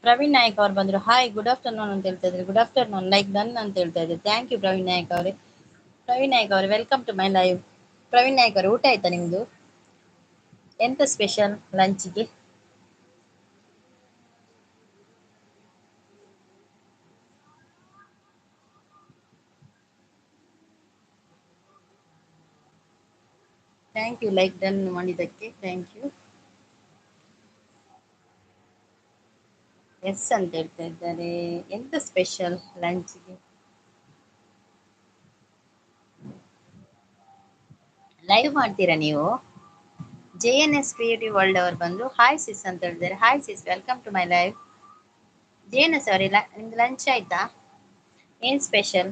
ಪ್ರವೀಣ್ ನಾಯಕ್ ಅವ್ರು ಬಂದ್ರು. Hi good afternoon ಅಂತ ಹೇಳ್ತಾ ಇದ್ರು. ಗುಡ್ ಆಫ್ಟರ್ನೂನ್ ಲೈಕ್ ಡನ್ ಅಂತ ಹೇಳ್ತಾ ಇದ್ರು. ಥ್ಯಾಂಕ್ ಯು ಪ್ರವೀಣ್ ನಾಯಕ್ ಅವರೇ. ಪ್ರವೀಣ್ ನಾಯಕ್ ಅವರೇ welcome to my live. Praveen Nayak ಅವರೇ ಊಟ ಆಯ್ತಾ ನಿಮ್ದು? ಎಂತ ಸ್ಪೆಷಲ್ ಲಂಚ್ಗೆ? ಥ್ಯಾಂಕ್ ಯು ಲೈಕ್ ಡನ್ ಮಾಡಿದ್ದಕ್ಕೆ ಥ್ಯಾಂಕ್ ಯು. ಎಸ್ ಅಂತ ಹೇಳ್ತಾ ಇದ್ದಾರೆ. ಎಂತ ಸ್ಪೆಷಲ್ ಲಂಚ್ಗೆ? ಲೈವ್ ಮಾಡ್ತೀರಾ ನೀವು? JNS ಕ್ರಿಯೇಟಿವ್ ವರ್ಲ್ಡ್ ಅವರು ಬಂದು ಹಾಯ್ ಸಿಸ್ ಅಂತ ಹೇಳಿದ್ದಾರೆ. Hi sis welcome to my live. JNS ಅವರೇ ನಿಮ್ದು ಲಂಚ್ ಆಯ್ತಾ? ಏನ್ special?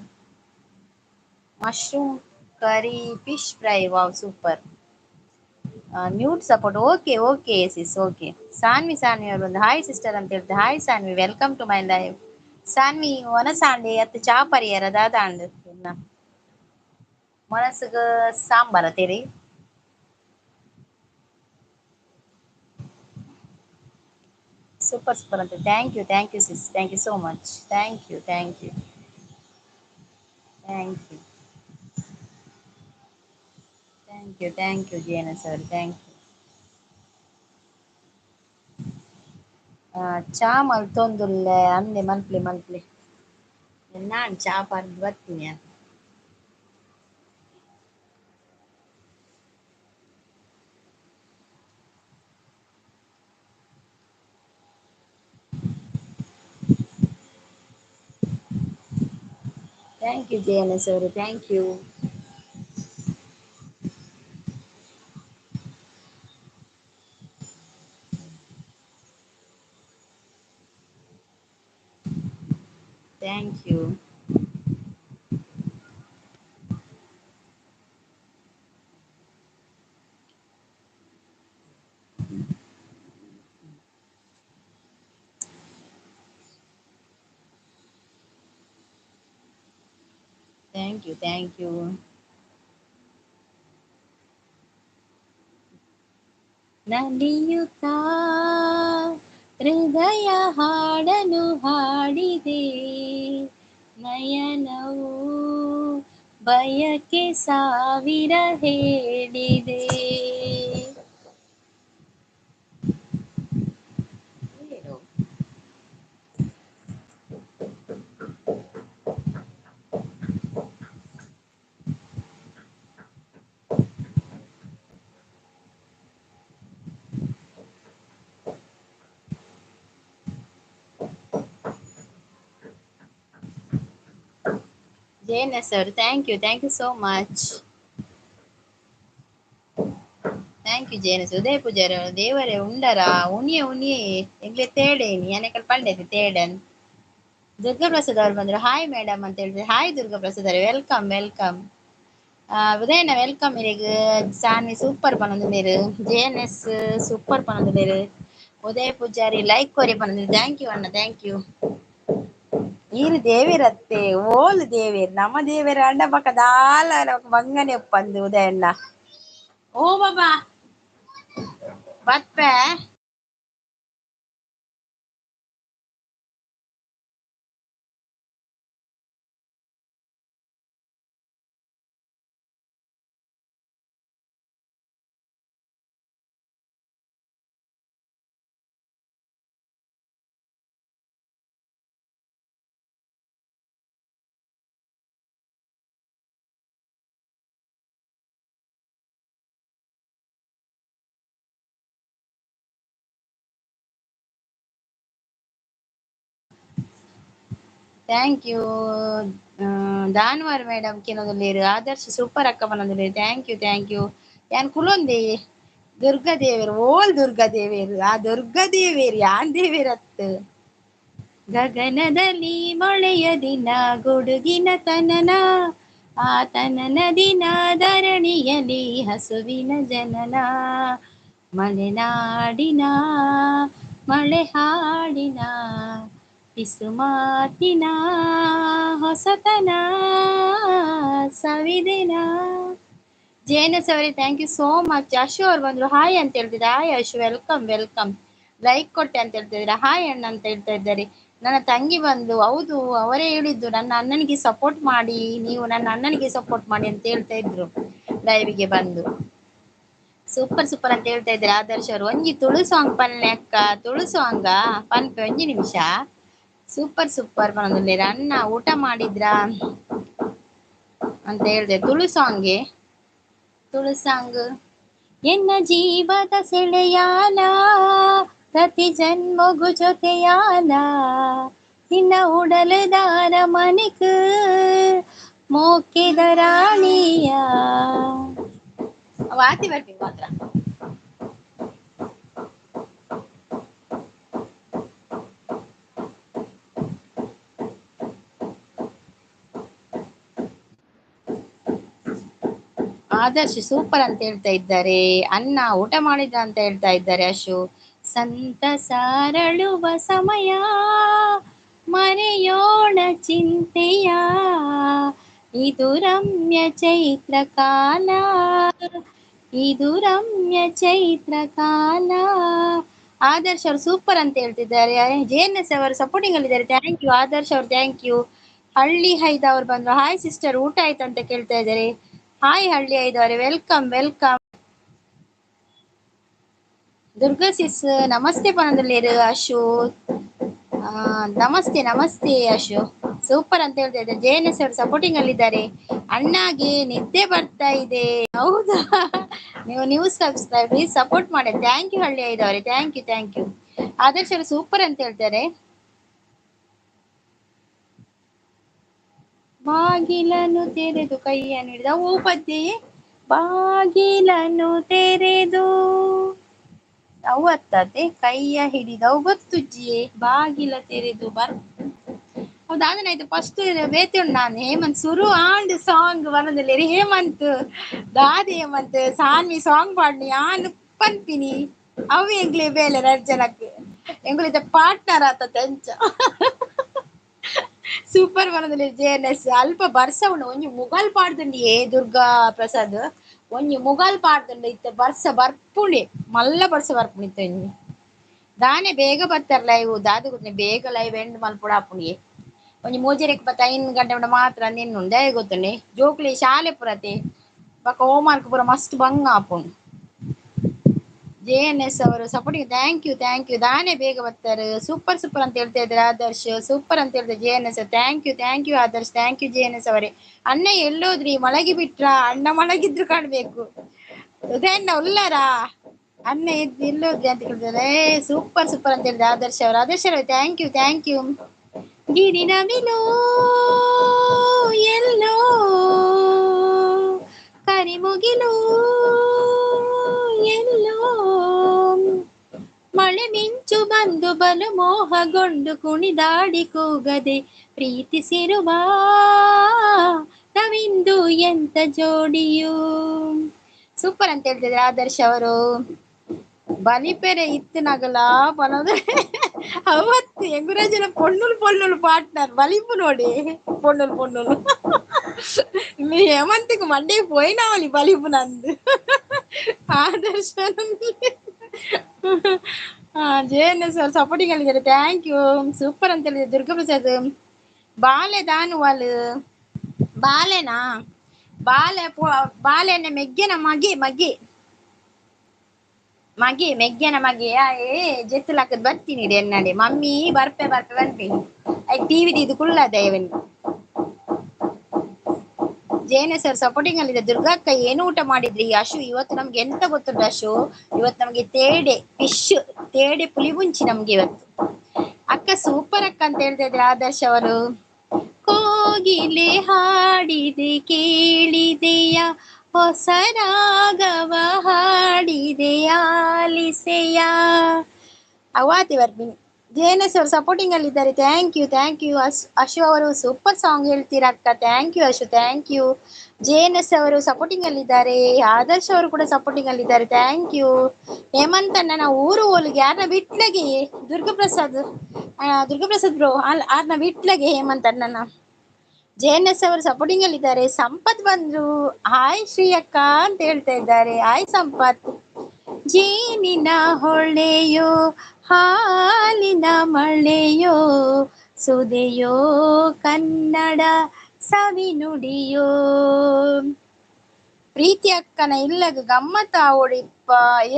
Mushroom curry fish fry. Wow super. Mute support. Okay okay sis okay. Saanvi ಅವರು ಬಂದು ಹಾಯ್ ಸಿಸ್ಟರ್ ಅಂತ ಹೇಳ್ತಾರೆ. Hi Saanvi welcome to my live. Saanvi ಒನಸಾಂಡೆ ಅತ್ತು ಚಾಪರಿಯರ ದಾದಾಂಡು ಮನಸ್ಸುಗ ಸಾಂಬಾರ ತೆರಿ. ಸೂಪರ್ ಸೂಪರ್ ಅಂತ. Thank you sis thank you so much. Thank you thank you thank you JNS ಅವರು ಥ್ಯಾಂಕ್ ಯು. ಚಾ ಮಲ್ತೊಂದುಲ್ಲೆ ಅಂದೆ ಮಲ್ಪ್ಲಿ ನಾನು ಚಾ ಪರ್ದು ಬರ್ತೀನಿ. ಥ್ಯಾಂಕ್ ಯು JNS ಅವರು thank you. Thank you thank you. ನಲಿಯುತ್ತಾ ಹೃದಯ ಹಾಡನು ಹಾಡಿದೆ, ನಯನವು ಬಯಕೆ ಸಾವಿರ ಹೇಳಿದೆ. JNS ಅವರು thank you so much. Thank you JNS. Udaya Poojary ಅವರು ದೇವರೇ ಉಂಡರಾ ಉಣಿಯೇ ಎಂಗ್ಲೆ ತೇಡೇನಿ ಅನೇಕಲ್ ಪಂಡೈತಿ ತೇಡನ್. ದುರ್ಗಾ ಪ್ರಸಾದ್ ಅವರು ಬಂದ್ರು. ಹಾಯ್ ಮೇಡಮ್ ಅಂತ ಹೇಳಿದ್ರೆ. ಹಾಯ್ ದುರ್ಗಾ ಪ್ರಸಾದ್ ಅವರೇ ವೆಲ್ಕಮ್. ಉದಯನ ವೆಲ್ಕಮ್ ಇರಿಗೆ. ಸಾನ್ವಿ ಸೂಪರ್ ಪನೊಂದುಲ್ಲೆರ್. JNS ಸೂಪರ್ ಪನೊಂದುಲ್ಲೆರ್. ಉದಯ ಪೂಜಾರಿ ಲೈಕ್ ಕೊರಿ ಪನೊಂದುಲ್ಲೆರ್. ಥ್ಯಾಂಕ್ ಯು ಅಣ್ಣ ಥ್ಯಾಂಕ್ ಯು. ಈರು ದೇವೇರತ್ತೆ ಓಲ್ ದೇವೇರ್ ನಮ್ಮ ದೇವೇರ ಅಂಡ ಪಕ್ಕ ದಾಲ ಬಂಗನೆ ಒಪ್ಪಂದು ಉದಯಣ್ಣ. ಓ ಬಾಬಾ ಬತ್ಪೆ. ಥ್ಯಾಂಕ್ ಯು ದಾನ್ವಾರ್ ಮೇಡಮ್ ಕೆಲವೊಂದುಲ್ಲೇರು. ಆದರ್ಶ ಸೂಪರ್ ಅಕ್ಕ ಪನೊಂದುಲ್ಲೇರು. Thank you. ಯಾನ್ ಕುಲೊಂದೆ ದುರ್ಗಾದೇವೇರು ಓಲ್ ದುರ್ಗಾದೇವೇರು ಆ ದುರ್ಗಾದೇವೇರು ಯಾನ್ ದೇವೇರತ್ತು. ಗಗನದಲ್ಲಿ ಮೊಳೆಯ ದಿನ ಗುಡುಗಿನ ತನನ, ಆ ತನನ ದಿನ ಧರಣಿಯಲ್ಲಿ ಹಸುವಿನ ಜನನ, ಮಲೆನಾಡಿನ ಮಳೆ ಹಾಡಿನ ಪಿಸು ಮಾತಿನ ಹೊಸತನ ಸವಿದಿನ. JNS ಅವರೇ thank you so much. Ashu ಅವ್ರು ಬಂದ್ರು ಹಾಯ್ ಅಂತ ಹೇಳ್ತಿದ್ದೆ. Hi Ashu welcome. ಲೈಕ್ ಕೊಟ್ಟೆ ಅಂತ ಹೇಳ್ತಾ ಇದ್ದಾರೆ. ಹಾಯ್ ಅಣ್ಣ ಅಂತ ಹೇಳ್ತಾ ಇದ್ದಾರೆ. ನನ್ನ ತಂಗಿ ಬಂದು ಹೌದು ಅವರೇ ಹೇಳಿದ್ದು ನನ್ನ ಅಣ್ಣನಿಗೆ ಸಪೋರ್ಟ್ ಮಾಡಿ, ನೀವು ನನ್ನ ಅಣ್ಣನಿಗೆ ಸಪೋರ್ಟ್ ಮಾಡಿ ಅಂತ ಹೇಳ್ತಾ ಇದ್ರು ಲೈವ್ಗೆ ಬಂದು. ಸೂಪರ್ ಸೂಪರ್ ಅಂತ ಹೇಳ್ತಾ ಇದ್ದಾರೆ ಆದರ್ಶ್ ಅವರು. ಒಂಜಿ ತುಳು ಸಾಂಗ್ ಪನ್ನೆ ಅಕ್ಕ, ತುಳು ಸಾಂಗ ಪನ್ಪೆ ಒಂಜಿ ನಿಮಿಷ. ಸೂಪರ್ ಸೂಪರ್ ಬಂದಿಲ್ಲ. ಅಣ್ಣ ಊಟ ಮಾಡಿದ್ರ ಅಂತ ಹೇಳ್ದೆ. ತುಳು ಸಾಂಗ್ಗೆ ತುಳು ಸಾಂಗ್ ಎನ್ನ ಜೀವದ ಸೆಳೆಯಾಲ ಪ್ರತಿ ಜನ್ಮಗು ಜೊತೆಯಾಲ ನಿನ್ನ ಉಡಲದಾರ ಮನಿಕ್ ಮೋಕೆದ ರಾಣಿಯ ವಾತಿ ಬರ್ತೀನಿ ಮಾತ್ರ. ಆದರ್ಶ್ ಸೂಪರ್ ಅಂತ ಹೇಳ್ತಾ ಇದ್ದಾರೆ. ಅನ್ನ ಊಟ ಮಾಡಿದ ಅಂತ ಹೇಳ್ತಾ ಇದ್ದಾರೆ ಅಶು. ಸಂತಸಾರಳುವ ಸಮಯ ಮರೆಯೋಣ ಚಿಂತೆಯ, ಇದು ರಮ್ಯ ಚೈತ್ರ ಕಾಲ, ಇದು ರಮ್ಯ ಚೈತ್ರ ಕಾಲ. ಆದರ್ಶ್ ಅವರು ಸೂಪರ್ ಅಂತ ಹೇಳ್ತಿದ್ದಾರೆ. JNS ಅವರು ಸಪೋರ್ಟಿಂಗ್ ಅಲ್ಲಿ ಇದ್ದಾರೆ. ಥ್ಯಾಂಕ್ ಯು ಆದರ್ಶ್ ಅವರು, ಥ್ಯಾಂಕ್ ಯು. ಹಳ್ಳಿ ಹೈದ ಅವ್ರು ಬಂದ್ರು. ಹಾಯ್ ಸಿಸ್ಟರ್ ಊಟ ಆಯ್ತಂತ ಕೇಳ್ತಾ ಇದ್ದಾರೆ. ಹಾಯ್ ಹಳ್ಳಿ ಐದವರೆ, ವೆಲ್ಕಮ್ ವೆಲ್ಕಮ್. ದುರ್ಗಾ ಸಿಸ್ ನಮಸ್ತೆ ಪನದಲ್ಲಿರು ಅಶು. ನಮಸ್ತೆ ನಮಸ್ತೆ ಅಶು. ಸೂಪರ್ ಅಂತ ಹೇಳ್ತಾ ಇದ್ದಾರೆ. JNS ಅವರು ಸಪೋರ್ಟಿಂಗ್ ಅಲ್ಲಿ ಇದ್ದಾರೆ. ಅಣ್ಣಗೆ ನಿದ್ದೆ ಬರ್ತಾ ಇದೆ. ಹೌದಾ, ನೀವು ನ್ಯೂಸ್ ಸಬ್ಸ್ಕ್ರೈಬ್ ಸಪೋರ್ಟ್ ಮಾಡಿ. ಥ್ಯಾಂಕ್ ಯು ಹಳ್ಳಿ ಐದವರೆ, thank you thank you. Adarsh ಅವರು ಸೂಪರ್ ಅಂತ ಹೇಳ್ತಾರೆ. ಬಾಗಿಲನ್ನು ತೆರೆದು ಕೈಯನ್ನು ಹಿಡಿದ ಓ ಪದ್ಯ. ಬಾಗಿಲನ್ನು ತೆರೆದು ಅವತ್ತತೆ ಕೈಯ ಹಿಡಿದವು ಗೊತ್ತುಜ್ಜಿಯೇ, ಬಾಗಿಲ ತೆರೆದು ಹೌದು ಅದನ್ನಾಯ್ತು. ಫಸ್ಟ್ ಬೇತುಂಡು ನಾನು ಹೇಮಂತ್ ಸುರು ಆಂಡ್ ಸಾಂಗ್ ವನದಲ್ಲಿ ಹೇಮಂತ್ ದಾದಿ ಹೇಮಂತ್ ಸಾನ್ವಿ ಸಾಂಗ್ ಪಾಡ್ನಿ ಆನ್ ಪನ್ಪಿನಿ ಅವು ಎಂಗ್ಲೇ ಬೇಲೆ ರಡ್ಜನಕ್ಕೆ ಎಂಗ್ಲಿದ ಪಾರ್ಟ್ನರ್ ಆತ ತೆಂಚ ಸೂಪರ್ ವನದಲ್ಲಿ JNS ಅಲ್ಪ ಬರ್ಸ ಉಂಡು ಒಂಜಿ ಮುಗಲ್ ಪಾಡ್ದುಂಡಿ ದುರ್ಗಾ ಪ್ರಸಾದ್ ಒಂಜಿ ಮುಗಲ್ ಪಾಡ್ದುಂಡು ಇತ್ತೆ ಬರ್ಸ ಬರ್ಪುಂಡಿ ಮಲ್ಲ ಬರ್ಸ ಬರ್ಪುಂಡಿ ಇತ್ತೆ ಒಂಜಿ ದಾನೆ ಬೇಗ ಬರ್ತಾರ ಲೈವ್ ದಾದ ಗೊತ್ತನೆ ಬೇಗ ಲೈವ್ ಎಂಡ್ ಮಲ್ಪುಡ ಹಾಪುಂಡಿ ಒಂಜಿ ಮೂಜೆರೆಕ್ ಬತ್ತ 5 ಗಂಟೆ ಉಂಡ ಮಾತ್ರ ನಿನ್ನುಂಡು ದಯ ಗೊತ್ತನೆ ಜೋಕ್ಲಿ ಶಾಲೆ ಪುರತೆ ಬಕ್ಕ ಹೋಮ್ವರ್ಕ್ ಪೂರ ಮಸ್ತ್ ಬಂಗ ಆಪುಂಡು. JNS ಅವರು ಸಪೋರ್ಟಿಂಗ್ ಥ್ಯಾಂಕ್ ಯು ದಾನೆ ಬೇಗ ಬರ್ತಾರೆ. ಸೂಪರ್ ಸೂಪರ್ ಅಂತ ಹೇಳ್ತಾ ಇದ್ದಾರೆ ಆದರ್ಶ್. ಸೂಪರ್ ಅಂತ ಹೇಳ್ತಾರೆ JNS. Thank you Adarsh, thank you JNS ಅವರೇ. ಅಣ್ಣ ಎಲ್ಲೋದ್ರಿ, ಮಲಗಿ ಬಿಟ್ರ? ಅಣ್ಣ ಮಲಗಿದ್ರು ಕಾಣ್ಬೇಕು. ಉದಯಣ್ಣ ಉಳ್ಳಾರಾ? ಅಣ್ಣ ಎಲ್ಲೋದ್ರಿ ಅಂತ ಕೇಳ್ತಾರೆ. ಸೂಪರ್ ಸೂಪರ್ ಅಂತ ಹೇಳಿದ್ರೆ ಆದರ್ಶ್ ಅವರು. ಆದರ್ಶ್ ಅವರು ಥ್ಯಾಂಕ್ ಯು. ಗಿರಿನ ಬಿಲೋ ಎಲ್ಲೋ ಕರಿಮುಗಿಲು ಎಲ್ಲೋ ಮಳೆ ಮಿಂಚು ಬಂದು ಬಲು ಮೋಹಗೊಂಡು ಕುಣಿದಾಡಿ ಕೂಗದೆ ಪ್ರೀತಿಸಿರುವ ನವಿಂದು ಎಂತ ಜೋಡಿಯು. ಸೂಪರ್ ಅಂತ ಹೇಳ್ತಿದ್ರೆ ಆದರ್ಶ್ ಅವರು. ಬಲಿಪೆರೆ ಇತ್ತು ನಗಲ ಪನೋದ ಅವತ್ತು ಎಂಗುರಾಜನ ಪೊಣ್ಣುಲು ಪಾರ್ಟ್ನರ್ ಬಲಿಪು ನೋಡಿ ಪೊಣ್ಣುಲು ಹೇಮಂತಿಗೆ ಮಂಡೆ ಪೋಯಿನಾವಲಿ ಬಲಿಪು ನಂದು ಆದರ್ಶ JNS ಅವರು ಸಪೋರ್ಟಿಂಗ್ ಅಲ್ಲಿದ್ದಾರೆ. Thank you. ಸೂಪರ್ ಅಂತ ಹೇಳಿದ್ರೆ ದುರ್ಗಾ ಪ್ರಸಾದ್. ಬಾಲೆ ದಾನುವಾಲ್ ಬಾಲೆನಾ ಬಾಲೆನ ಮೆಗ್ಗೆನ ಮೆಗ್ಗೆನ ಜೆತ್ತಲಾಕದ್ ಬರ್ತೀನಿ ಎನ್ನಡೆ ಮಮ್ಮಿ ಬರ್ಪೆ ಬನ್ಪಿ TV ಇದು ಕುಳ್ಳ ದಯವನ್. JNS ಅವರು ಸಪೋರ್ಟಿಂಗ್ ಅಲ್ಲಿದೆ. ದುರ್ಗಾಕ್ಕ ಏನು ಊಟ ಮಾಡಿದ್ರಿ ಅಶು? ಇವತ್ತು ನಮ್ಗೆ ಎಂತ ಗೊತ್ತುಂಟು ಅಶು, ಇವತ್ತು ನಮ್ಗೆ ತೇಡೆ ಪುಲಿ ಮುಂಚಿ ನಮ್ಗೆ ಇವತ್ತು. ಅಕ್ಕ ಸೂಪರ್ ಅಕ್ಕ ಅಂತ ಹೇಳ್ತಾ ಇದ್ರೆ ಆದರ್ಶ್ ಅವರು. ಕೋಗಿಲೆ ಹಾಡಿದೆ ಕೇಳಿದೆಯ, ಹೊಸ ರಾಗವ ಹಾಡಿದೆ ಆಲಿಸೆಯ. ಅವಾತಿ ಬರ್ತೀನಿ. JNS ಅವರು ಸಪೋರ್ಟಿಂಗ್ ಅಲ್ಲಿ ಇದ್ದಾರೆ. ಥ್ಯಾಂಕ್ ಯು ಅಶು ಅವರು. ಸೂಪರ್ ಸಾಂಗ್ ಹೇಳ್ತೀರಾ ಅಕ್ಕ. Thank you Ashu, thank you. JNS ಅವರು ಸಪೋರ್ಟಿಂಗ್ ಅಲ್ಲಿ ಇದ್ದಾರೆ. ಆದರ್ಶ್ ಅವರು ಕೂಡ ಸಪೋರ್ಟಿಂಗ್ ಅಲ್ಲಿ ಇದ್ದಾರೆ. Thank you. ಹೇಮಂತ್ ಅಣ್ಣನ ಊರು ಹೋಲಿಗೆ ಯಾರನ್ನ ಬಿಟ್ಲಗೆ ದುರ್ಗಾಪ್ರಸಾದ್ ಬ್ರೋ ಆರ್ನ ಬಿಟ್ಲಗೆ ಹೇಮಂತ್ ಅಣ್ಣನ. JNS ಅವರು ಸಪೋರ್ಟಿಂಗ್ ಅಲ್ಲಿ ಇದ್ದಾರೆ. ಸಂಪತ್ ಬಂದ್ರು. ಹಾಯ್ ಶ್ರೀ ಅಕ್ಕ ಅಂತ ಹೇಳ್ತಾ ಇದ್ದಾರೆ. ಹಾಯ್ ಸಂಪತ್. ಜೇನಿನ ಹೊಳೆಯೋ ಹಾಲಿನ ಮಳೆಯೋ ಸುದೆಯೋ ಕನ್ನಡ ಸವಿ ನುಡಿಯೋ. ಪ್ರೀತಿ ಅಕ್ಕನ ಇಲ್ಲಗ ಗಮ್ಮತ್ತ ಓಡಿಪ್ಪ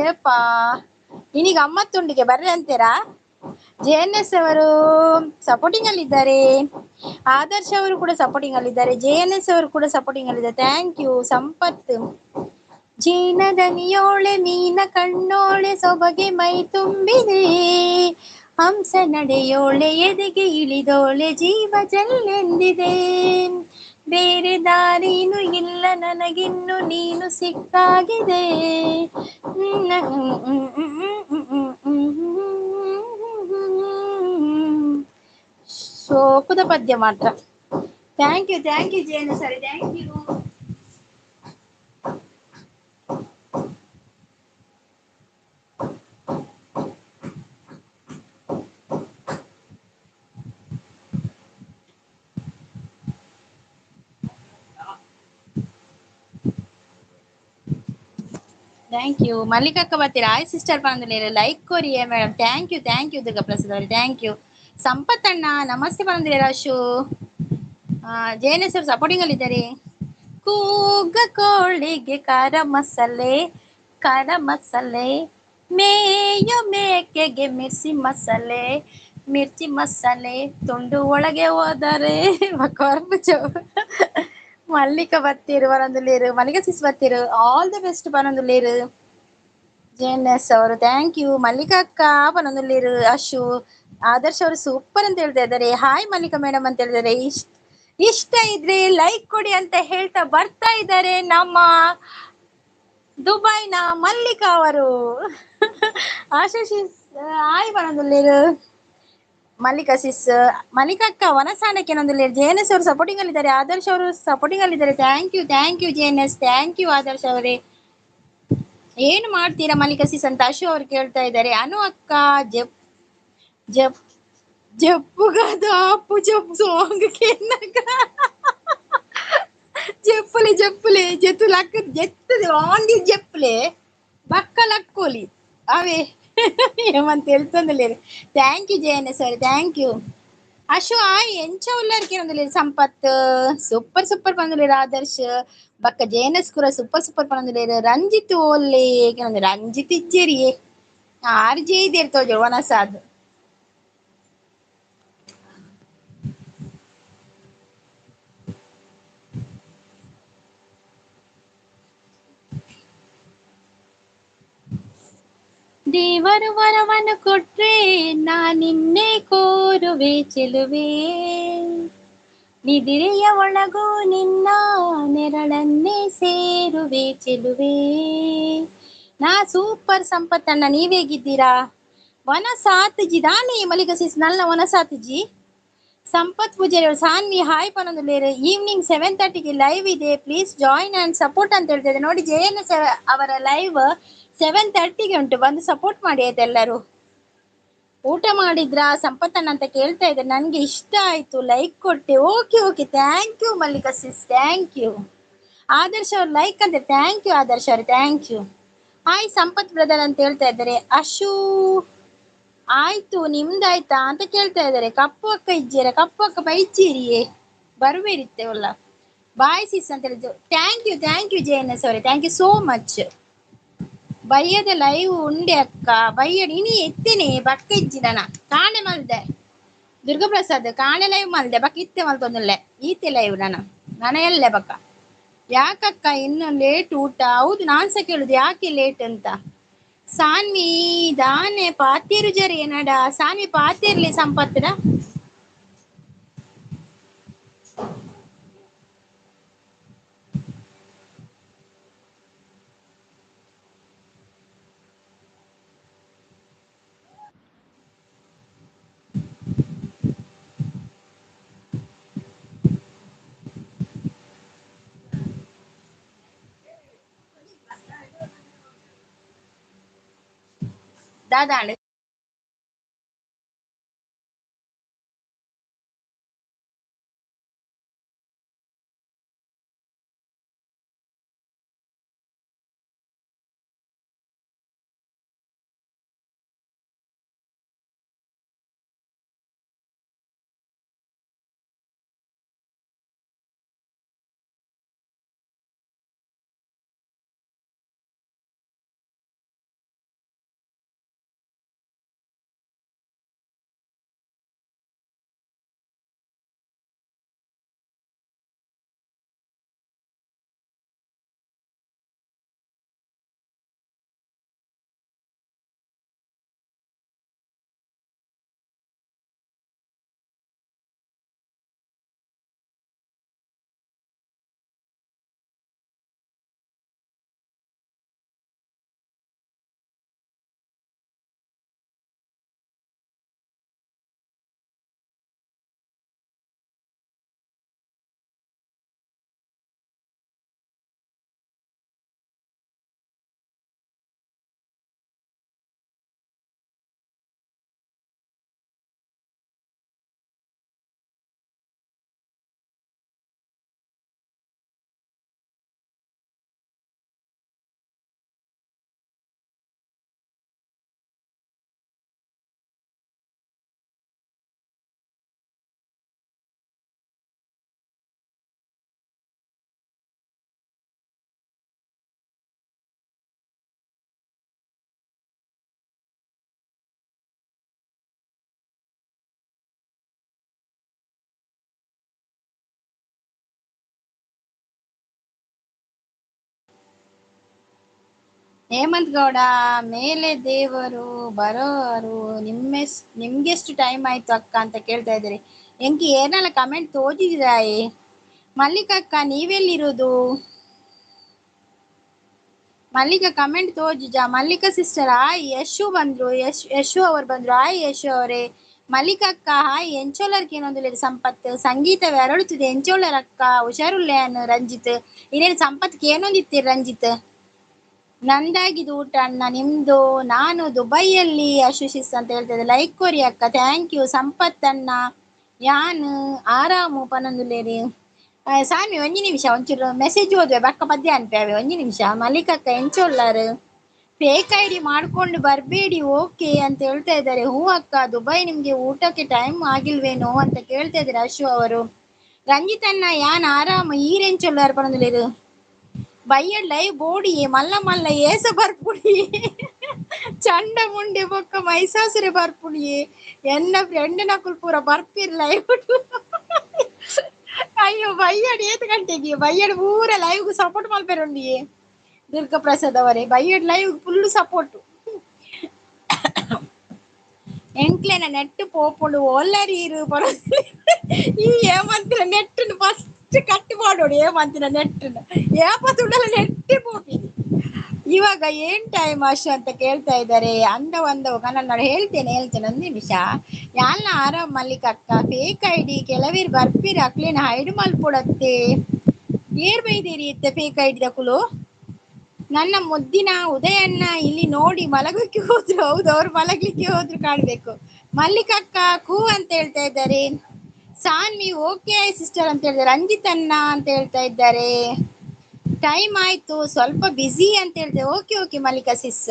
ಏಪಾ ಇನಿ ಗಮ್ಮತ್ತುಂಡಿಗೆ ಬರ್ರಿ ಅಂತೀರಾ. JNS ಅವರು ಸಪೋರ್ಟಿಂಗ್ ಅಲ್ಲಿ ಇದ್ದಾರೆ, ಆದರ್ಶ್ ಅವರು ಕೂಡ ಸಪೋರ್ಟಿಂಗ್ ಅಲ್ಲಿ ಇದ್ದಾರೆ, JNS ಅವರು ಕೂಡ ಸಪೋರ್ಟಿಂಗ್ ಅಲ್ಲಿ ಇದ್ದಾರೆ. Thank you Sampath. ಜೀನದನಿಯೋಳೆ ಮೀನ ಕಣ್ಣೋಳೆ ಸೊಬಗೆ ಮೈ ತುಂಬಿದೆ, ಹಂಸ ನಡೆಯೋಳೆ ಎದೆಗೆ ಇಳಿದೋಳೆ ಜೀವ ಜಲ್ಲೆಂದಿದೆ, ಬೇರೆ ದಾರಿನೂ ಇಲ್ಲ ನನಗಿನ್ನು ನೀನು ಸಿಕ್ಕಾಗಿದೆ. ಶೋಕದ ಪದ್ಯ ಮಾತ್ರ. ಥ್ಯಾಂಕ್ ಯು ಜೇನು ಸರಿ, ಥ್ಯಾಂಕ್ ಯು. ಥ್ಯಾಂಕ್ ಯು ಮಲ್ಲಿಕಕ್ಕ ಬರ್ತೀರಾ. ಆಯ್ ಸಿಸ್ಟರ್ ಬಂದಿಲ್ಲ, ಲೈಕ್ ಕೊರಿಯೇ madam. Thank you Durga Prasad ಅವರೇ, ಥ್ಯಾಂಕ್ ಯು. ಸಂಪತ್ತಣ್ಣ ನಮಸ್ತೆ ಬಂದಿಲ್ಲ ಅಶು. JNS ಅವರು ಸಪೋರ್ಟಿಂಗ್ ಅಲ್ಲಿ ಇದ್ದಾರೆ. ಕೂಗ ಕೋಳಿಗೆ ಖಾರ ಮಸಾಲೆ, ಮೇಯೋ ಮೇಕೆಗೆ ಮಿರ್ಚಿ ಮಸಾಲೆ, ತುಂಡು ಒಳಗೆ ಹೋದರೆ ಕೊರ್ಬು. ಮಲ್ಲಿಕ ಬತ್ತೀರು ಬರೊಂದುಲ್ಲೇರು, ಮಲ್ಲಿಕ ಸಿಸ್ ಬತ್ತೀರು, ಆಲ್ ದಿ ಬೆಸ್ಟ್ ಬರೊಂದುಲ್ಲೇರು. JNS ಅವರು ಥ್ಯಾಂಕ್ ಯು. ಮಲ್ಲಿಕಾ ಅಕ್ಕ ಬರೊಂದುಲ್ಲೇರು. ಅಶು ಆದರ್ಶ್ ಅವರು ಸೂಪರ್ ಅಂತ ಹೇಳ್ತಾ ಇದ್ದಾರೆ. ಹಾಯ್ ಮಲ್ಲಿಕಾ ಮೇಡಮ್ ಅಂತ ಹೇಳಿದ್ದಾರೆ. ಇಷ್ಟ ಇದ್ರೆ ಲೈಕ್ ಕೊಡಿ ಅಂತ ಹೇಳ್ತಾ ಬರ್ತಾ ಇದ್ದಾರೆ ನಮ್ಮ ದುಬೈನ ಮಲ್ಲಿಕಾ ಅವರು. ಆಶೀಶ್ ಹಾಯ್ ಬರೊಂದುಲ್ಲೇರು. ಮಲ್ಲಿಕಾ ಸಿಸ್, ಮಲ್ಲಿಕಾ ಅಕ್ಕ ವನಸಾಂಡಕ್ಕೆ ಏನೊಂದಿಲ್ಲ. JNS ಅವರು ಸಪೋರ್ಟಿಂಗ್ ಅಲ್ಲಿ ಇದ್ದಾರೆ, ಆದರ್ಶ್ ಅವರು ಸಪೋರ್ಟಿಂಗ್ ಅಲ್ಲಿ ಇದ್ದಾರೆ. Thank you JNS, thank you Adarsh ಅವರೇ. ಏನು ಮಾಡ್ತೀರಾ ಮಲ್ಲಿಕಾ ಸಿಸ್ ಅಂತ ಅಶು ಅವ್ರು ಕೇಳ್ತಾ ಇದ್ದಾರೆ. ಅನು ಅಕ್ಕ ಜಪ್ ಜಪ್ ಜಪ್ಪುಗಾದ ಅಪ್ಪು ಜಪ್ಪು ಸಾಂಗ್ ಜಪ್ಪುಲೆ ಜೆತ್ತು ಲಕ್ಕ ಜೆತ್ತದು ಆಂಡಿ ಜಪ್ಪುಲೆ ಬಕ್ಕ ಲಕ್ಕೋಲಿ ಅವೇ ఏమంత తెలుస్తుందిలేదు. ಥ್ಯಾಂಕ್ ಯು JNS ಅವರೇ, ಥ್ಯಾಂಕ್ ಯು. ಅಶು ಆಯ್ ಎಂಚ ಉಳ್ಳಾರ್ಕೆ ಒಂದಿಲ್ಲ. ಸಂಪತ್ ಸೂಪರ್ ಬಂದಿಲ್ಲ. ಆದರ್ಶ್ ಬಕ್ಕ JNS ಕೂಡ ಸೂಪರ್ ಬಂದಿಲ್ಲ. ರಂಜಿತ್ ಓಲ್ಲೆ ರಂಜಿತ್ ಇಜ್ಜೇರಿಯೇ ಆರು ಜೆ ಇದೇರ್ ತೋಜು ವನಸಾದ್. ದೇವರು ವರವನ್ನು ಕೊಟ್ರೆ ನಾನಿನ್ನೆ ಕೋರುವೆ ಚೆಲುವೆ, ನಿದಿರೆಯ ಒಳಗೂ ನಿನ್ನ ನೆರಳನ್ನೇ ಸೇರುವೆ ಚೆಲುವೆ. ನಾ ಸೂಪರ್ ಸಂಪತ್ತಣ್ಣ, ನೀವೇಗಿದ್ದೀರಾ? ವನಸಾತ್ಜಿ ದಾನಿ ಮಲ್ಲಿಕ ಸಿಸ್ ನಲ್ಲ ವನಸಾತ್ಜಿ. ಸಂಪತ್ ಪೂಜಾರಿ ಸಾನ್ವಿ ಹಾಯ್ ಪನ್ನೊಂದುಲ್ಲೇರು. ಈವ್ನಿಂಗ್ 7:30ಗೆ ಲೈವ್ ಇದೆ, ಪ್ಲೀಸ್ ಜಾಯಿನ್ ಅಂಡ್ ಸಪೋರ್ಟ್ ಅಂತ ಹೇಳ್ತಿದೆ ನೋಡಿ. JNS ಅವರ ಲೈವ್ 7:30ಗೆ ಉಂಟು, ಬಂದು ಸಪೋರ್ಟ್ ಮಾಡಿ ಆಯ್ತು ಎಲ್ಲರೂ. ಊಟ ಮಾಡಿದ್ರಾ ಸಂಪತ್ತಣ್ಣ ಅಂತ ಕೇಳ್ತಾ ಇದ್ದಾರೆ. ನನ್ಗೆ ಇಷ್ಟ ಆಯ್ತು, ಲೈಕ್ ಕೊಟ್ಟೆ. Okay thank you Mallika sis, thank you. Adarsh ಅವ್ರು ಲೈಕ್ ಅಂತ, ಥ್ಯಾಂಕ್ ಯು ಆದರ್ಶ್ ಅವ್ರೆ, thank you. Hi Sampath brother ಅಂತ ಹೇಳ್ತಾ ಇದ್ದಾರೆ. ಅಶು ಆಯ್ತು ನಿಮ್ದಾಯ್ತಾ ಅಂತ ಕೇಳ್ತಾ ಇದ್ದಾರೆ. ಕಪ್ಪು ಅಕ್ಕ ಇಜ್ಜೇರ, ಕಪ್ಪು ಅಕ್ಕ ಬೈಚೇರಿಯೇ ಬರುವೇರಿತ್ತೇವಲ್ಲ. ಬಾಯ್ ಸಿಸ್ ಅಂತ ಹೇಳಿದ್ದು. ಥ್ಯಾಂಕ್ ಯು JNS ಅವರೇ, ಥ್ಯಾಂಕ್ ಯು ಸೋ ಮಚ್. ಬಯ್ಯದ ಲೈವ್ ಉಂಡೆ ಅಕ್ಕ, ಬಯ್ಯಡ್ ಇನಿ ಎತ್ತೇನೆ ಬಕ್ಕ ಇಜ್ಜಿದನ ಕಾಣೆ ಮಲ್ದೆ ದುರ್ಗಾಪ್ರಸಾದ್ ಕಾಣೆ ಲೈವ್ ಮಲ್ದೆ ಬಕ್ಕ ಇತ್ತೆ ಮಲ್ತೊಂದುಲ್ಲೆ ಈತೆ ಲೈವ್ ನನ ಎಲ್ಲೆ ಬಕ್ಕ. ಯಾಕಕ್ಕ ಇನ್ನು ಲೇಟ್ ಊಟ? ಹೌದು ನಾನ್ಸ ಕೇಳುದು ಯಾಕೆ ಲೇಟ್ ಅಂತ. ಸಾನ್ವಿ ದಾನೆ ಪಾತೇರು ಜರಿ ಏನಡ ಸಾನ್ವಿ ಪಾತೇರ್ಲಿ ಸಂಪತ್ನ ದಾದಾಂಡ್ ಹೇಮಂತ್ ಗೌಡ, ಮೇಲೆ ದೇವರು ಬರೋರು ನಿಮ್ಗೆಷ್ಟು ಟೈಮ್ ಆಯ್ತು ಅಕ್ಕ ಅಂತ ಕೇಳ್ತಾ ಇದ್ದೀರಿ. ಎಂಕಿ ಏನೆಲ್ಲ ಕಮೆಂಟ್ ತೋಜಿದಿರಾಯಿ. ಮಲ್ಲಿಕಕ್ಕ ನೀವೆಲ್ಲಿರುವುದು? ಮಲ್ಲಿಕಾ ಕಮೆಂಟ್ ತೋಜುಜ. Mallika sister hi. ಯಶು ಬಂದ್ರು, ಯಶು ಅವರು ಬಂದ್ರು. ಹಾಯ್ ಯಶು ಅವರೇ. ಮಲ್ಲಿಕಕ್ಕ ಹಾಯ್. ಎಂಚೋಲರ್కి ಏನೊಂದು లేదు ಸಂಪತ್ ಸಂಗೀತ ಎರಳುತ್ತಿದೆ ಎಂಚೋಳರ್ ಅಕ್ಕ ಹುಷಾರುಲ್ಲೇನು ರಂಜಿತ್ ಇನ್ನೇನು ಸಂಪತ್ಗೆ ಏನೊಂದಿತ್ತೀರಿ ರಂಜಿತ್. ನಂದಾಗಿದು ಊಟ ಅಣ್ಣ, ನಿಮ್ದು? ನಾನು ದುಬೈಯಲ್ಲಿ ಅಶುಶಿಸ್ ಅಂತ ಹೇಳ್ತಿದ್ದೆ. ಲೈಕ್ ಕೊರಿ ಅಕ್ಕ, ಥ್ಯಾಂಕ್ ಯು. ಸಂಪತ್ ಅಣ್ಣ ಯಾನ್ ಆರಾಮು ಪನೊಂದುಲ್ಲೇರಿ. ಸಾಮಿ ಒಂಜಿ ನಿಮಿಷ ಒಂಚೂರು ಮೆಸೇಜ್ ಓದುವೆ ಬಕ್ಕ ಪದ್ಯ ಅನ್ಪೇವೆ ಒಂಜಿ ನಿಮಿಷ. ಮಲ್ಲಿಕಕ್ಕ ಎಂಚೊಳ್ಳಾರು ಫೇಕ್ ಐಡಿ ಮಾಡ್ಕೊಂಡು ಬರ್ಬೇಡಿ ಓಕೆ ಅಂತ ಹೇಳ್ತಾ ಇದ್ದಾರೆ. ಹ್ಞೂ ಅಕ್ಕ, ದುಬೈ ನಿಮ್ಗೆ ಊಟಕ್ಕೆ ಟೈಮ್ ಆಗಿಲ್ವೇನೋ ಅಂತ ಕೇಳ್ತಾ ಇದ್ದಾರೆ ಅಶು ಅವರು. ರಂಜಿತ್ ಅಣ್ಣ ಯಾನ್ ಆರಾಮ ಈರೆಂಚೊಳ್ಳಾರು ಪನೊಂದುಲ್ಲೇರು. ಬಯ್ಯಡ್ ಲೈವ್ ಬೋಡಿಯೇ ಮಲ್ಲ ಮಲ್ಲ ಏಸ ಬರ್ಪುಡಿ ಚಂಡ ಮುಂಡೆ ಬೊಕ್ಕ ಮೈಸಾಸುರೆ ಬರ್ಪುಡಿಯೇ ಎನ್ನ ಫ್ರೆಂಡ್ ನಕುಲ್ ಪೂರ ಬರ್ಪಿರ್ ಲೈವ್. ಅಯ್ಯೋ ಬಯ್ಯಡ್ ಏತ್ ಗಂಟೆಗೆ ಬಯ್ಯಡ್ ಪೂರ ಲೈವ್ ಸಪೋರ್ಟ್ ಮಲ್ಪೆರೊಂದಿಯೇ. ದುರ್ಗಾ ಪ್ರಸಾದ್ ಅವರೇ ಬಯ್ಯಡ್ ಲೈವ್ ಫುಲ್ ಸಪೋರ್ಟ್. ಎಂಕ್ಲೆನ ನೆಟ್ ಪೋಪುಂಡು ಒಲ್ಲರೀರು ಈ ಏಮಂತಿನ ನೆಟ್ ಫಸ್ಟ್ ಕಟ್ ಮಾಡೋಡು. ಏಮಂತಿನ ನೆಟ್ ಏಪತ್ತುಂಡಲ ನೆಟ್ಟೆ ಪೋಪಿನಿ. ಇವಾಗ ಏನ್ ಟೈಮ್ ಅಶು ಅಂತ ಕೇಳ್ತಾ ಇದ್ದಾರೆ. ಅಂದವಂದವು ಕನ್ನಡ ಹೇಳ್ತೇನೆ ಒಂದ್ ನಿಮಿಷ. ಯಾಲ್ನ ಆರಾಮ್ ಮಲ್ಲಿಕಕ್ಕ. ಫೇಕ್ ಐಡಿ ಕೆಲವೀರ್ ಬರ್ಪಿರ್ ಅಕ್ಲೇನ ಹೈಡ್ ಮಲ್ಪೊಡತ್ತೆ. ಏರ್ ಬೈದೇರಿ ಇತ್ತೆ ಫೇಕ್ ಐಡಿ ದಕುಲು. ನನ್ನ ಮುದ್ದಿನ ಉದಯಣ್ಣ ಇಲ್ಲಿ ನೋಡಿ ಮಲಗಕ್ಕೆ ಹೋದ್ರು. ಹೌದು, ಅವ್ರು ಮಲಗ್ಲಿಕ್ಕೆ ಹೋದ್ರು ಕಾಣ್ಬೇಕು. ಮಲ್ಲಿಕಕ್ಕ ಕೂ ಅಂತ ಹೇಳ್ತಾ ಇದ್ದಾರೆ. ಸಾನ್ವಿ ಓಕೆ ಸಿಸ್ಟರ್ ಅಂತ ಹೇಳಿದ್ದಾರೆ. ರಂಜಿತ್ ಅಣ್ಣ ಅಂತ ಹೇಳ್ತಾ ಇದ್ದಾರೆ. ಟೈಮ್ ಆಯ್ತು ಸ್ವಲ್ಪ ಬಿಸಿ ಅಂತ ಹೇಳ್ತೇವೆ. Okay okay Mallika sis.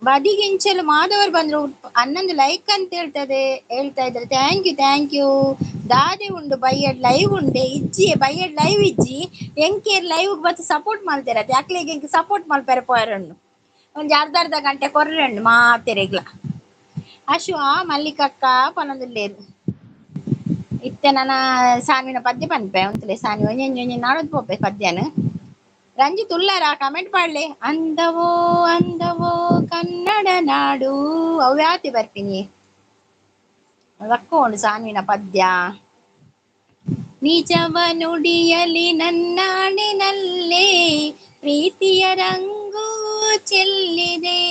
ಬದಿಗಿಂಚಲು ಮಾಧವರು ಬಂದ್ರು. ಹನ್ನೊಂದು ಲೈಕ್ ಅಂತ ಹೇಳ್ತಾ ಇದ್ದಾರೆ. Thank you thank you. ದಾದೆ ಉಂಡು ಬಯ್ಯಡ್ ಲೈವ್ ಉಂಡೆ ಇಜ್ಜಿ ಬಯ್ಯಡ್ ಲೈವ್ ಇಜ್ಜಿ ಎಂಕೇರ್ ಲೈವ್ ಬತ್ ಸಪೋರ್ಟ್ ಮಲ್ತೆರತ್ತೆ ಅಕ್ಲೆಗ್ ಎಂಕ್ ಸಪೋರ್ಟ್ ಮಲ್ಪೆರೆ ಪೋಯರನ್ನು ಒಂಜಿ ಅರ್ಧ ಗಂಟೆ ಕೊರ್ರೆಂಡು ಮಾತೆರೆಗ್ಲ. ಅಶು ಆ ಮಲ್ಲಿಕಕ್ಕ ಪನೊಂದುಲ್ಲೇರು. ಇತ್ತೆ ನನ್ನ ಸಾನ್ವಿನ ಪದ್ಯ ಪನ್ಪೆ ಒಂತಲೆ ಸಾನ್ವಿ ಒಂಜಿ ಒಂಜಿ ನಾಡೋದ್ ಪೋಪೆ ಪದ್ಯನ್. ರಂಜಿತ್ ಉಳ್ಳಾರ ಕಮೆಂಟ್ ಮಾಡ್ಲೆ. ಅಂದವೋ ಅಂದವೋ ಕನ್ನಡ ನಾಡು ಅವ್ಯಾತಿ ಬರ್ತೀನಿ ರಕ್ಕೋಂಡು ಸಾನ್ವಿನ ಪದ್ಯ. ನಿಜವ ನುಡಿಯಲಿ ನನ್ನಾಣಿನಲ್ಲೇ ಪ್ರೀತಿಯ ರಂಗು ಚೆಲ್ಲಿದೆ.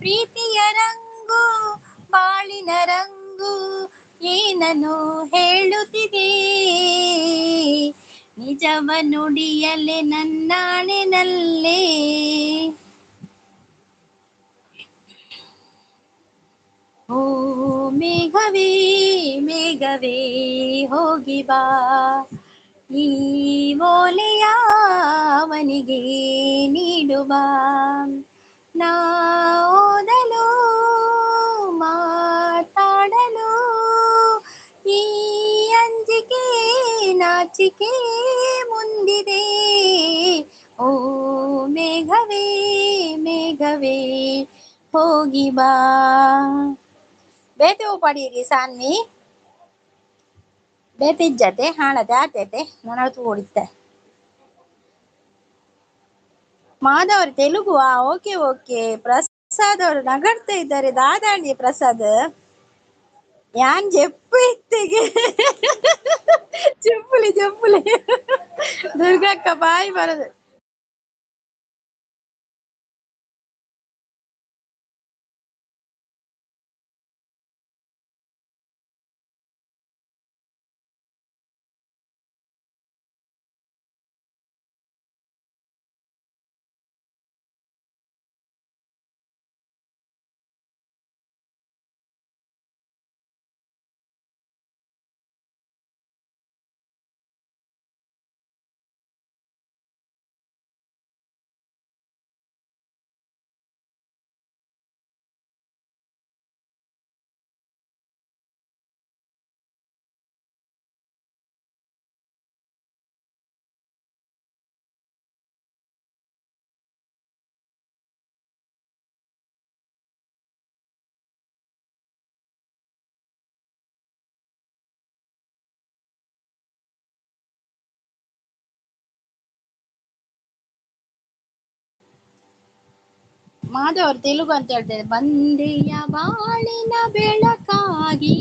ಪ್ರೀತಿಯ ರಂಗು ಬಾಳಿನ ರಂಗು ಏನನು ಹೇಳುತ್ತಿದೆ. ನಿಜವ ನುಡಿಯಲೆ ನನ್ನಾಣಿನಲ್ಲೇ. ಓ ಮೇಘವೇ ಮೇಘವೇ ಹೋಗಿ ಬಾ ಈ ಓಲೆಯ ಅವನಿಗೆ ನೀಡುವ. ನಾ ಓದಲು ಮಾತಾಡಲು ಈ ಅಂಜಿಕೆ ನಾಚಿಕೆ ಮುಂದಿದೆ. ಓ ಮೇಘವೇ ಮೇಘವೇ ಹೋಗಿ ಬಾ. ಬೇತೆ ಪಡೀರಿ ಸಾನ್ವಿ ಬೇತೆ ಇಜ್ಜತೆ ಹಾಳತೆ ಆತೈತೆ ನನತು ಓಡಿತ್ತೆ. Madhav Telugu okay okay. ಪ್ರಸಾದ್ ಅವರು ನಗಡ್ತಾ ಇದ್ದಾರೆ. ದಾದಾಂಡಿ ಪ್ರಸಾದ್ ಯಾನ್ ಜಪ್ಪು ಇತ್ತೆಗೆ ಜಪ್ಪುಲಿ ಜಪ್ಪುಲಿ ದುರ್ಗಕ್ಕ ಬಾಯಿ ಬರದು. ಮಾಧವ್ ಅವ್ರು ತೆಲುಗು ಅಂತ ಹೇಳ್ತಾರೆ. ಬಂದೆಯ ಬಾಳಿನ ಬೆಳಕಾಗಿ,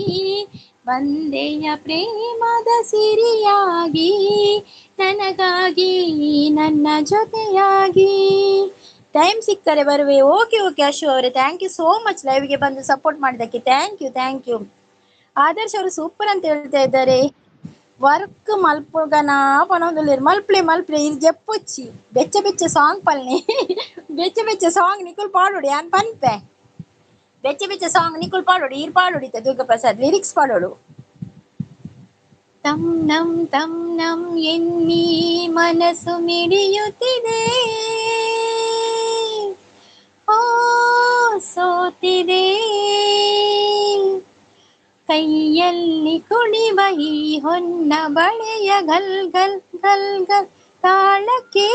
ಬಂದೆಯ ಪ್ರೇಮದ ಸಿರಿಯಾಗಿ, ನನಗಾಗಿ ನನ್ನ ಜೊತೆಯಾಗಿ. ಟೈಮ್ ಸಿಕ್ಕರೆ ಬರುವೆ. ಓಕೆ ಓಕೆ ಅಶು ಅವರೇ, ಥ್ಯಾಂಕ್ ಯು ಸೋ ಮಚ್ ಲೈವ್ಗೆ ಬಂದು ಸಪೋರ್ಟ್ ಮಾಡಿದ್ದಕ್ಕೆ. Thank you thank you. Adarsh ಅವರು ಸೂಪರ್ ಅಂತ ಹೇಳ್ತಾ ಇದ್ದಾರೆ. ವರ್ಕ್ ಮಲ್ಪುಗನ ಪನೊಂದುಲ್ಲೇರು ಮಲ್ಪ್ಲೆ ಮಲ್ಪ್ಲೆ ಇದು ಜಪ್ಪುಚ್ಚಿ ಬೆಚ್ಚ ಬೆಚ್ಚ ಸಾಂಗ್ ಪಲ್ನೆ ಬೆಚ್ಚ ಬೆಚ್ಚ ಸಾಂಗ್ ನಿಕುಲ್ ಪಾಡೋಡು ಯಾನ್ ಪನ್ಪೆ ಬೆಚ್ಚ ಬೆಚ್ಚ ಸಾಂಗ್ ನಿಕುಲ್ ಪಾಡೋಡು ಈರ್ ಪಾಡೋಡಿತ ದುರ್ಗಾ ಪ್ರಸಾದ್ ಲಿರಿಕ್ಸ್ ಪಾಡೋಡು. ತಂ ನಂ ಎನ್ನಿ ಮನಸ್ಸು ಮಿಡಿಯುತ್ತಿದೆ, ಓ ಸೋತಿದೆ ಕೈಯಲ್ಲಿ ಕುಣಿವ ಈ ಹೊನ್ನ ಬಳೆಯ ಗಲ್ ಗಲ್ ಗಲ್ ಗಲ್ ತಾಳಕ್ಕೆ.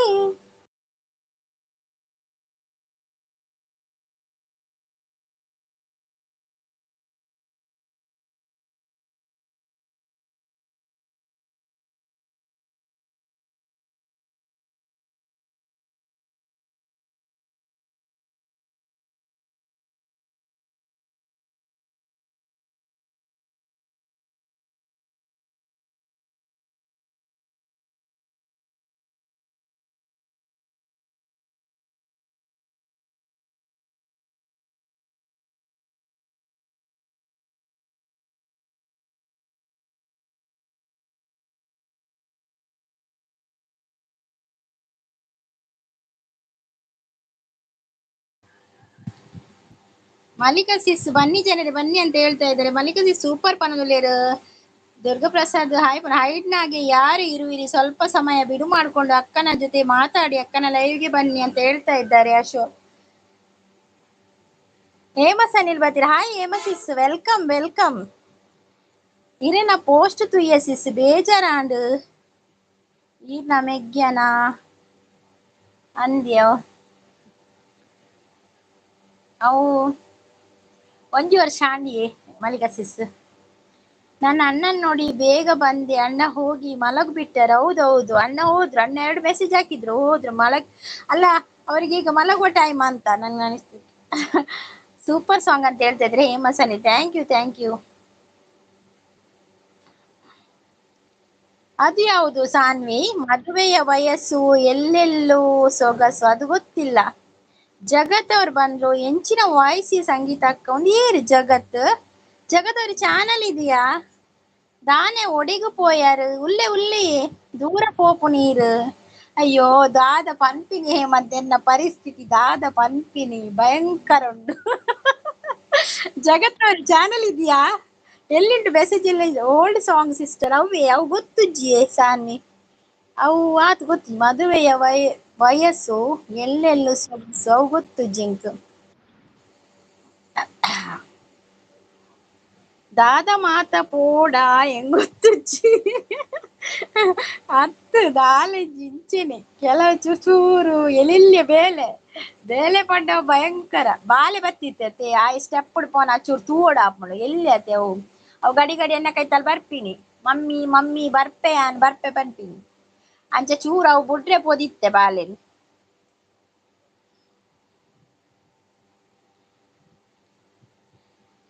ಮಲ್ಲಿಕಾ ಸಿಸ್ ಬನ್ನಿ ಜನರೇ ಬನ್ನಿ ಅಂತ ಹೇಳ್ತಾ ಇದ್ದಾರೆ. ಮಲ್ಲಿಕಾ ಸಿಸ್ ಸೂಪರ್ ಪನದುಲೇರು. ದುರ್ಗಾ ಪ್ರಸಾದ್ ಹಾಯ್ ಹೈಡ್ನಾಗೆ ಯಾರು ಇರುವಿರಿ, ಸ್ವಲ್ಪ ಸಮಯ ಬಿಡು ಮಾಡಿಕೊಂಡು ಅಕ್ಕನ ಜೊತೆ ಮಾತಾಡಿ ಅಕ್ಕನ ಲೈವ್ಗೆ ಬನ್ನಿ ಅಂತ ಹೇಳ್ತಾ ಇದ್ದಾರೆ ಅಶೋಕ್. ಹೇಮಸ್ ಅನಿಲ್ ಬರ್ತೀರಾ? Hi Hema sis, welcome welcome. ಇರೇನ ಪೋಸ್ಟ್ ತುಯ್ಯ ಸಿಸ್ ಬೇಜಾರಾಂಡ್ ಈರ್ನ ಮೆಗ್ಗ್ಯನ ಅಂದ್ಯೋ ಅವು 1 ವರ್ಷ ಆಂಡಿಯೇ ಮಲ್ಲಿಕಾ ಸಿಸ್. ನನ್ನ ಅಣ್ಣನ್ ನೋಡಿ ಬೇಗ ಬಂದೆ, ಅಣ್ಣ ಹೋಗಿ ಮಲಗ್ ಬಿಟ್ಟಾರ. ಹೌದೌದು, ಅಣ್ಣ ಹೋದ್ರು, ಅಣ್ಣ 2 ಮೆಸೇಜ್ ಹಾಕಿದ್ರು ಹೋದ್ರು ಅಲ್ಲ ಅವರಿಗೆ ಈಗ ಮಲಗುವ ಟೈಮ್ ಅಂತ ನನ್ಗೆ ಅನಿಸ್ತು. ಸೂಪರ್ ಸಾಂಗ್ ಅಂತ ಹೇಳ್ತಾ ಇದ್ರೆ ಹೇಮಸನಿ, ಥ್ಯಾಂಕ್ ಯು ಥ್ಯಾಂಕ್ ಯು. ಅದು ಯಾವುದು ಸಾನ್ವಿ? ಮದುವೆಯ ವಯಸ್ಸು ಎಲ್ಲೆಲ್ಲೂ ಸೊಗಸು, ಅದು ಗೊತ್ತಿಲ್ಲ. ಜಗತ್ ಅವ್ರು ಬಂದ್ರು, ಎಂಚಿನ ವಾಯ್ಸ್ ಸಂಗೀತ ಅಕ್ಕ ಒಂದು ಏರು ಜಗತ್ ಅವ್ರ ಚಾನಲ್ ಇದೆಯಾ? தானே ஒடிகு போயாரு உள்ளே உள்ளே ದೂರ ಪೋಪು ನೀರು. ಅಯ್ಯೋ ದಾದ ಪನ್ಪಿನಿ ಹೇಮಂತೆನ್ನ ಪರಿಸ್ಥಿತಿ, ದಾದ ಪನ್ಪಿನಿ ಭಯಂಕರ ಉಂಡು. ಜಗತ್ ಅವ್ರ ಚಾನಲ್ ಇದೆಯಾ? ಎಲ್ಲಿಂಟು ಮೆಸೇಜ್ ಇಲ್ಲ. ಓಲ್ಡ್ ಸಾಂಗ್ ಸಿಸ್ಟರ್ ಅವೇ ಅವು ಗೊತ್ತುಜ್ಜಿಯೇ ಸಾನ್ವಿ, ಅವು ಆತು ಗೊತ್ತು. ಮದುವೆಯ ವಯಸ್ಸು ಎಲ್ಲೆಲ್ಲೂ ಸೊಗಸು ಅವು ಗೊತ್ತು ಜಿಂಕ್. ದಾದ ಮಾತ ಪೋಡ ಹೆಂಗೊತ್ತುಜ್ಜಿ ಅತ್ತು ದಾಲೆ ಜಿಂಚಿನೆ ಕೆಲವು ಚೂರು ಎಲಿಲ್ಯ ಬೇಲೆ ಪಡ್ಡ ಭಯಂಕರ ಬಾಲೆ ಬತ್ತಿತ್ತೆ. ಆ ಸ್ಟೆಪ್ ಪೋನ ಚೂರು ತೂವೋಡ ಆಪುಂಡು ಎಲ್ಲಿ ಅತ್ತೆ ಅವು ಗಡಿ ಗಡಿ ಎನ್ನ ಕೈತಲ್ ಬರ್ಪಿನಿ ಮಮ್ಮಿ ಮಮ್ಮಿ ಬರ್ಪೆ ಪನ್ಪಿನಿ ಅಂಚೆ ಚೂರು ಅವು ಬುಡ್ರೆ ಪೋದಿತ್ತೆ ಬಾಲೆನ್.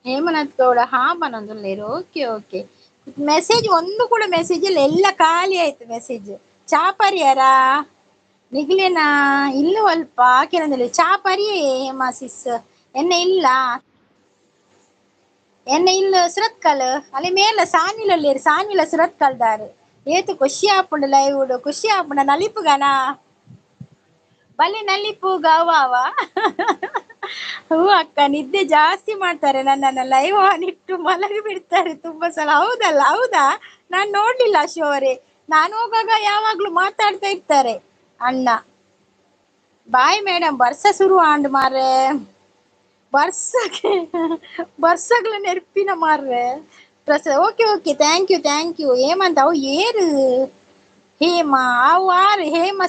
ಹೇಮನಾಥ್ ಗೌಡ ಹಾ ಬನ್ನೊಂದುಲ್ಲೇರು. Okay okay. ಮೆಸೇಜ್ ಒಂದು ಕೂಡ ಮೆಸೇಜ್ ಇಲ್ಲ, ಎಲ್ಲ ಖಾಲಿ ಆಯ್ತು ಮೆಸೇಜ್. ಚಾಪರಿಯರ ನಿಗ್ಲೇನಾ ಇಲ್ಲೂ ಅಲ್ಪ ಕೆಲವೊಂದಿಲ್ಲ ಚಾಪರಿಯೇ ಹೇಮಾ ಸಿಸ್ ಎನ್ನ ಇಲ್ಲ ಸುರತ್ಕಲ್ ಅಲ್ಲಿ ಮೇಲ ಸಾನಿಲ ಸುರತ್ಕಲ್ದಾರು ಏತು ಖುಷಿ ಆಪುಂಡು ಲೈವ್ ಖುಷಿ ಆಪುಂಡ ನಲಿಪುಗನ ಬಲ್ಲೆ ನಲಿಪು ಗವಾವ. ಹೂ ಅಕ್ಕ ನಿದ್ದೆ ಜಾಸ್ತಿ ಮಾಡ್ತಾರೆ, ನನ್ನನ್ನ ಲೈವ್ ಆನ್ ಇಟ್ಟು ಮಲಗಿ ಬಿಡ್ತಾರೆ ತುಂಬಾ ಸಲ. ಹೌದಲ್ಲ? ಹೌದಾ? ನಾನ್ ನೋಡ್ಲಿಲ್ಲ ಅಶು ಅವರೇ. ನಾನು ಹೋಗಾಗ ಯಾವಾಗ್ಲೂ ಮಾತಾಡ್ತಾ ಇರ್ತಾರೆ ಅಣ್ಣ. ಬಾಯ್ ಮೇಡಮ್ ಬರ್ಸ ಶುರು ಆಂಡ್ ಮಾರ್ರೆ, ಬರ್ಸಗ್ಲ ನೆರ್ಪಿನ ಮಾರ್ರೆ. Okay okay thank you Hemanth. ಅವು ಏರು ಹೇಮ ಅವು ಆರು ಹೇಮ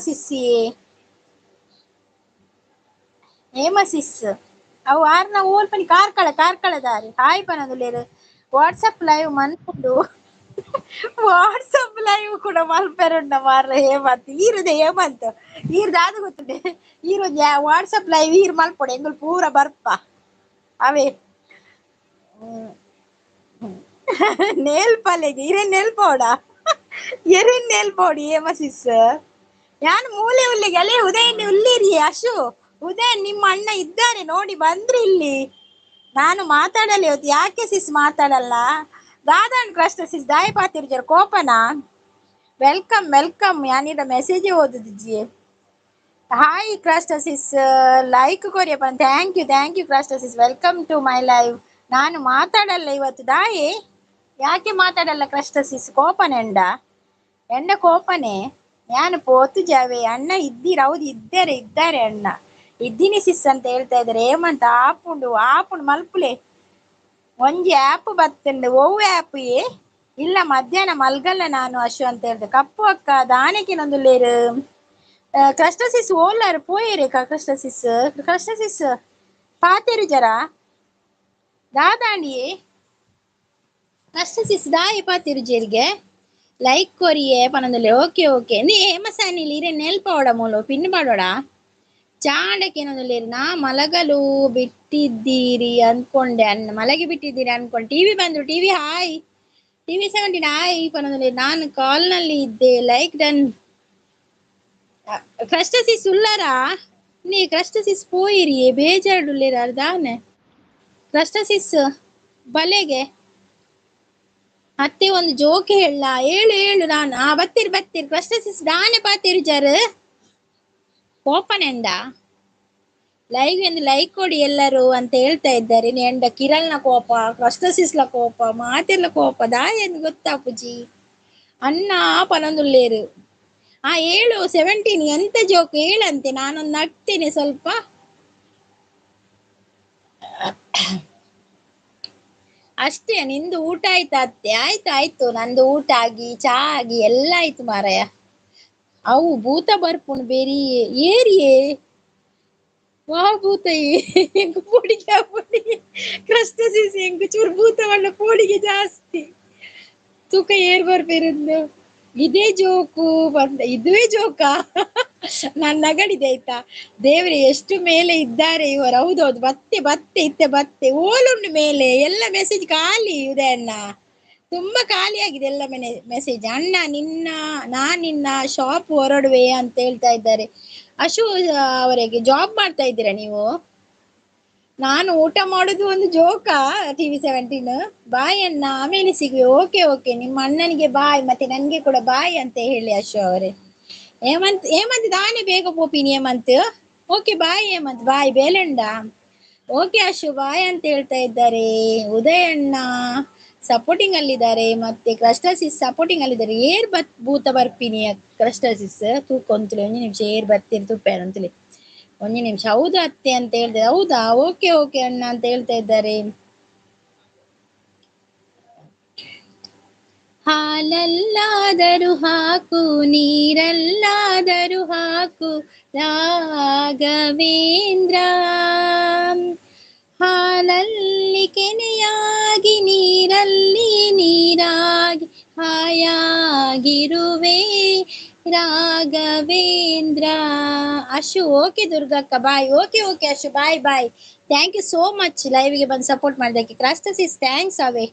ಸಿಸ್ ಅವು ಆರ್ನ ಓಲ್ಪನಿ ಕಾರ್ಕಳದಾರಿ ಹಾಯ್ ಪನದುಲೇರು. ವಾಟ್ಸಪ್ ಲೈವ್ ಮನ್ಪುಂಡು ವಾಟ್ಸಪ್ ಲೈವ್ ಕೂಡ ಮಲ್ಪೆರುಂಡ ಮಾರ್ರೆ ಹೇಮಂತ್ ಈರುದೆ ಹೇಮಂತ್ ಈರ್ದಾದ ಗೊತ್ತುಂಡೆ ಈರು ವಾಟ್ಸಪ್ ಲೈವ್ ಈರ್ ಮಲ್ಪೊಡೆ ಎಂಗುಲ್ ಪೂರ ಬರ್ಪ ಅವೇ ನೇಲ್ ಪಾಲೆಗೆ ಇರೇನ್ ನೆಲ್ಪೋಡ ಎರೇನ್ ನೆಲ್ಪೋಡಿ ಹೇಮಸಿಸ್ ನಾನು ಮೂಲೆ ಹುಲ್ಲಿಗೆ ಅಲ್ಲೇ ಉದಯನ್ ಉಲ್ಲಿರಿ ಅಶು ಉದಯನ್ ನಿಮ್ಮ ಅಣ್ಣ ಇದ್ದಾರೆ ನೋಡಿ ಬಂದ್ರಿ ಇಲ್ಲಿ ನಾನು ಮಾತಾಡಲ್ಲ ಇವತ್ತು ಯಾಕೆ ಸಿಸ್ ಮಾತಾಡಲ್ಲ ದಾದಾನ್ ಕಷ್ಟ ಸಿಸ್ ದಾಯಿ ಪಾತಿರ್ಜರ್ ಕೋಪನ ವೆಲ್ಕಮ್ ವೆಲ್ಕಮ್ ಯಾನಿದ ಮೆಸೇಜ್ ಓದುದಿಜ್ಜಿ ಹಾಯ್ ಕ್ರಾಸ್ಟಸಿಸ್ ಲೈಕ್ ಕೊರಿಯಪ್ಪ ಥ್ಯಾಂಕ್ ಯು ಕ್ರಾಸ್ಟಸಿಸ್ ವೆಲ್ಕಮ್ ಟು ಮೈ ಲೈವ್ ನಾನು ಮಾತಾಡಲ್ಲ ಇವತ್ತು ದಾಯಿ ಯಾಕೆ ಮಾತಾಡಲ್ಲ ಕ್ರಾಸ್ಟಸಿಸ್ ಕೋಪನೆ ಎಂಡ ಕೋಪನೆ ನಾನು ಪೋತು ಜಾವೆ ಅಣ್ಣ ಇದ್ದೀರ ಹೌದು ಇದ್ದಾರೆ ಅಣ್ಣ ಇದ್ದೀನಿ ಸಿಸ್ ಅಂತ ಹೇಳ್ತಾ ಇದ್ದಾರೆ ಹೇಮಂತ ಆಪುಂಡು ಮಲ್ಪುಲೆ ಒಂಜಿ ಆ್ಯಪ್ ಬತ್ತಂಡು ಓವ್ ಆ್ಯಪ್ ಇಲ್ಲ ಮಧ್ಯಾಹ್ನ ಮಲ್ಗಲ್ಲ ನಾನು ಅಶು ಅಂತ ಹೇಳ್ದೆ ಕಪ್ಪು ಅಕ್ಕ ದಾನೆಕಿನೊಂದುಲ್ಲೇರು ಕ್ರಸ್ಟಸಿಸ್ ಓಲಾರು ಪೋಯೇರೆ ಕ್ರಸ್ಟಸಿಸ್ ಪಾತೇರು ಜರ ದಾದಾಂಡಿಯೇ ಕ್ರಸ್ಟಸಿಸ್ ದಾಯಿ ಪಾತೇರು ಜೇರಿಗೆ ಲೈಕ್ ಕೊರಿಯೇ ಪನೊಂದುಲ್ಲೆ ಓಕೆ ನೀ ಹೇಮಸಾನಿಲಿ ಇರೆ ನೆಲ್ಪೋಡ ಮೂಲು ಪಿನ್ ಮಾಡೋಡ ಚಾಂಡಕ್ಕೇನೊಂದುಲ್ಲೇರು ನಾ ಮಲಗಲು ಬಿಟ್ಟಿದ್ದೀರಿ ಅನ್ಕೊಂಡೆ ಮಲಗಿ ಬಿಟ್ಟಿದ್ದೀರಿ ಅನ್ಕೊಂಡೆ ಟಿವಿ ಬಂದ್ರು ಟಿವಿ ಹಾಯ್ ಟಿವಿ 17 ಹಾಯ್ ಪನೊಂದುಲ್ಲೇರು ನಾನು ಕಾಲ್ನಲ್ಲಿ ಇದ್ದೆ ಲೈಕ್ ಡನ್ ಕ್ರಸ್ಟಸಿಸ್ ಉಳ್ಳಾರಾ ನೀ ಕ್ರಸ್ಟಸಿಸ್ ಪೋಯಿರಿಯೇ ಬೇಜಾರುಳ್ಳೇರ ಅರ್ದಾನೆ ಕ್ರಸ್ಟಸಿಸ್ ಬಲೆಗೆ ಅತ್ತೆ ಒಂದು ಜೋಕೆ ಹೇಳು ನಾನು ಬತ್ತೀರಿ ಕ್ರಸ್ಟಸಿಸ್ ದಾನೆ ಪಾತಿರು ಜರ್ ಕೋಪನೆಂದ ಲೈವ್ ಎಂದು ಲೈಕ್ ಕೊಡಿ ಎಲ್ಲರೂ ಅಂತ ಹೇಳ್ತಾ ಇದ್ದಾರೆ ಎಂಡ ಕಿರಣ್ನ ಕೋಪ ಕ್ರಸ್ಟಸಿಸ್ಲ ಕೋಪ ಮಾತೆಲ್ಲ ಕೋಪ ದಾಯ ಎಂದು ಗೊತ್ತಾ ಪುಜಿ ಅಣ್ಣ ಪನೊಂದುಲ್ಲೇರು ಹೇಳು 17 ಎಂತ ಜೋಕ್ ಹೇಳಂತೆ ನಾನೊಂದು ನಗ್ತೇನೆ ಸ್ವಲ್ಪ ಅಷ್ಟೇ ನಿಂದು ಊಟ ಆಯ್ತಾ ಅತ್ತೆ ಆಯ್ತು ನಂದು ಊಟ ಆಗಿ ಚಾ ಆಗಿ ಎಲ್ಲ ಆಯ್ತು ಮಾರಾಯ ಅವು ಭೂತ ಬರ್ಪುಣ್ ಬೇರಿ ಏರಿಯೇ ವಾ ಭೂತ ಎಂಗು ಪೋಡಿಗೆ ಕ್ರಸ್ಟಸಿಸ್ ಎಂಗು ಚೂರು ಭೂತವನ್ನ ಪೋಡಿಗೆ ಜಾಸ್ತಿ ತೂಕ ಏರ್ ಬರ್ಬೇರಂದು ಇದೇ ಜೋಕು ಇದುವೇ ಜೋಕಾ ನಾನ್ ನಗಡಿದೆ ಆಯ್ತಾ ದೇವ್ರೆ ಎಷ್ಟು ಮೇಲೆ ಇದ್ದಾರೆ ಇವರು ಹೌದೌದು ಬತ್ತೆ ಓಲುಂಡು ಮೇಲೆ ಎಲ್ಲ ಮೆಸೇಜ್ ಖಾಲಿ ಉದಯಣ್ಣ ತುಂಬಾ ಖಾಲಿ ಆಗಿದೆ ಎಲ್ಲ ಮೆಸೇಜ್ ಅಣ್ಣ ನಿನ್ನ ಶಾಪ್ ಹೊರಡುವೆ ಅಂತ ಹೇಳ್ತಾ ಇದ್ದಾರೆ ಅಶು ಅವರಿಗೆ ಜಾಬ್ ಮಾಡ್ತಾ ಇದ್ದೀರಾ ನೀವು ನಾನು ಊಟ ಮಾಡೋದು ಒಂದು ಜೋಕಾ ಟಿವಿ 17 ಬಾಯ್ ಅಣ್ಣ ಆಮೇಲೆ ಸಿಗುವೆ ಓಕೆ ನಿಮ್ಮ ಅಣ್ಣನಿಗೆ ಬಾಯ್ ಮತ್ತೆ ನನ್ಗೆ ಕೂಡ ಬಾಯ್ ಅಂತ ಹೇಳಿ ಅಶು ಅವರೇ ಹೇಮಂತ್ ದಾನೆ ಬೇಗ ಪೋಪಿನಿ ಹೇಮಂತ್ ಓಕೆ ಬಾಯ್ ಹೇಮಂತ್ ಬಾಯ್ ಬೇಲೆಂಡ ಓಕೆ ಅಶು ಬಾಯ್ ಅಂತ ಹೇಳ್ತಾ ಇದ್ದಾರೆ ಉದಯಣ್ಣ ಸಪೋರ್ಟಿಂಗ್ ಅಲ್ಲಿದ್ದಾರೆ ಮತ್ತೆ ಕ್ರಸ್ಟಸಿಸ್ ಸಪೋರ್ಟಿಂಗ್ ಅಲ್ಲಿದ್ದಾರೆ ಭೂತ ಬರ್ಪಿನಿ ಕ್ರಸ್ಟಸಿಸ್ ತೂಕೊಂತಲೇ ಒಂದು ನಿಮಿಷ ಬರ್ತೀರಿ ತುಪ್ಪ ಅಂತಲೇ ಒಂದು ನಿಮಿಷ ಹೌದಾ ಅತ್ತೆ ಅಂತ ಹೇಳ್ದೆ ಹೌದಾ ಓಕೆ ಅಣ್ಣ ಅಂತ ಹೇಳ್ತಾ ಇದ್ದಾರೆ ಹಾಲಲ್ಲಾದರೂ ಹಾಕು ನೀರಲ್ಲಾದರೂ ಹಾಕು ರಾಘವೇಂದ್ರ ಹಾಲಲ್ಲಿ ಕೆನೆಯಾಗಿ ನೀರಲ್ಲಿ ನೀರಾಗಿ ಹಾಯಾಗಿರುವೆ ರಾಘವೇಂದ್ರ ಅಶು ಓಕೆ ದುರ್ಗಕ್ಕ bye okay Ashu bye thank you so much ಲೈವ್ಗೆ ಬಂದು ಸಪೋರ್ಟ್ ಮಾಡಿದಕ್ಕೆ ಕ್ರಾಸ್ಟಸಿಸ್ ಥ್ಯಾಂಕ್ಸ್ ಅವೇ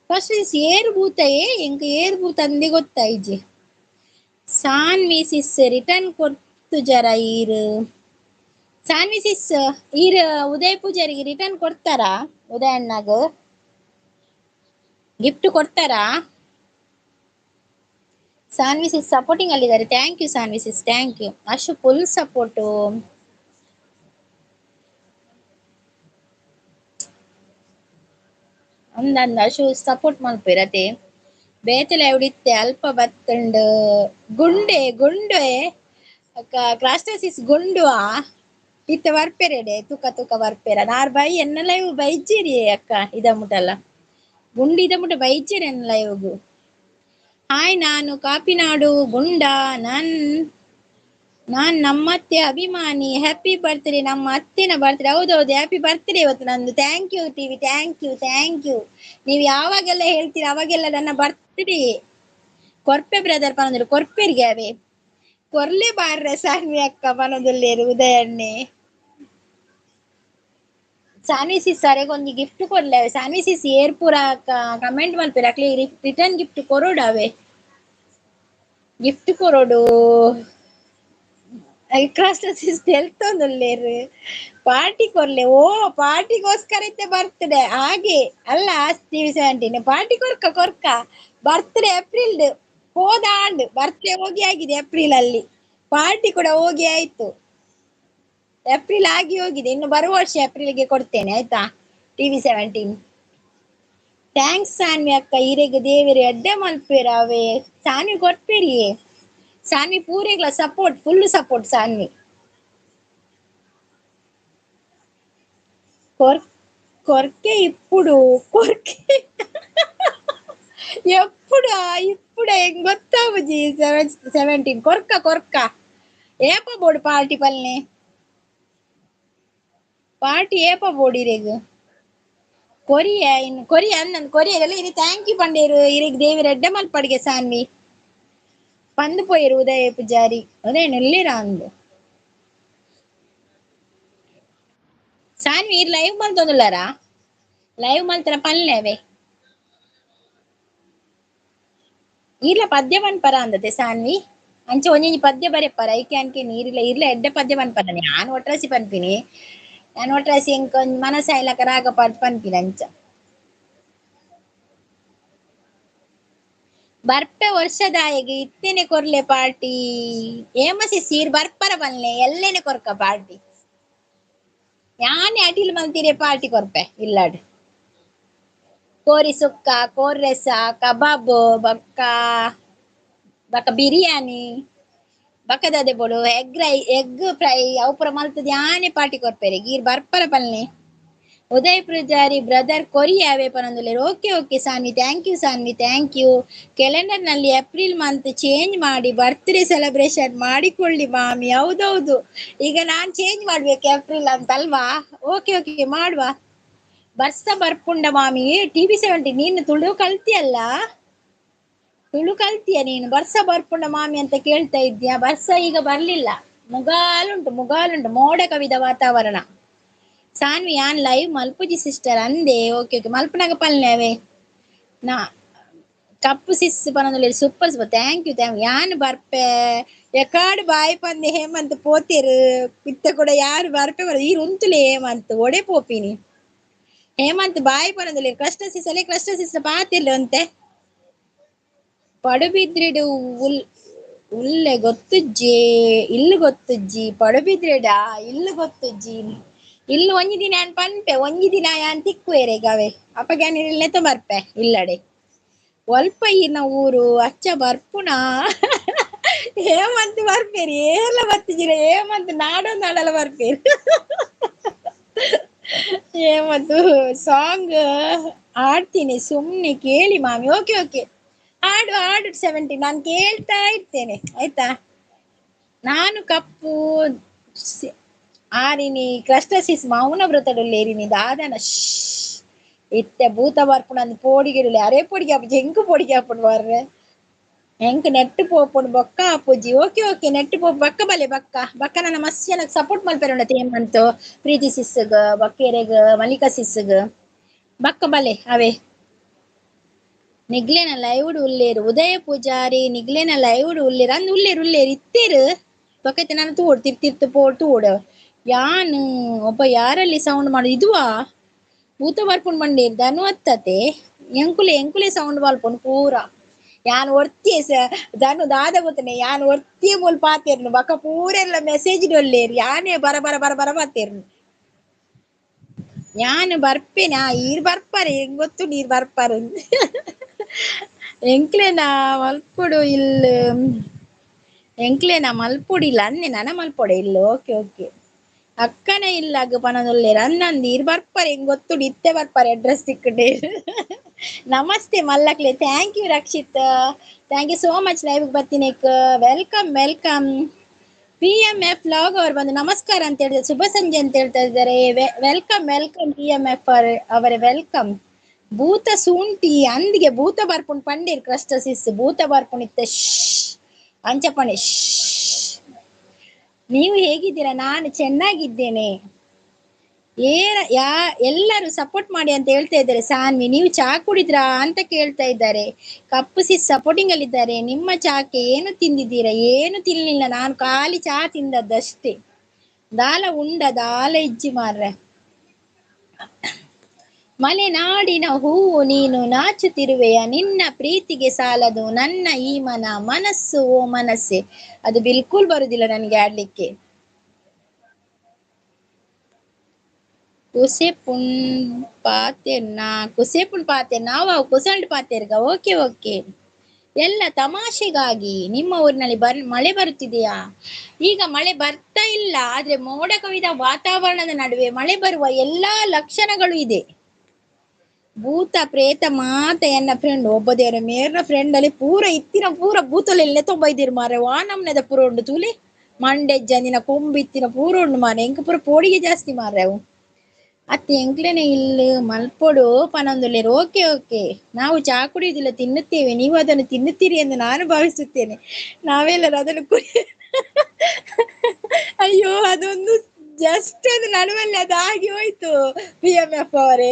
ಕ್ರಾಸ್ಟಸಿಸ್ ಏರು ಭೂತಯೇ ಎಂಕ ಏರು ಭೂತ ಅಂದೇ ಗೊತ್ತಾಯ್ಜಿ ಸಾನ್ವಿಸಿಸ್ ರಿಟರ್ನ್ ಕೊಡ್ತು ಜರ ಸಾನ್ವಿಸಿಸ್ ಉದಯ್ ಪೂಜಾರಿಗೆ ರಿಟರ್ನ್ ಕೊಡ್ತಾರಾ ಉದಯಣ್ಣಗ ಗಿಫ್ಟ್ ಕೊಡ್ತಾರಾ ಸಾನ್ವಿಸಿಸ್ ಸಪೋರ್ಟಿಂಗ್ ಅಲ್ಲಿದ್ದಾರೆ thank you Saanvi sis thank you Ashu full support ಅಂದಂದ ಅಶು ಸಪೋರ್ಟ್ ಮಲ್ಪಿರತೆ ಬೇತಲ ಎವಡಿತ್ತೆ ಅಲ್ಪ ಬತ್ತಂಡು ಗುಂಡೆ ಕ್ರಾಸ್ಟಸಿಸ್ ಗುಂಡುವಾ ಇತ್ತ ಬರ್ಪೆರೆಡೆ ತುಕ ಬರ್ಪೆರ ನಾರ್ ಬೈ ಎನ್ನ ಲೈವ್ ಬೈಜೇರಿ ಅಕ್ಕ ಇದ ಮುಟಲ್ಲ ಗುಂಡಿ ಇದ ಮುಟ ಬೈಜೇರಿ ಎನ್ನ ಲೈವ್ಗು ಹಾಯ್ ನಾನು ಕಾಪಿನಾಡು ಗುಂಡ ನಾನ್ ನಮ್ಮತ್ತೆ ಅಭಿಮಾನಿ. Happy birthday. ನಮ್ಮ ಅತ್ತೆನ ಬರ್ತ್ಡೇ. ಹೌದೌದು, ಹ್ಯಾಪಿ ಬರ್ತ್ಡೇ ಇವತ್ತು ನಂದು. Thank you TV, thank you thank you. ನೀವು ಯಾವಾಗೆಲ್ಲ ಹೇಳ್ತೀರಾ ಅವಾಗೆಲ್ಲ ನನ್ನ ಬರ್ತ್ಡೇ. ಕೊರ್ಪೆ ಬ್ರದರ್ ಪನಂದ್ರು ಕೊರ್ಪೆರ್ಗೆ ಅವೇ ಕೊರ್ಲೆ ಬಾರ್ರೆ ಸಾನ್ವಿ ಅಕ್ಕ ಪನದುಲ್ಲೇರು ಉದಯಣ್ಣೆ. ಸಾನ್ವಿ ಸಿಸ್ ಅರೆಗೊಂದು ಗಿಫ್ಟ್ ಕೊಡ್ಲೆ ಸಾನ್ವಿ ಸಿಸ್ ಏರ್ಪುರ ಕಮೆಂಟ್ ಮಲ್ಪೆರ್ ಅಕ್ಲಿ ರಿಟರ್ನ್ ಗಿಫ್ಟ್ ಕೊರೋಡಾವೆ. ಗಿಫ್ಟ್ ಕೊರೋಡು ಐಕ್ರಾಸ್ಟ್ ಸಿಸ್ ತೆಲ್ತೊಂದುಲ್ಲೇರು ಪಾರ್ಟಿ ಕೊರ್ಲೆ. ಓ ಪಾರ್ಟಿಗೋಸ್ಕರ ಇತ್ತೆ ಬರ್ತ್ಡೇ ಹಾಗೆ ಅಲ್ಲ. ಟಿವಿ 17 ಪಾರ್ಟಿ ಕೊರ್ಕ ಕೊರ್ಕ ಬರ್ತ್ಡೇ ಏಪ್ರಿಲ್ ಹೋದ ಆಂಡ್ ಬರ್ತ್ಡೇ ಹೋಗಿ ಆಗಿದೆ ಏಪ್ರಿಲ್ ಅಲ್ಲಿ. ಪಾರ್ಟಿ ಕೂಡ ಹೋಗಿ ಆಯ್ತು. ಏಪ್ರಿಲ್ ಆಗಿ ಹೋಗಿದೆ. ಇನ್ನು ಬರುವ ವರ್ಷ ಏಪ್ರಿಲ್ಗೆ ಕೊಡ್ತೇನೆ ಆಯ್ತಾ. ಟಿವಿ 17 ಥ್ಯಾಂಕ್ಸ್ ಸಾನ್ವಿ ಅಕ್ಕ. ಈರೆಗೆ ದೇವರೇ ಎಡ್ಡೆ ಮಲ್ಪೇರಾವೆ ಸಾನ್ವಿ ಕೊಟ್ಪೇರಿಯೇ. ಸಾನ್ವಿ ಪೂರೆಗ್ಲ ಸಪೋರ್ಟ್, ಫುಲ್ ಸಪೋರ್ಟ್ ಸಾನ್ವಿ. కొర్కే ఇప్పుడు కొర్కే ఎప్పుడు ఇప్పుడు ఏం ಗೊತ್ತಾವು ಜಿ 17 ಕೊರ್ಕ ಕೊರ್ಕ ಏಪ ಬೋರ್ಡ್ ಪಾರ್ಟಿ ಪಲ್ನೆ ಪಾರ್ಟಿ ಏಪ ಬೋರ್ಡ್ ಇರೆಗ್ ಕೊರಿಯ ಇನ್ನು ಕೊರಿಯ ಅನ್ನನ್ ಕೊರಿಯಲ್ಲ ಇರಿ. ಥ್ಯಾಂಕ್ ಯು ಪಂಡೇರು ಇರೆಗ್ ದೇವಿ ರೆಡ್ಡೆ ಮಲ್ಪಡ್ಗೆ ಸಾನ್ವಿ ಪಂದು ಪೋಯರು ಉದಯ ಪೂಜಾರಿ ಅದೇ ನೆಲ್ಲಿರ ಅಂದು ಸಾನ್ವಿ ಲೈವ್ ಮಲ್ತೊಂದುಲ್ಲಾರ ಲೈವ್ ಮಲ್ತನ ಪಲ್ಲೆವೆ ಈರ್ಲ ಪದ್ಯ ಪನ್ಪರ ಅಂದತೆ ಸಾನ್ವಿ ಅಂಚೆ ಒಂಜಿ ಪದ್ಯ ಬರೆಪರ ಐಕೆ ಅನ್ಕೆ ನೀರಿಲ್ಲ ಇರ್ಲ ಎಡ್ಡೆ ಪದ್ಯ ಪನ್ಪರ. ನಾನು ಒಟ್ರಾಸಿ ಪನ್ಪಿನಿ. ನಾನು ಒಟ್ರಾಸಿ ಎಂಕ್ ಮನಸ ಇಲ್ಲಕ ರಾಗ ಪಾಡ್ ಪನ್ಪಿನಿ ಅಂಚ. ಬರ್ಪೆ ವರ್ಷದಾಯಗೆ ಇತ್ತೇನೆ ಕೊರ್ಲೆ ಪಾರ್ಟಿ. ಏಮಸಿ ಸೀರ್ ಬರ್ಪರ ಬಲ್ಲೆ ಎಲ್ಲೇನೆ ಕೊರ್ಕ ಪಾರ್ಟಿ. ಯಾನೆ ಅಡಿಲ್ ಮಲ್ತಿರೆ ಪಾರ್ಟಿ ಕೊರ್ಪೆ ಇಲ್ಲಾಡ್. ಕೋರಿ ಸುಕ್ಕ ಕೋರ್ರೆಸ ಕಬಾಬ್ ಬಕ್ಕ ಬಕ್ಕ ಬಿರಿಯಾನಿ ಬಕ್ಕದದೆ ಬೋಡು ಎಗ್ ಫ್ರೈ ಅವು ಪುರ ಮಲ್ತದ ಯಾನೆ ಪಾರ್ಟಿ ಕೊರ್ಪೆರೆ ಗೀರ್ ಬರ್ಪರ ಪಲ್ನೆ. ಉದಯ್ ಪೂಜಾರಿ ಬ್ರದರ್ ಕೊರಿಯಾವೆ ಪನಂದುಲ್ಲೇರು. Okay okay Sanvi thank you Sanvi thank you. Calendar ನಲ್ಲಿ ಏಪ್ರಿಲ್ ಮಂತ್ ಚೇಂಜ್ ಮಾಡಿ ಬರ್ತ್ಡೇ ಸೆಲೆಬ್ರೇಷನ್ ಮಾಡಿಕೊಳ್ಳಿ ಮಾಮಿ. ಹೌದೌದು, ಈಗ ನಾನ್ ಚೇಂಜ್ ಮಾಡ್ಬೇಕು ಏಪ್ರಿಲ್ ಅಂತ ಅಲ್ವಾ. ಓಕೆ ಓಕೆ ಮಾಡುವ. ಬರ್ಸ ಬರ್ಪುಂಡ ಮಾಮಿ. ಟಿವಿ 17 ನೀನು ತುಳು ಕಲ್ತಿಯಲ್ಲ, ತುಳು ಕಲ್ತಿಯ ನೀನು. ಬರ್ಸ ಬರ್ಪುಂಡ ಮಾಮಿ ಅಂತ ಕೇಳ್ತಾ ಇದ್ಯಾ. ಬರ್ಸ ಈಗ ಬರ್ಲಿಲ್ಲ, ಮುಗಾಲುಂಟು ಮೋಡ ಕವಿದ ವಾತಾವರಣ. ಸಾನ್ವಿ ಯಾನ್ ಲೈವ್ ಮಲ್ಪುಜಿ ಸಿಸ್ಟರ್ ಅಂದೆ. ಓಕೆ ಓಕೆ ಮಲ್ಪನಾಗ ಪಲ್ನೆವೆ ನಾ ಕಪ್ಪು ಸಿಸ್ ಪನೊಂದುಲ್ಲೆ ಸೂಪರ್ ಸೂಪರ್ ಥ್ಯಾಂಕ್ ಯು ಯಾನ್ ಬರ್ಪೆ ಎಕಾಡ್ ಬಾಯ್ ಪಂದೆ ಹೇಮಂತ್ ಪೋತೆರು ಇತ್ತ ಕೂಡ ಯಾರು ಬರ್ಪೆ ಬರ ಈ ರುಂತುಲೆ ಹೇಮಂತ್ ಒಡೆ ಪೋಪಿನಿ. ಹೇಮಂತ್ ಬಾಯ್ ಪನೊಂದುಲ್ಲೆ ಕಷ್ಟ ಸಿಸಲೆ ಕಷ್ಟ ಸಿಸ ಪಾತಿರ್ಲಿ ಅಂತೆ. ಪಡುಬಿದ್ರೆಡು ಉಲ್ಲೆ ಗೊತ್ತುಜ್ಜಿ ಇಲ್ಲು ಗೊತ್ತುಜ್ಜಿ ಪಡುಬಿದ್ರೆಡ ಇಲ್ಲು ಗೊತ್ತುಜ್ಜಿ ಇಲ್ಲು ಒಂಜಿ ದಿನ ಯಾನ್ ಪನ್ಪೆ ಒಂಜಿ ದಿನ ಯಾನ್ ತಿಕ್ಕುವೆರೆ ಗವೆ ಅಪ್ಪಗ್ಯಾನ್ ಇಲ್ಲೆತ ಬರ್ಪೆ ಇಲ್ಲಡೆ ಒಲ್ಪ ಈರ್ನ ಊರು ಅಚ್ಚ ಬರ್ಪುನ ಹೇಮಂತ್ ಬರ್ಪೇರಿ ಏರ್ಲ ಬತ್ತಿಜಿರ ಹೇಮಂತ್ ನಾಡಲ್ಲ ಬರ್ಪೇರಿ ಹೇಮಂತ್ ಸಾಂಗ್ ಆಡ್ತೀನಿ ಸುಮ್ನೆ ಕೇಳಿ ಮಾಮಿ. ಓಕೆ ಓಕೆ ಆಡು 17 ನಾನು ಕೇಳ್ತಾ ಇರ್ತೇನೆ ಆಯ್ತಾ. ನಾನು ಕಪ್ಪು ಆರಿನಿ ಕ್ರಸ್ಟಸಿಸ್ ಮೌನ ವ್ರತಡಲ್ಲೇರಿನಿ ದಾದನ ಇತ್ತೆ ಭೂತ ಬರ್ಪುಣಂದು ಪೋಡಿಗೆರುಲೆ ಅರೆ ಪೊಡಿಗೆ ಅಪ್ಪ ಜಂಕು ಪೊಡಿಗೆ ಅಪ್ಪಡು ಬರ್ರೆ ಎಂಕ್ ನೆಟ್ ಪೋಪುಂಡು ಬೊಕ್ಕ ಅಪ್ಪುಜಿ. ಓಕೆ ಓಕೆ ನೆಟ್ ಪೋಪು ಬಕ್ಕ ಬಲೆ ಬಕ್ಕ ನನ್ನ ಮಸ್ತ್ ಸಪೋರ್ಟ್ ಮಲ್ಪೆರುಂಡ ತೇಮಂತು ಪ್ರೀತಿ ಸಿಸ್ಗ್ ಬಕ್ಕೆರೆಗ್ ಮಲ್ಲಿಕಾ ಸಿಸ್ಗ್ ಬಕ್ಕ ಬಲೆ ಅವೇ. ನಿಗ್ಲೇನ ಲೈವ್ಡ್ ಉಲ್ಲೇರು ಉದಯ ಪೂಜಾರಿ ನಿಗ್ಲೇನ ಲೈವ್ಡ್ ಉಲ್ಲೇರು ಅಂದ್ ಉಲ್ಲೇರು ಇತ್ತೇರು ಬೊಕೈತೆ ನಾನು ತೂಡ್ ತಿರ್ತಿರ್ತು ತೂಡ್ ಯಾನ್ ಒಬ್ಬ ಯಾರಲ್ಲಿ ಸೌಂಡ್ ಮಾಡು ಇದುವಾ ಭೂತ ಬರ್ಪುಂಡು ಬಂಡೇರು ಧನು ಹತ್ತತೆ ಎಂಕುಲೆ ಸೌಂಡ್ ಮಲ್ಪುಂಡು ಪೂರ. ಯಾನ್ ಒರ್ತಿಯೇ ಧನು ದಾದ ಗೊತ್ತನೆ ಯಾನ್ ಒರ್ತಿಯೇ ಮೂಲ್ ಪಾತೇರ್ನು ಬಕ್ಕ ಪೂರೆಲ್ಲ ಮೆಸೇಜ್ ಡೊಲ್ಲೇರು ಯಾನೇ ಬರ ಬರ ಬರ ಬರ ಪಾತೇರ್ನು. ಯಾನ್ ಬರ್ಪೇನಾ ಈರ್ ಬರ್ಪಾರೆ ಹೆಂಗ್ ಗೊತ್ತು ನೀರ್ ಬರ್ಪಾರು ಎಂಕ್ಲೆನಾ ಮಲ್ಪುಡು ಇಲ್ಲ ಎಂಕ್ಲೆನಾ ಮಲ್ಪುಡು ಇಲ್ಲ ಅನ್ನೆ ನನ ಮಲ್ಪೊಡೆ ಇಲ್ಲ. ಓಕೆ ಓಕೆ ಅಕ್ಕನೇ ಇಲ್ಲ ಪನದೊಲ್ಲೇರು ಅನ್ನಂದು ಇರ್ ಬರ್ಪಾರೆ ಹೆಂಗ್ ಗೊತ್ತು ಇತ್ತೆ ಬರ್ಪಾರೆ ಅಡ್ರೆಸ್ ಸಿಕ್ಕಡೆ. ನಮಸ್ತೆ ಮಲ್ಲಕ್ಲೆ thank you Rakshit thank you so much live ಬರ್ತೀನಿ ವೆಲ್ಕಮ್ ವೆಲ್ಕಮ್. PMF ಲಾಗ್ ಅವ್ರು ಬಂದು ನಮಸ್ಕಾರ ಅಂತ ಹೇಳಿದ್ರೆ ಶುಭ ಸಂಜೆ ಅಂತ ಹೇಳ್ತಾ ಇದ್ದಾರೆ. ವೆಲ್ಕಮ್ ವೆಲ್ಕಮ್ PMF ಅವರೇ ವೆಲ್ಕಮ್. ಭೂತ ಸೂಂಟಿ ಅಂದಿಗೆ ಭೂತ ಬರ್ಪುಂಡು ಪಂಡೀರ್ ಕ್ರಸ್ಟಸಿಸ್ ಭೂತ ಬರ್ಪುಣಿತ್ತೆ ಅಂಚಪಣೆ. ನೀವು ಹೇಗಿದ್ದೀರಾ? ನಾನು ಚೆನ್ನಾಗಿದ್ದೇನೆ. ಎಲ್ಲರೂ ಸಪೋರ್ಟ್ ಮಾಡಿ ಅಂತ ಹೇಳ್ತಾ ಇದ್ದಾರೆ. ಸಾನ್ವಿ, ನೀವು ಚಾ ಕುಡಿದ್ರಾ ಅಂತ ಕೇಳ್ತಾ ಇದ್ದಾರೆ. ಕಪ್ಪು ಸಿಸ್ ಸಪೋರ್ಟಿಂಗ್ ಅಲ್ಲಿ ಇದ್ದಾರೆ. ನಿಮ್ಮ ಚಾಕ್ಕೆ ಏನು ತಿಂದಿದ್ದೀರಾ? ಏನು ತಿನ್ಲಿಲ್ಲ, ನಾನು ಖಾಲಿ ಚಾ ತಿಂದದ್ದಷ್ಟೇ. ದಾಲ ದಾಲ ಇಜ್ಜಿ ಮಾರ್ರೆ. ಮಲೆನಾಡಿನ ಹೂವು ನೀನು ನಾಚುತ್ತಿರುವೆಯ, ನಿನ್ನ ಪ್ರೀತಿಗೆ ಸಾಲದು ನನ್ನ ಈ ಮನಸ್ಸು ಓ ಮನಸ್ಸೆ. ಅದು ಬಿಲ್ಕುಲ್ ಬರುದಿಲ್ಲ ನನಗೆ ಆಡ್ಲಿಕ್ಕೆ. ಕುಸೆಪುಣ್ ಪಾತೆರ್ನ ನಾವು ಕುಸಲ್ಡ್ ಪಾತೆರ್ಗ. Okay okay. ಎಲ್ಲ ತಮಾಷೆಗಾಗಿ. ನಿಮ್ಮ ಊರಿನಲ್ಲಿ ಮಳೆ ಬರುತ್ತಿದೆಯಾ? ಈಗ ಮಳೆ ಬರ್ತಾ ಇಲ್ಲ, ಆದ್ರೆ ಮೋಡ ಕವಿದ ವಾತಾವರಣದ ನಡುವೆ ಮಳೆ ಬರುವ ಎಲ್ಲಾ ಲಕ್ಷಣಗಳು ಇದೆ. ಭೂತ ಪ್ರೇತ ಮಾತ ಎನ್ನ ಫ್ರೆಂಡ್ ಒಬ್ಬ ದೇವರ ಮೇರ್ನ ಫ್ರೆಂಡ್ ಅಲ್ಲಿ ಪೂರ ಇತ್ತಿನ ಪೂರ ಭೂತಲೆಲ್ಲ ತೊಂಬೈದಿರು ಮಾರೆ. ವಾನಮ್ನದ ಪೂರ ಉಂಡು ತೂಲಿ ಮಂಡೆಜ್ಜಂದಿನ ಕೊಂಬಿತ್ತಿನ ಪೂರ ಉಂಡು ಮಾರೆ. ಎಂಕ ಪೂರ ಪೋಡಿಗೆ ಜಾಸ್ತಿ ಮಾರೆ ಅವು. ಅತ್ತೆ ಎಂಕ್ಲೆನೆ ಇಲ್ಲ ಮಲ್ಪೊಡು ಪನೊಂದುಲ್ಲೇರು. Okay okay. ನಾವು ಚಾ ಕುಡಿಯುವುದಿಲ್ಲ, ತಿನ್ನುತ್ತೇವೆ. ನೀವು ಅದನ್ನು ತಿನ್ನುತ್ತೀರಿ ಎಂದು ನಾನು ಭಾವಿಸುತ್ತೇನೆ. ನಾವೆಲ್ಲರೂ ಅದನ್ನು ಅಯ್ಯೋ, ಅದೊಂದು ಜಸ್ಟ್ ಅದು ನಡುವಲ್ಲಿ ಅದಾಗಿ ಹೋಯ್ತು. PMF ಅವರೇ,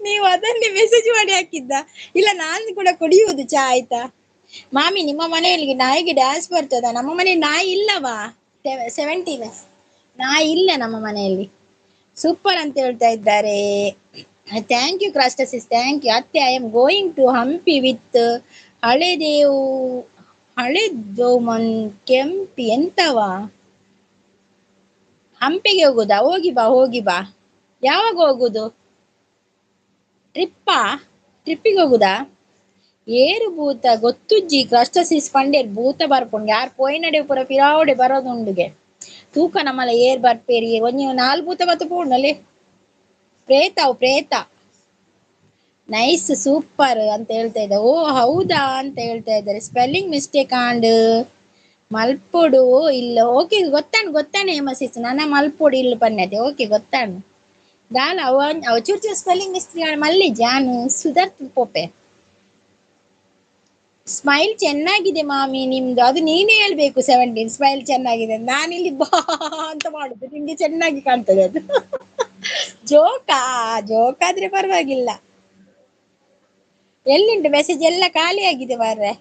ನೀವು ಅದನ್ನೇ ಮೆಸೇಜ್ ಮಾಡಿ ಹಾಕಿದ್ದ. ಇಲ್ಲ, ನಾನು ಕೂಡ ಕುಡಿಯುವುದು ಚಾ. ಆಯ್ತಾ ಮಾಮಿ? ನಿಮ್ಮ ಮನೆಯಲ್ಲಿ ನಾಯಿಗೆ ಡ್ಯಾನ್ಸ್ ಬರ್ತದ? ನಮ್ಮ ಮನೆಯಲ್ಲಿ ನಾಯಿ ಇಲ್ಲವಾ? 17 ನಾಯಿ ಇಲ್ಲ ನಮ್ಮ ಮನೆಯಲ್ಲಿ. ಸೂಪರ್ ಅಂತ ಹೇಳ್ತಾ ಇದ್ದಾರೆ. ಥ್ಯಾಂಕ್ ಯು ಕ್ರಾಸ್ಟಸಿಸ್, ಥ್ಯಾಂಕ್ ಯು. ಅತ್ತೆ, I am going to Hampi with ಹಳೆದೇವ್ ಕೆಂಪಿ. ಎಂತವಾ? ಹಂಪಿಗೆ ಹೋಗುದಾ? ಹೋಗಿ ಬಾ. ಯಾವಾಗ ಹೋಗುದು? ಟ್ರಿಪ್ಪಿಗೆ ಹೋಗುದಾ? ಏರು ಭೂತ ಗೊತ್ತುಜ್ಜಿ ಕ್ರಸ್ಟಸಿಸ್ ಪಂಡೇರ್ ಭೂತ ಬರ್ಪುಂಡು ಯಾರು ಪೋಯಿನಡೆ ಪೂರ ಪಿರಾವಡೆ ಬರೋದುಂಡುಗೆ ತೂಕ ನಮ್ಮಲ್ಲ ಏರ್ ಬರ್ಪೇರಿ ಒಂಜಿ 4 ಭೂತ ಬತ್ತು ಪೂರ್ಣಲ್ಲಿ ಪ್ರೇತ ನೈಸ್ ಸೂಪರ್ ಅಂತ ಹೇಳ್ತಾ ಇದ್ದ. ಓ ಹೌದಾ ಅಂತ ಹೇಳ್ತಾ ಇದ್ದಾರೆ. ಸ್ಪೆಲ್ಲಿಂಗ್ ಮಿಸ್ಟೇಕ್ ಆಂಡ್ ಮಲ್ಪೊಡು ಇಲ್ಲ. ಓಕೆ, ಗೊತ್ತಾಣು ಹೇಮಸಿಸ್ ನನ್ನ ಮಲ್ಪೊಡು ಇಲ್ಲ ಪನ್ಯತೆ. ಓಕೆ, ಗೊತ್ತಾಣು ದಾಲ ಅವ ಚೂರು ಸ್ಪೆಲ್ಲಿಂಗ್ ಮಿಸ್ಟೇಕ್ ಮಲ್ಲಿ ಜಾನು ಸುಧಾರ್ಥ ಪೋಪೆ. ಸ್ಮೈಲ್ ಚೆನ್ನಾಗಿದೆ ಮಾಮಿ ನಿಮ್ದು. ಅದು ನೀನೇ ಹೇಳ್ಬೇಕು 17 ಸ್ಮೈಲ್ ಚೆನ್ನಾಗಿದೆ. ನಾನಿಲ್ಲಿ ಬಾ ಅಂತ ಮಾಡುದು, ನಿಮ್ಗೆ ಚೆನ್ನಾಗಿ ಕಾಣ್ತದೆ ಅದು. ಜೋಕಾದ್ರೆ ಪರವಾಗಿಲ್ಲ. ಎಲ್ಲಿಂಟು ಮೆಸೇಜ್? ಎಲ್ಲ ಖಾಲಿ ಆಗಿದೆ ಮಾರ್ರೆ.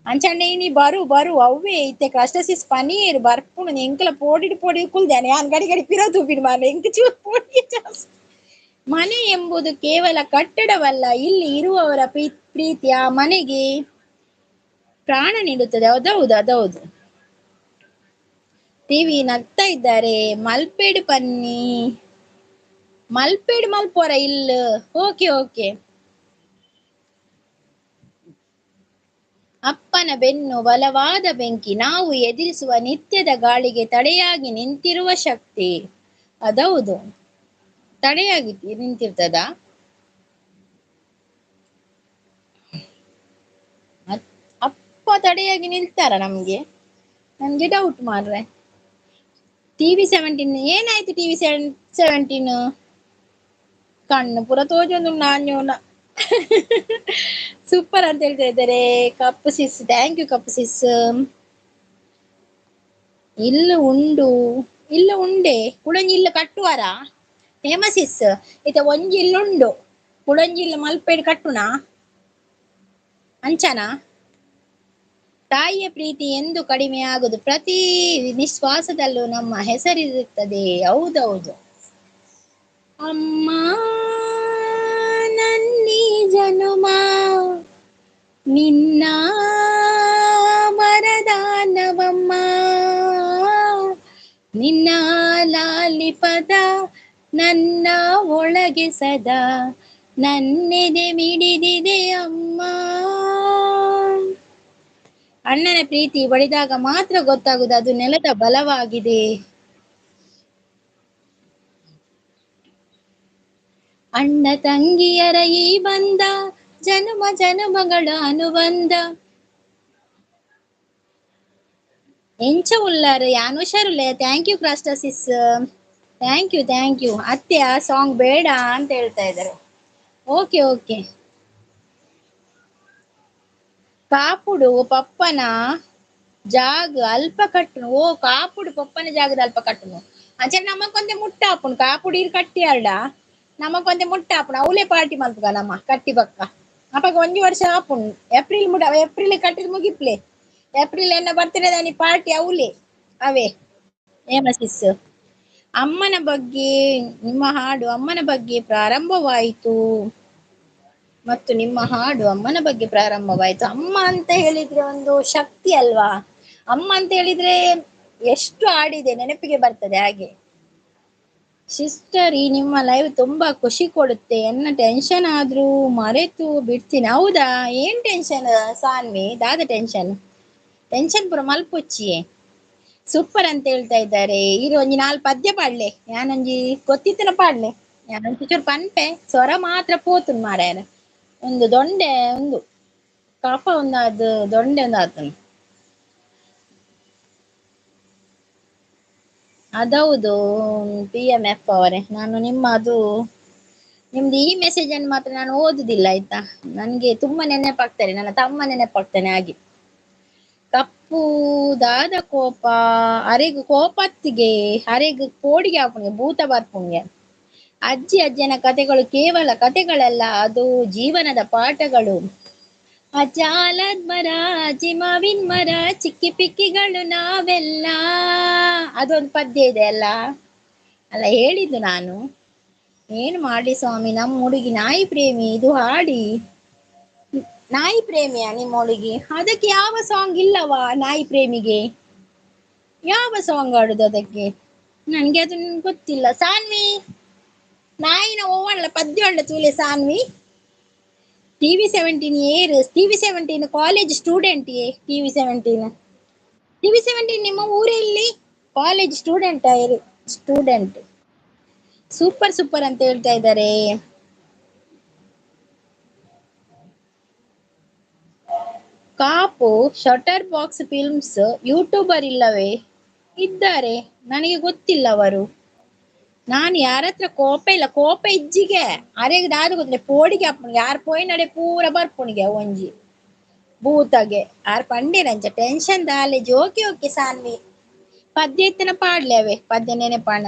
ಅಂಚಂಡೆ ನೀ ಬರು ಅವ್ವೇ ಇತ್ತೆ ಕ್ರಸ್ಟಸಿಸ್ ಪನೀರ್ ಬರ್ಪುಣು ಎಂಕಲ ಪೋಡಿ ಕುಲ್ದೇನೆ ಯಾನ್ ಗಡಿ ಪಿರೋ ತೂಪಿಡು ಮಾರ್ರೆ. ಎಂಕ ಚೂರು ಪೋಡಿ ಜಾಸ್ತಿ. ಮನೆ ಎಂಬುದು ಕೇವಲ ಕಟ್ಟಡವಲ್ಲ, ಇಲ್ಲಿ ಇರುವವರ ಪ್ರೀತಿ ಆ ಮನೆಗೆ ಪ್ರಾಣ ನೀಡುತ್ತದೆ. ಅದೌದು. ಟಿವಿ ನಗ್ತಾ ಇದ್ದಾರೆ. ಮಲ್ಪೇಡು ಮಲ್ಪೋರ ಇಲ್ಲ. ಓಕೆ. ಅಪ್ಪನ ಬೆನ್ನು ಬಲವಾದ ಬೆಂಕಿ, ನಾವು ಎದುರಿಸುವ ನಿತ್ಯದ ಗಾಳಿಗೆ ತಡೆಯಾಗಿ ನಿಂತಿರುವ ಶಕ್ತಿ. ಅದೌದು, ತಡೆಯಾಗಿ ನಿಂತಿರ್ತದ. ಅಪ್ಪ ತಡೆಯಾಗಿ ನಿಲ್ತಾರ ನಮ್ಗೆ ಡೌಟ್ ಮಾಡ್ರೆ. TV 17 ಏನಾಯ್ತು? TV 17 ಕಣ್ಣು ಪುರ ತೋಜೊಂದು ನಾಣ್ಯೋನ. ಸೂಪರ್ ಅಂತ ಹೇಳ್ತಾ ಇದ್ದಾರೆ. ಕಪ್ಪು ಸಿಸ್, ಥ್ಯಾಂಕ್ ಯು ಕಪ್ಪು ಸಿಸ್. ಇಲ್ಲ ಉಂಡೆ ಕುಳಂಜಿ ಇಲ್ಲ ಕಟ್ಟುವಾರ ಹೇಮಸಿಸ್ ಇತ ಒಂಜಿ ಇಲ್ಲುಂಡು ಕುಳಂಜಿ ಇಲ್ಲ ಮಲ್ಪೇಡ್ ಕಟ್ಟುನ ಅಂಚನ. ತಾಯಿಯ ಪ್ರೀತಿ ಎಂದು ಕಡಿಮೆ ಆಗುದು, ಪ್ರತಿ ನಿಶ್ವಾಸದಲ್ಲೂ ನಮ್ಮ ಹೆಸರಿರುತ್ತದೆ. ಹೌದೌದು. ಅಮ್ಮ ನನ್ನಿ ಜನುಮ ನಿನ್ನ ವರದಾನವಮ್ಮ, ನಿನ್ನ ಲಾಲಿಪದ ನನ್ನ ಒಳಗೆ ಸದಾ ನನ್ನೆದೆ ಮಿಡಿದಿದೆ ಅಮ್ಮ. ಅಣ್ಣನ ಪ್ರೀತಿ ಬಡಿದಾಗ ಮಾತ್ರ ಗೊತ್ತಾಗುವುದು ಅದು ನೆಲದ ಬಲವಾಗಿದೆ. ಅಣ್ಣ ತಂಗಿಯರ ಈ ಬಂಧ ಜನುಮ ಜನುಮಗಳ ಅನುಬಂಧ. ಎಂಚ ಉಲ್ಲಾರ ಯಾನ್ ಹುಷಾರುಲ್ಲ. ಥ್ಯಾಂಕ್ ಯು ಕ್ರಾಸ್ಟಸಿಸ್. ಥ್ಯಾಂಕ್ ಯು ಅತ್ತೆ ಆ ಸಾಂಗ್ ಬೇಡ ಅಂತ ಹೇಳ್ತಾ ಇದ್ದಾರೆ. Okay okay. ಕಾಪುಡು ಪಪ್ಪನ ಜಾಗ ಅಲ್ಪ ಕಟ್ಟುನು. ಓ ಕಾಪುಡು ಪಪ್ಪನ ಜಾಗದ ಅಲ್ಪ ಕಟ್ಟುನು ಅಂಚೆ ನಮಕೊಂದೆ ಮುಟ್ಟ ಹಾಪುನು. ಕಾಪುಡು ಇರ್ ಕಟ್ಟಿ ಅಲ್ಲ ನಮಕೊಂದೆ ಮುಟ್ಟ ಹಾಪುನು. ಅವಲೇ ಪಾರ್ಟಿ ಮಲ್ಪುಗ ನಮ್ಮ ಕಟ್ಟಿ ಬಕ್ಕ ಅಪ್ಪಗ ಒಂಜಿ ವರ್ಷ ಹಾಪುನು. ಏಪ್ರಿಲ್ ಕಟ್ಟಿದ್ ಮುಗಿಪ್ಲೆ. ಏಪ್ರಿಲ್ ಎನ್ನ ಬರ್ತಡೇ ದಾನಿ ಪಾರ್ಟಿ ಅವಲೇ ಅವೇ ಏಮಸಿಸ್. ಅಮ್ಮನ ಬಗ್ಗೆ ನಿಮ್ಮ ಹಾಡು ಅಮ್ಮನ ಬಗ್ಗೆ ಪ್ರಾರಂಭವಾಯಿತು ಮತ್ತು ನಿಮ್ಮ ಹಾಡು ಅಮ್ಮನ ಬಗ್ಗೆ ಪ್ರಾರಂಭವಾಯಿತು. ಅಮ್ಮ ಅಂತ ಹೇಳಿದ್ರೆ ಒಂದು ಶಕ್ತಿ ಅಲ್ವಾ. ಅಮ್ಮ ಅಂತ ಹೇಳಿದ್ರೆ ಎಷ್ಟು ಹಾಡಿದೆ ನೆನಪಿಗೆ ಬರ್ತದೆ ಹಾಗೆ. ಸಿಸ್ಟರ್ ಈ ನಿಮ್ಮ ಲೈವ್ ತುಂಬಾ ಖುಷಿ ಕೊಡುತ್ತೆ. ಎನ್ನ ಟೆನ್ಷನ್ ಆದ್ರೂ ಮರೆತು ಬಿಡ್ತೀನಿ. ಹೌದಾ ಏನ್ ಟೆನ್ಷನ್ ಸಾನ್ವಿ ದಾದ ಟೆನ್ಷನ್ ಪುರ ಮಲ್ಪೊಚ್ಚಿಯೇ. ಸೂಪರ್ ಅಂತ ಹೇಳ್ತಾ ಇದ್ದಾರೆ. ಇದು ಒಂಜಿ ನಾಲ್ ಪದ್ಯ ಪಾಡ್ಲೆ ನಾನೊಂಜಿ ಗೊತ್ತಿತ್ತಿನ ಪಾಡ್ಲೆ. ನಾನೊಂದು ಚೂರು ಪನ್ಪೆ ಸ್ವರ ಮಾತ್ರ ಪೋತುನ್ ಮಾರಾಯರ. ಒಂದು ದೊಂಡೆ ಒಂದು ಕಫ ಒಂದು ಅದು ದೊಂಡೆ ಒಂದು ಆತನು. ಅದೌದು PMF ಅವರೇ, ನಾನು ನಿಮ್ದು ಈ ಮೆಸೇಜ್ ಅನ್ನು ಮಾತ್ರ ನಾನು ಓದುದಿಲ್ಲ ಆಯ್ತಾ. ನನ್ಗೆ ತುಂಬಾ ನೆನಪಾಗ್ತಾರೆ, ನನ್ನ ತಮ್ಮ ನೆನಪಾಗ್ತಾನೆ ಹಾಗೆ. ಕಪ್ಪು ದಾದ ಕೋಪ ಅರೆಗು ಕೋಪತ್ತಿಗೆ ಅರೆಗು ಕೋಡಿಗೆ ಹಾಪುಣ್ಗೆ ಭೂತ ಬರ್ಪುಣ್ಗೆ. ಅಜ್ಜನ ಕಥೆಗಳು ಕೇವಲ ಕಥೆಗಳಲ್ಲ, ಅದು ಜೀವನದ ಪಾಠಗಳು. ಅಜಾಲದ್ ಮರ ಜಿಮಾವಿನ್ ಮರ ಚಿಕ್ಕಿ ಪಿಕ್ಕಿಗಳು ನಾವೆಲ್ಲ. ಅದೊಂದು ಪದ್ಯ ಇದೆ ಅಲ್ಲ ಹೇಳಿದ್ದು ನಾನು. ಏನು ಮಾಡ್ಲಿ ಸ್ವಾಮಿ, ನಮ್ಮ ಹುಡುಗಿ ನಾಯಿ ಪ್ರೇಮಿ. ಇದು ಹಾಡಿ ನಾಯಿ ಪ್ರೇಮಿಯ ನಿಮ್ಮ ಹುಡುಗಿ? ಅದಕ್ಕೆ ಯಾವ ಸಾಂಗ್ ಇಲ್ಲವಾ ನಾಯಿ ಪ್ರೇಮಿಗೆ? ಯಾವ ಸಾಂಗ್ ಆಡುದು ಅದಕ್ಕೆ? ನನ್ಗೆ ಅದನ್ನ ಗೊತ್ತಿಲ್ಲ. ಸಾನ್ವಿ ನಾಯಿನ ಓವಣ್ಣ ಪದ್ಯ ಒಳ್ಳೆ ತೂಲೆ ಸಾನ್ವಿ. TV17 ಏರು TV17 ಕಾಲೇಜ್ ಸ್ಟೂಡೆಂಟ್ TV17 ನಿಮ್ಮ ಊರಲ್ಲಿ ಕಾಲೇಜ್ ಸ್ಟೂಡೆಂಟ್. ಸೂಪರ್ ಅಂತ ಹೇಳ್ತಾ ಇದ್ದಾರೆ. Kapu shutter box films YouTuber ಇಲ್ಲವೇ? ಇದ್ದಾರೆ, ನನಗೆ ಗೊತ್ತಿಲ್ಲ ಅವರು. ನಾನು ಯಾರತ್ರ ಕೋಪ ಇಲ್ಲ. ಕೋಪ ಇಜ್ಜಿಗೆ ಅರೆಗೆ ದಾದ ಗೊತ್ತಿಲ್ಲ ಪೋಡಿಗೆ ಅಪ್ಪನಿಗೆ ಯಾರು ಪೋಯ್ ನಡೆ ಪೂರ ಬರ್ಪುಣಿಗೆ ಒಂಜಿ ಭೂತಗೆ ಯಾರು ಪಂಡೇರಂಚ ಟೆನ್ಷನ್ ದಾಲೆ. ಓಕೆ ಸಾನ್ವಿ ಪದ್ಯ ಇತ್ತನ ಪಾಡ್ಲೆ ಅವೇ ಪದ್ಯ ನೆನೆಪಾಣ.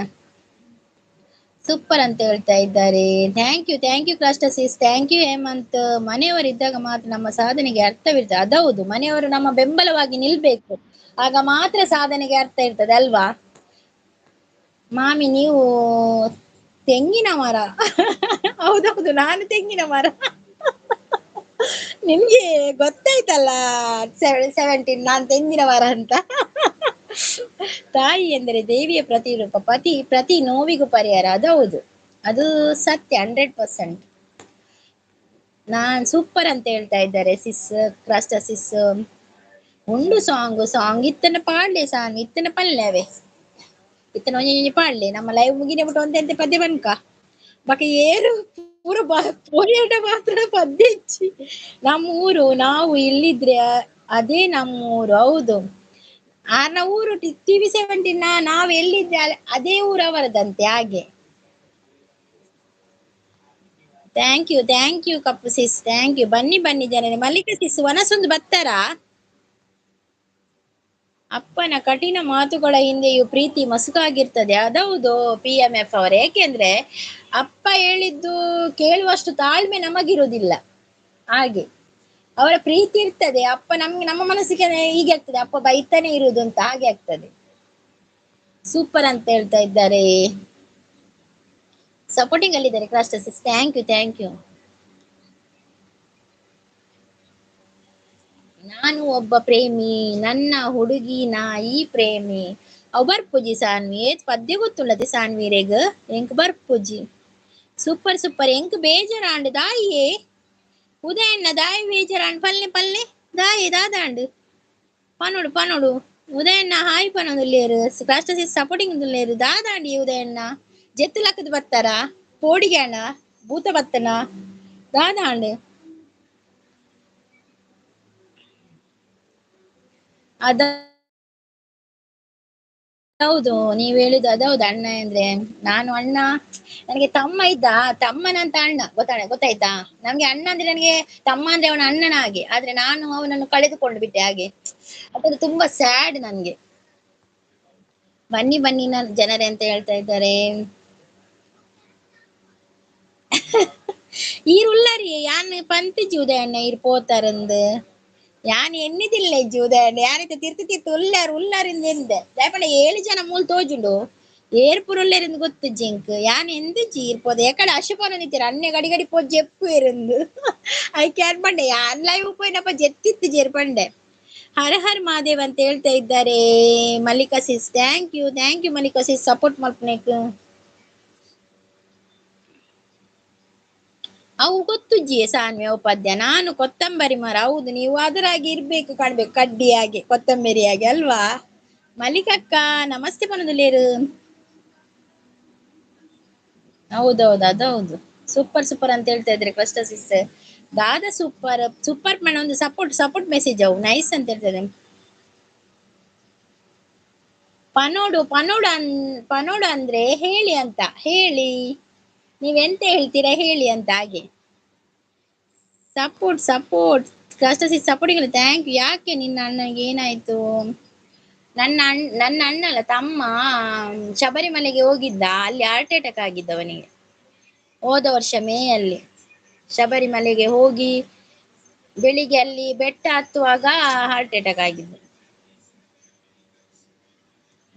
ಸೂಪರ್ ಅಂತ ಹೇಳ್ತಾ ಇದ್ದಾರೆ. ಥ್ಯಾಂಕ್ ಯು ಕ್ರಾಸ್ಟಸಿಸ್. Thank you Hemant. ಮನೆಯವರು ಇದ್ದಾಗ ಮಾತ್ರ ನಮ್ಮ ಸಾಧನೆಗೆ ಅರ್ಥವಿರ್ತದೆ. ಅದೌದು, ಮನೆಯವರು ನಮ್ಮ ಬೆಂಬಲವಾಗಿ ನಿಲ್ಬೇಕು, ಆಗ ಮಾತ್ರ ಸಾಧನೆಗೆ ಅರ್ಥ ಇರ್ತದೆ ಅಲ್ವಾ. ಮಾಮಿ ನೀವು ತೆಂಗಿನ ಮರ. ಹೌದೌದು ನಾನು ತೆಂಗಿನ ಮರ. ನಿಮ್ಗೆ ಗೊತ್ತಾಯ್ತಲ್ಲ 17 ನಾನ್ ತೆಂಗಿನ ಮರ ಅಂತ. ತಾಯಿ ಎಂದರೆ ದೇವಿಯ ಪ್ರತಿರೂಪ, ಪ್ರತಿ ನೋವಿಗೂ ಪರಿಹಾರ. ಅದೌದು, ಅದು ಸತ್ಯ 100%. ನಾನ್ ಸೂಪರ್ ಅಂತ ಹೇಳ್ತಾ ಇದ್ದಾರೆ ಕ್ರಾಸ್ಟಸಿಸ್. ಉಂಡು ಸಾಂಗ್ ಇತ್ತನ ಪಾಡ್ಲೆ ಸಾಂಗ್ ಇತ್ತನ ಪಲ್ಯವೇ ಇತ್ತನ ಒಂಜಿ ಪಾಡ್ಲೆ. ನಮ್ಮ ಲೈವ್ ಮುಗಿನ ಬಿಟ್ಟು ಒಂದೆಂತೆ ಪದ್ಯ ಬನ್ಕ ಬಕ ಏರು ಪೂರ ಪೋಯಾಟ ಮಾತ್ರ ಪದ್ಯ ಇಚ್ಚಿ. ನಮ್ಮೂರು ನಾವು ಇಲ್ಲಿದ್ರೆ ಅದೇ ನಮ್ಮೂರು. ಹೌದು, ನಮ್ಮ ಊರು TV17 ನಾವ್ ಎಲ್ಲಿದ್ರೆ ಅದೇ ಊರು ಅವರದಂತೆ ಹಾಗೆ. ಥ್ಯಾಂಕ್ ಯು ಕಪ್ಪು ಸಿಸ್. Thank you. ಬನ್ನಿ ಜನರೇ. ಮಲ್ಲಿಕಾ ಸಿಸ್ ವನಸೊಂದು ಬತ್ತಾರಾ? ಅಪ್ಪನ ಕಠಿಣ ಮಾತುಗಳ ಹಿಂದೆಯೂ ಪ್ರೀತಿ ಮಸುಕಾಗಿರ್ತದೆ. ಅದೌದು PMF ಅವರೇ. ಏಕೆಂದ್ರೆ ಅಪ್ಪ ಹೇಳಿದ್ದು ಕೇಳುವಷ್ಟು ತಾಳ್ಮೆ ನಮಗಿರುವುದಿಲ್ಲ. ಹಾಗೆ ಅವರ ಪ್ರೀತಿ ಇರ್ತದೆ. ಅಪ್ಪ ನಮ್ಮ ಮನಸ್ಸಿಗೆ ಹೀಗೆ ಆಗ್ತದೆ, ಅಪ್ಪ ಬೈತಾನೆ ಇರುವುದು ಅಂತ ಹಾಗೆ ಆಗ್ತದೆ. ಸೂಪರ್ ಅಂತ ಹೇಳ್ತಾ ಇದ್ದಾರೆ. ಸಪೋರ್ಟಿಂಗ್ ಅಲ್ಲಿದ್ದಾರೆ ಕ್ರಾಸ್ಟಸಿಸ್. Thank you. ನಾನು ಒಬ್ಬ ಪ್ರೇಮಿ, ನನ್ನ ಹುಡುಗಿ ನಾಯಿ ಪ್ರೇಮಿ. ಅವ್ ಬರ್ಪುಜಿ ಸಾನ್ವಿ ಪದ್ಯ ಗೊತ್ತುಳ್ಳದೆ ಸಾನ್ವಿರೇಗ್ ಎಂಕ್ ಬರ್ಪುಜಿ. ಸೂಪರ್ ಎಂಕ್ ಬೇಜಾರಾಂಡ್ ದಾಯಿಯೇ ಉದಯಣ್ಣ ದಾಯಿ ಬೇಜಾರಾಂಡ್ ಪಲ್ಲೆ ದಾಯಿ ದಾದಾಂಡ್ ಪನೋಡು ಉದಯಣ್ಣ ಹಾಯ್ ಪನೊಂದುಲ್ಲೇರು ಕ್ರಾಸ್ಟಸಿಸ್ ಸಪೋರ್ಟಿಂಗ್ ದುಲ್ಲೇರು ದಾದಾಂಡಿ ಉದಯಣ್ಣ ಜೆತ್ತು ಲಕ್ಕದ ಬತ್ತಾರ ಪೋಡಿಗೆ ಅಣ್ಣ ಭೂತ ಬತ್ತನ ದಾದಾಂಡ್ ಅದ ಹೌದು, ನೀವ್ ಹೇಳಿದ್ದು ಅದೌದು. ಅಣ್ಣ ಅಂದ್ರೆ ನಾನು ಅಣ್ಣ, ನನಗೆ ತಮ್ಮ ಇದ್ದ, ತಮ್ಮನಂತ ಅಣ್ಣ ಗೊತ್ತಾಯ್ತಾ. ನಮ್ಗೆ ಅಣ್ಣ ಅಂದ್ರೆ ನನಗೆ ತಮ್ಮ ಅಂದ್ರೆ ಅವನ ಅಣ್ಣನ ಹಾಗೆ, ಆದ್ರೆ ನಾನು ಅವನನ್ನು ಕಳೆದುಕೊಂಡು ಬಿಟ್ಟೆ ಹಾಗೆ. ಅದು ತುಂಬಾ ಸ್ಯಾಡ್ ನನ್ಗೆ. ಬನ್ನಿ ಬನ್ನಿ ಜನರೇ ಅಂತ ಹೇಳ್ತಾ ಇದ್ದಾರೆ. ಈರುಳ್ಳರಿ ಯಾನ್ ಪಂತಿಜ್ಜಿ ಉದಯಣ್ಣ ಇರ್ ಪೋತಾರಂದು ಯಾನ್ ಎನ್ನಿದಿಲ್ಲ ಇಜ್ಜಿ ಉದಯಣ್ಣ ಯಾನೈತೆ ತಿರ್ತಿ ಉಳ್ಳಾರಿಂದ ಎಂದೆ ದಾಯಪಂಡ 7 ಜನ ಮೂಲ್ ತೋಜುಂಡು ಏರ್ಪುರ್ ಉಳ್ಳೇರಿಂದ ಗೊತ್ತು ಜಿಂಕ್ ಯಾನ್ ಎಂದಿಜ್ಜಿ ಇರ್ಪೋದು ಯಾಕಡೆ ಅಶುಪನ ನಿಂತಿರ ಅನ್ಯ ಗಡಿ ಗಡಿ ಪೋ ಜೆಪ್ಪು ಇರಂದು ಐ ಕ್ಯಾನ್ ಪಂಡೆ ಯಾನ್ ಲೈವ್ ಪೋಯಿನಪ್ಪ ಜೆತ್ತಿತ್ತು ಜೇರ್ ಪಂಡೆ. ಹರ ಹರ್ ಮಹಾದೇವ್ ಅಂತ ಹೇಳ್ತಾ ಇದ್ದಾರೆ Mallika sis. Thank you Mallika sis support ಮಲ್ಪನೇಕ್. ಅವು ಗೊತ್ತುಜ್ಜಿ ಸಾನ್ವಿ ಉಪಾಧ್ಯ ನಾನು ಕೊತ್ತಂಬರಿ ಮರ ಹೌದು ನೀವು ಅದರಾಗಿ ಇರ್ಬೇಕು ಕಾಣ್ಬೇಕು ಕಡ್ಡಿ ಹಾಗೆ ಕೊತ್ತಂಬರಿ ಹಾಗೆ ಅಲ್ವಾ. ಮಲ್ಲಿಕಕ್ಕ ನಮಸ್ತೆ ಪನದುಲೇರು. ಹೌದೌದು ಅದೌದು ಸೂಪರ್ ಅಂತ ಹೇಳ್ತಾ ಇದ್ರೆ ಫಸ್ಟ್ ಸಿಸ್ ದಾದ ಸೂಪರ್ ಮಣ ಒಂದು ಸಪೋರ್ಟ್ ಮೆಸೇಜ್ ಅವು ನೈಸ್ ಅಂತ ಹೇಳ್ತದೆ. ಪನೋಡು ಅಂದ್ರೆ ಹೇಳಿ ಅಂತ ಹೇಳಿ ನೀವೆಂತ ಹೇಳ್ತೀರಾ ಹೇಳಿ ಅಂತ ಹಾಗೆ. ಸಪೋರ್ಟ್ ಕಷ್ಟ ಸಪೋರ್ಟಿಗೆ ಥ್ಯಾಂಕ್ ಯು. ಯಾಕೆ ನಿನ್ನ ಅಣ್ಣನಿಗೆ ಏನಾಯ್ತು? ನನ್ನ ಅಣ್ಣ ಅಲ್ಲ ತಮ್ಮ ಶಬರಿಮಲೆಗೆ ಹೋಗಿದ್ದ, ಅಲ್ಲಿ ಹಾರ್ಟ್ ಅಟ್ಯಾಕ್ ಆಗಿದ್ದವನಿಗೆ ಹೋದ ವರ್ಷ ಮೇ ಅಲ್ಲಿ. ಶಬರಿಮಲೆಗೆ ಹೋಗಿ ಬೆಳಿಗ್ಗೆ ಅಲ್ಲಿ ಬೆಟ್ಟ ಹತ್ತುವಾಗ ಹಾರ್ಟ್ ಅಟ್ಯಾಕ್ ಆಗಿದ್ದು.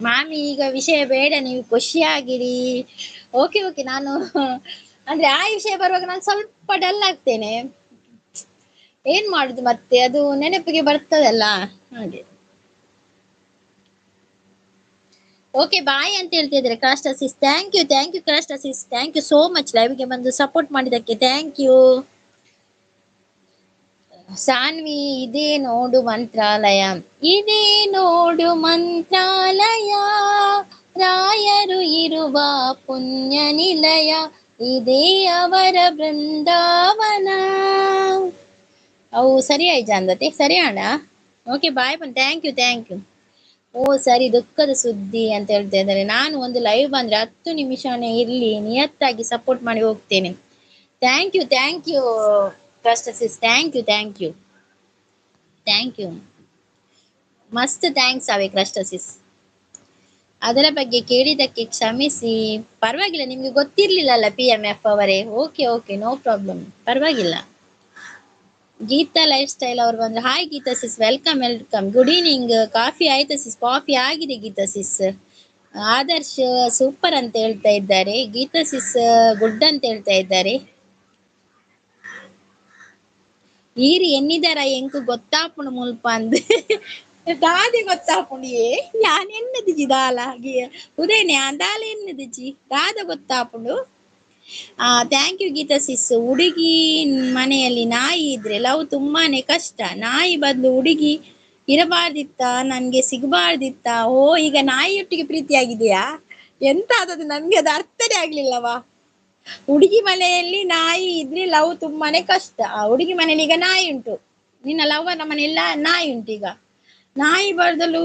ಮಾಮಿ ಈಗ ವಿಷಯ ಬೇಡ, ನೀವು ಖುಷಿಯಾಗಿರಿ. ಓಕೆ ನಾನು ಅಂದ್ರೆ ಆ ವಿಷಯ ಬರುವಾಗ ನಾನು ಸ್ವಲ್ಪ ಡಲ್ ಆಗ್ತೇನೆ. ಏನ್ ಮಾಡುದು ಮತ್ತೆ ಅದು ನೆನಪಿಗೆ ಬರ್ತದಲ್ಲ ಹಾಗೆ. ಓಕೆ ಬಾಯ್ ಅಂತ ಹೇಳ್ತಿದ್ರೆ ಕ್ರಾಸ್ಟಸಿಸ್. ಥ್ಯಾಂಕ್ ಯು ಕ್ರಾಸ್ಟಸಿಸ್, ಥ್ಯಾಂಕ್ ಯು ಸೋ ಮಚ್ ಲೈವ್ಗೆ ಬಂದು ಸಪೋರ್ಟ್ ಮಾಡಿದಕ್ಕೆ ಥ್ಯಾಂಕ್ ಯು. ಸಾನ್ವಿ ಇದೇ ನೋಡು ಮಂತ್ರಾಲಯ, ಇದೇ ನೋಡು ಮಂತ್ರಾಲಯ, ರಾಯರು ಇರುವ ಪುಣ್ಯ ನಿಲಯ, ಇದೇ ಅವರ ಬೃಂದಾವನ. ಅವು ಸರಿ ಆಯ್ತು ಅಂದತೆ ಸರಿ ಅಣ್ಣ. ಓಕೆ ಬಾಯ್ ಬನ್ ಥ್ಯಾಂಕ್ ಯು. ಓ ಸರಿ ದುಃಖದ ಸುದ್ದಿ ಅಂತ ಹೇಳ್ತಾ ಇದ್ದಾರೆ. ನಾನು ಒಂದು ಲೈವ್ ಬಂದ್ರೆ 10 ನಿಮಿಷನೇ ಇರ್ಲಿ ನಿಯತ್ತಾಗಿ ಸಪೋರ್ಟ್ ಮಾಡಿ ಹೋಗ್ತೇನೆ. ಥ್ಯಾಂಕ್ ಯು ಕ್ರಾಸ್ಟಸಿಸ್, ಥ್ಯಾಂಕ್ ಯು ಮಸ್ತ್ ಥ್ಯಾಂಕ್ಸ್ ಅವೆ ಕ್ರಾಸ್ಟಸಿಸ್. ಅದರ ಬಗ್ಗೆ ಕೇಳಿದಕ್ಕೆ ಕ್ಷಮಿಸಿ. ಪರವಾಗಿಲ್ಲ, ನಿಮ್ಗೆ ಗೊತ್ತಿರ್ಲಿಲ್ಲಲ್ಲ PMF ಅವರೇ. ಓಕೆ ನೋ ಪ್ರಾಬ್ಲಮ್, ಪರವಾಗಿಲ್ಲ. ಗೀತಾ ಲೈಫ್ ಸ್ಟೈಲ್ ಅವರು ಬಂದ್ರೆ hi Geeta sis, welcome good evening. Coffee ಆಯ್ತಾ ಸಿಸ್? ಕಾಫಿ ಆಗಿದೆ ಗೀತಾ ಸಿಸ್. ಆದರ್ಶ್ ಸೂಪರ್ ಅಂತ ಹೇಳ್ತಾ ಇದ್ದಾರೆ. ಗೀತಾ ಸಿಸ್ ಗುಡ್ ಅಂತ ಹೇಳ್ತಾ ಇದ್ದಾರೆ. ಈರಿ ಎನ್ನಿದಾರ ಎಂಕು ಗೊತ್ತಾಪುಂಡು ಮುಲ್ಪ ಅಂದ್ ದಾದಿ ಗೊತ್ತಾಪುಂಡಿಯೇ ಯಾನ್ ಎನ್ನದಿಜಿ ದಾಲ ಉದಯನೆ ದಾಲ ಎನ್ನದಿಜಿ ದಾದ ಗೊತ್ತಾಪುಂಡು. Thank you Geeta sis. ಹುಡುಗಿ ಮನೆಯಲ್ಲಿ ನಾಯಿ ಇದ್ರೆ ಲವ್ ತುಂಬಾನೇ ಕಷ್ಟ. ನಾಯಿ ಬದಲು ಹುಡುಗಿ ಇರಬಾರ್ದಿತ್ತ, ನನ್ಗೆ ಸಿಗಬಾರ್ದಿತ್ತ. ಓ ಈಗ ನಾಯಿಯೊಟ್ಟಿಗೆ ಪ್ರೀತಿಯಾಗಿದೆಯಾ? ಎಂತ ಆದದ್ದು ನನ್ಗೆ ಅದು ಅರ್ಥನೇ ಆಗ್ಲಿಲ್ಲವಾ. ಹುಡುಗಿ ಮನೆಯಲ್ಲಿ ನಾಯಿ ಇದ್ರೆ ಲವ್ ತುಂಬಾನೇ ಕಷ್ಟ. ಆ ಹುಡುಗಿ ಮನೇಲಿ ಈಗ ನಾಯಿ ಉಂಟು, ನಿನ್ನ ಲವ್ವನ ಮನೆಯಲ್ಲ ನಾಯಿ ಉಂಟು. ಈಗ ನಾಯಿ ಬದಲು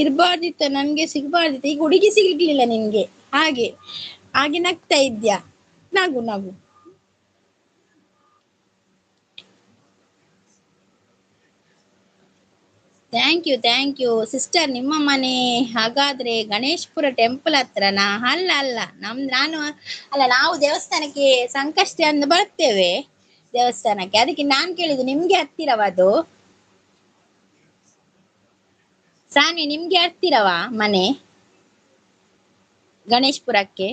ಇರ್ಬಾರ್ದಿತ್ತ, ನನ್ಗೆ ಸಿಗ್ಬಾರ್ದಿತ್ತ. ಈಗ ಹುಡುಗಿ ಸಿಗ್ಲಿಲ್ಲ ನಿನ್ಗೆ, ಹಾಗೆ ನಗ್ತಾ ಇದ್ಯಾ? ನಗು. Thank you sister. ನಿಮ್ಮ ಮನೆ ಹಾಗಾದ್ರೆ ಗಣೇಶ್ಪುರ ಟೆಂಪಲ್ ಹತ್ರನಾ? ಅಲ್ಲ ನಾವು ದೇವಸ್ಥಾನಕ್ಕೆ ಸಂಕಷ್ಟಿ ಅಂದು ಬರ್ತೇವೆ ದೇವಸ್ಥಾನಕ್ಕೆ. ಅದಕ್ಕೆ ನಾನ್ ಕೇಳಿದ್ದು ನಿಮ್ಗೆ ಹತ್ತಿರವದು? ಸಾನಿ ನಿಮ್ಗೆ ಹತ್ತಿರವಾ ಮನೆ ಗಣೇಶ್ಪುರಕ್ಕೆ?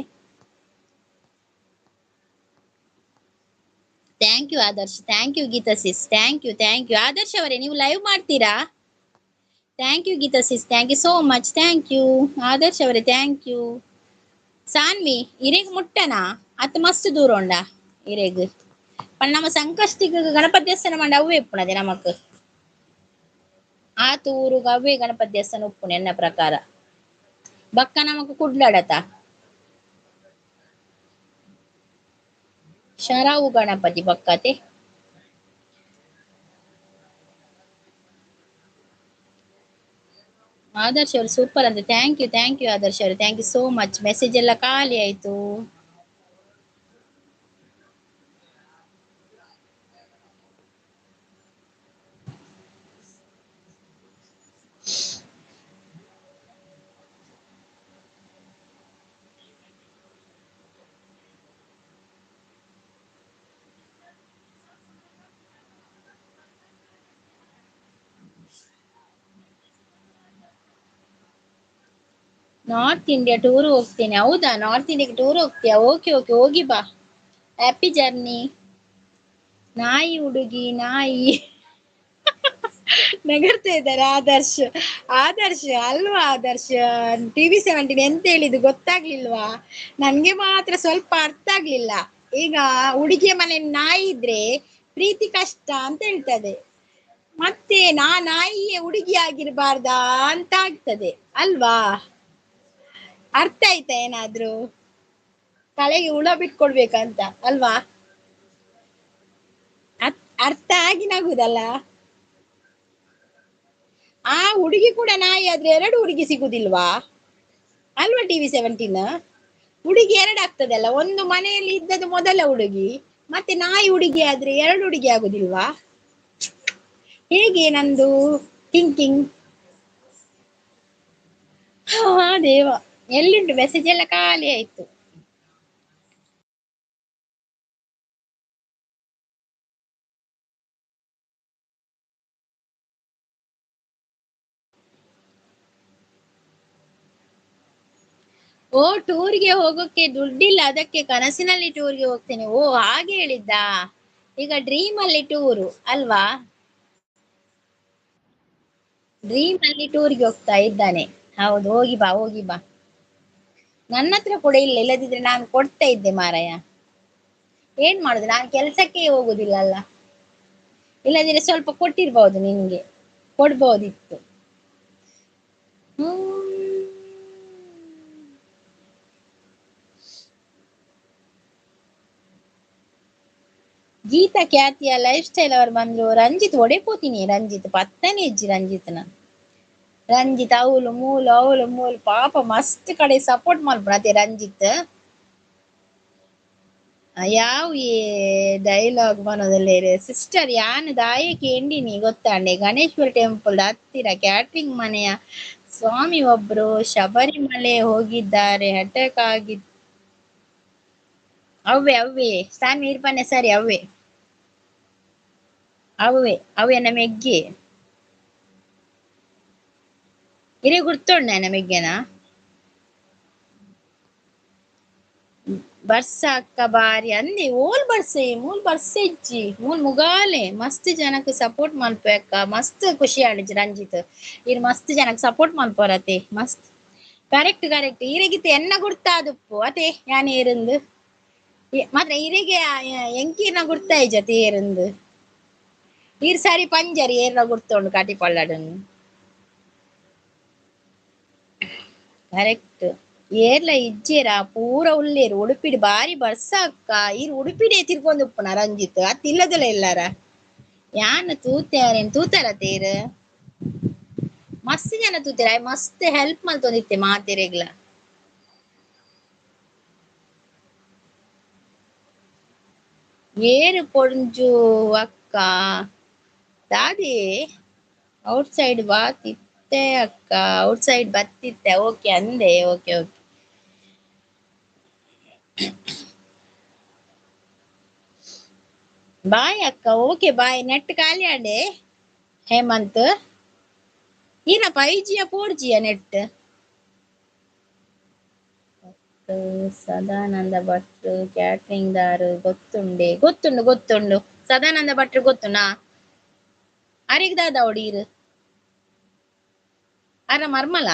Thank you Adarsh, thank you Geeta sis, thank you Adarsh ಅವರೇ. ನೀವು ಲೈವ್ ಮಾಡ್ತೀರಾ? Thank you Geeta sis, thank you so much. Thank you Adarsh ಅವರೇ, ಥ್ಯಾಂಕ್ ಯು. ಸಾನ್ವಿ ಇರೇಗ್ ಮುಟ್ಟನಾ ಅತ್ ಮಸ್ತ್ ದೂರ ಉಂಡ ಇರೇಗ್ ಪಂಡ ನಮ್ಮ ಸಂಕಷ್ಟಿಗೆ ಗಣಪತಿ ದೇವಸ್ಥಾನ ಮಂಡ ಅವೇ ಇಪ್ಪುಣದೆ ನಮಕ್ ಆತ ಊರುಗ ಅವೇ ಗಣಪತಿ ದೇವಸ್ಥಾನ ಉಪ್ಪುಣೆ ಎನ್ನ ಪ್ರಕಾರ. ಬಕ್ಕ ನಮಕ್ ಕುಡ್ಲಡತ ಶರಾವು ಗಣಪತಿ ಬಕ್ಕತೆ. ಆದರ್ಶ್ ಅವರು ಸೂಪರ್ ಅಂತ. ಥ್ಯಾಂಕ್ ಯು ಆದರ್ಶ್ ಅವರು, thank you so much. Message ಎಲ್ಲ ಖಾಲಿ ಆಯ್ತು. ನಾರ್ತ್ ಇಂಡಿಯಾ ಟೂರ್ ಹೋಗ್ತೇನೆ. ಹೌದಾ, ನಾರ್ತ್ ಇಂಡಿಯಾಗೆ ಟೂರ್ ಹೋಗ್ತೀಯಾ? ಓಕೆ ಓಕೆ, ಹೋಗಿ ಬಾ. Happy journey. ನಾಯಿ ಹುಡುಗಿ ನಾಯಿ ನಗರ್ತಾ ಇದ್ದಾರೆ ಆದರ್ಶ್. ಆದರ್ಶ್ ಅಲ್ವಾ ಆದರ್ಶ್, TV17 ಎಂತ ಹೇಳಿದ್ದು ಗೊತ್ತಾಗ್ಲಿಲ್ವಾ? ನನ್ಗೆ ಮಾತ್ರ ಸ್ವಲ್ಪ ಅರ್ಥ ಆಗ್ಲಿಲ್ಲ. ಈಗ ಹುಡುಗಿಯ ಮನೆ ನಾಯಿ ಇದ್ರೆ ಪ್ರೀತಿ ಕಷ್ಟ ಅಂತ ಹೇಳ್ತದೆ, ಮತ್ತೆ ನಾಯಿಯೇ ಹುಡುಗಿ ಆಗಿರ್ಬಾರ್ದಾ ಅಂತ ಆಗ್ತದೆ ಅಲ್ವಾ? ಅರ್ಥ ಆಯ್ತಾ ಏನಾದ್ರು? ತಲೆಗೆ ಹುಳ ಬಿಟ್ಕೊಡ್ಬೇಕಂತ ಅಲ್ವಾ? ಅರ್ಥ ಆಗಿ ನಗುದಲ್ಲ. ಆ ಹುಡುಗಿ ಕೂಡ ನಾಯಿ ಆದ್ರೆ ಎರಡು ಹುಡುಗಿ ಸಿಗುದಿಲ್ವಾ? ಅಲ್ವಾ TV17? ಹುಡುಗಿ ಎರಡು ಆಗ್ತದಲ್ಲ, ಒಂದು ಮನೆಯಲ್ಲಿ ಇದ್ದದ್ದು ಮೊದಲ ಹುಡುಗಿ, ಮತ್ತೆ ನಾಯಿ ಹುಡುಗಿ ಆದ್ರೆ ಎರಡು ಹುಡುಗಿ ಆಗುದಿಲ್ವಾ? ಹೇಗೆ ನಂದು ಥಿಂಕಿಂಗ್? ಹಾ ದೇವ, ಎಲ್ಲಿಂಟು ಮೆಸೇಜ್ ಎಲ್ಲ ಖಾಲಿ ಆಯ್ತು. ಓ, ಟೂರ್ಗೆ ಹೋಗೋಕೆ ದುಡ್ಡಿಲ್ಲ, ಅದಕ್ಕೆ ಕನಸಿನಲ್ಲಿ ಟೂರ್ಗೆ ಹೋಗ್ತೇನೆ. ಓ ಹಾಗೆ ಹೇಳಿದ್ದ. ಈಗ ಡ್ರೀಮ್ ಅಲ್ಲಿ ಟೂರು ಅಲ್ವಾ? ಡ್ರೀಮ್ ಅಲ್ಲಿ ಟೂರ್ಗೆ ಹೋಗ್ತಾ ಇದ್ದಾನೆ. ಹೌದು, ಹೋಗಿ ಬಾ ಹೋಗಿ ಬಾ. ನನ್ನ ಹತ್ರ ಕೂಡ ಇಲ್ಲ, ಇಲ್ಲದಿದ್ರೆ ನಾನು ಕೊಡ್ತಾ ಇದ್ದೆ ಮಾರಾಯ. ಏನ್ ಮಾಡುದು, ನಾನು ಕೆಲ್ಸಕ್ಕೆ ಹೋಗುದಿಲ್ಲ ಅಲ್ಲ. ಇಲ್ಲದಿದ್ರೆ ಸ್ವಲ್ಪ ಕೊಟ್ಟಿರ್ಬಹುದು ನಿನ್ಗೆ, ಕೊಡ್ಬೋದಿತ್ತು. ಹ್ಮ್. ಗೀತಾ ಖ್ಯಾತಿಯ ಲೈಫ್ ಸ್ಟೈಲ್ ಅವರು ಬಂದ್ರು. ರಂಜಿತ್ ಒಡೆಪೋತೀನಿ, ರಂಜಿತ್ ಪತ್ತನೇ ಇಜ್ಜಿ ರಂಜಿತ್ನ. ರಂಜಿತ್ ಅವಳು ಮೂಲು ಪಾಪ ಮಸ್ತ್ ಕಡೆ ಸಪೋರ್ಟ್ ಮಾಡ್ಬಿಡತ್ತೆ ರಂಜಿತ್. ಯಾವ ಡೈಲಾಗ್ ಬನ್ನೋದಲ್ಲೇ ಸಿಸ್ಟರ್ ಯಾನ್ ದಾಯಕ್ಕೆ ಎಂಡಿನಿ ಗೊತ್ತಾಂಡೆ. ಗಣೇಶ್ವರ ಟೆಂಪಲ್ ಹತ್ತಿರ ಕ್ಯಾಟ್ರಿಂಗ್ ಮನೆಯ ಸ್ವಾಮಿ ಒಬ್ರು ಶಬರಿಮಲೆ ಹೋಗಿದ್ದಾರೆ, ಅಟ್ಯಾಕ್ ಆಗಿ. ಅವ್ವೆ ಸ್ವಾಮಿ ಇರ್ಪನೆ ಸರಿ, ಅವ್ವೆ ನಮೆಗ್ಗೆ ಇರೇ ಗುರ್ತೋಣ್ಣ ನಮೆಗ್ಗೆನಾ. ಬರ್ಸ ಅಕ್ಕ ಬಾರಿ ಅಂದೆ ಮೂಲ್ ಬರ್ಸೆ ಇಜ್ಜಿ ಮೂಲ್ ಮುಗಾಲೆ ಮಸ್ತ್ ಜನಕ್ಕೆ ಸಪೋರ್ಟ್ ಮಲ್ಪೆ ಅಕ್ಕ. ಮಸ್ತ್ ಖುಷಿ ಆಡಿಜ್ ರಂಜಿತ್. ಇರ್ ಮಸ್ತ್ ಜನಕ್ಕೆ ಸಪೋರ್ಟ್ ಮಲ್ಪೋರತೆ ಮಸ್ತ್. ಕರೆಕ್ಟ್ ಈರೆಗಿತ್ತು ಎನ್ನ ಗುರ್ತಾದುಪ್ಪು ಅತೆ ಯಾನ್ ಏರಂದು ಮಾತ್ರ ಇರೆಗೆ ಎಂಕೀರ್ನ ಗುರ್ತಾಯಿ ಜೊತೆ ಏರಂದು ಈರ್ ಸಾರಿ ಪಂಜರಿ ಏರ್ನ ಗುರ್ತೊಂಡು ಕಾಟಿ ಪಳ್ಳಡನ್. ಕರೆಕ್ಟ್. ಏರ್ಲ ಇಜ್ಜೇರ ಪೂರ ಉಳ್ಳೇರು ಉಡುಪಿಡಿ ಬಾರಿ ಬರ್ಸ ಅಕ್ಕ. ಈರ್ ಉಡುಪಿಡೆ ತಿರ್ಕೊಂಡ್ ಉಪ್ಪುನ ರಂಜಿತ್ ಅತ್ ಇಲ್ಲದಲ್ಲ ಎಲ್ಲಾರ ಯಾನ್ ತೂತಾರ ತೇರ್ ಮಸ್ತ್ ಜನ ತೂತಿರ. ಮಸ್ತ್ ಹೆಲ್ಪ್ ಮಲ್ತೊಂದಿತ್ತೆ ಮಾತೆರೆಗ್ಲ. ಏರು ಪೊಂಜು ಅಕ್ಕ ದಾದಿ ಔಟ್ ಸೈಡ್ ಬಾತಿತ್ತೆ ಅಕ್ಕ, ಔಟ್ ಸೈಡ್ ಬತ್ತಿತ್ತೆ. ಓಕೆ ಅಂದೆ, ಓಕೆ. ಬಾಯ್ ಅಕ್ಕ, ಓಕೆ ಬಾಯ್. ನೆಟ್ ಖಾಲಿ ಆಂಡೆ ಹೇಮಂತ್. ಈನ 5G 4G ನೆಟ್. ಸದಾನಂದ ಭಟ್ರು ಕ್ಯಾಟ್ರಿಂಗ್ ದಾರು ಗೊತ್ತುಂಡು. ಸದಾನಂದ ಭಟ್ರು ಗೊತ್ತುನಾ? ಅರೆಗ್ ದಾದ ಒಡೀರ್ ಅರ ಮರ್ಮಲ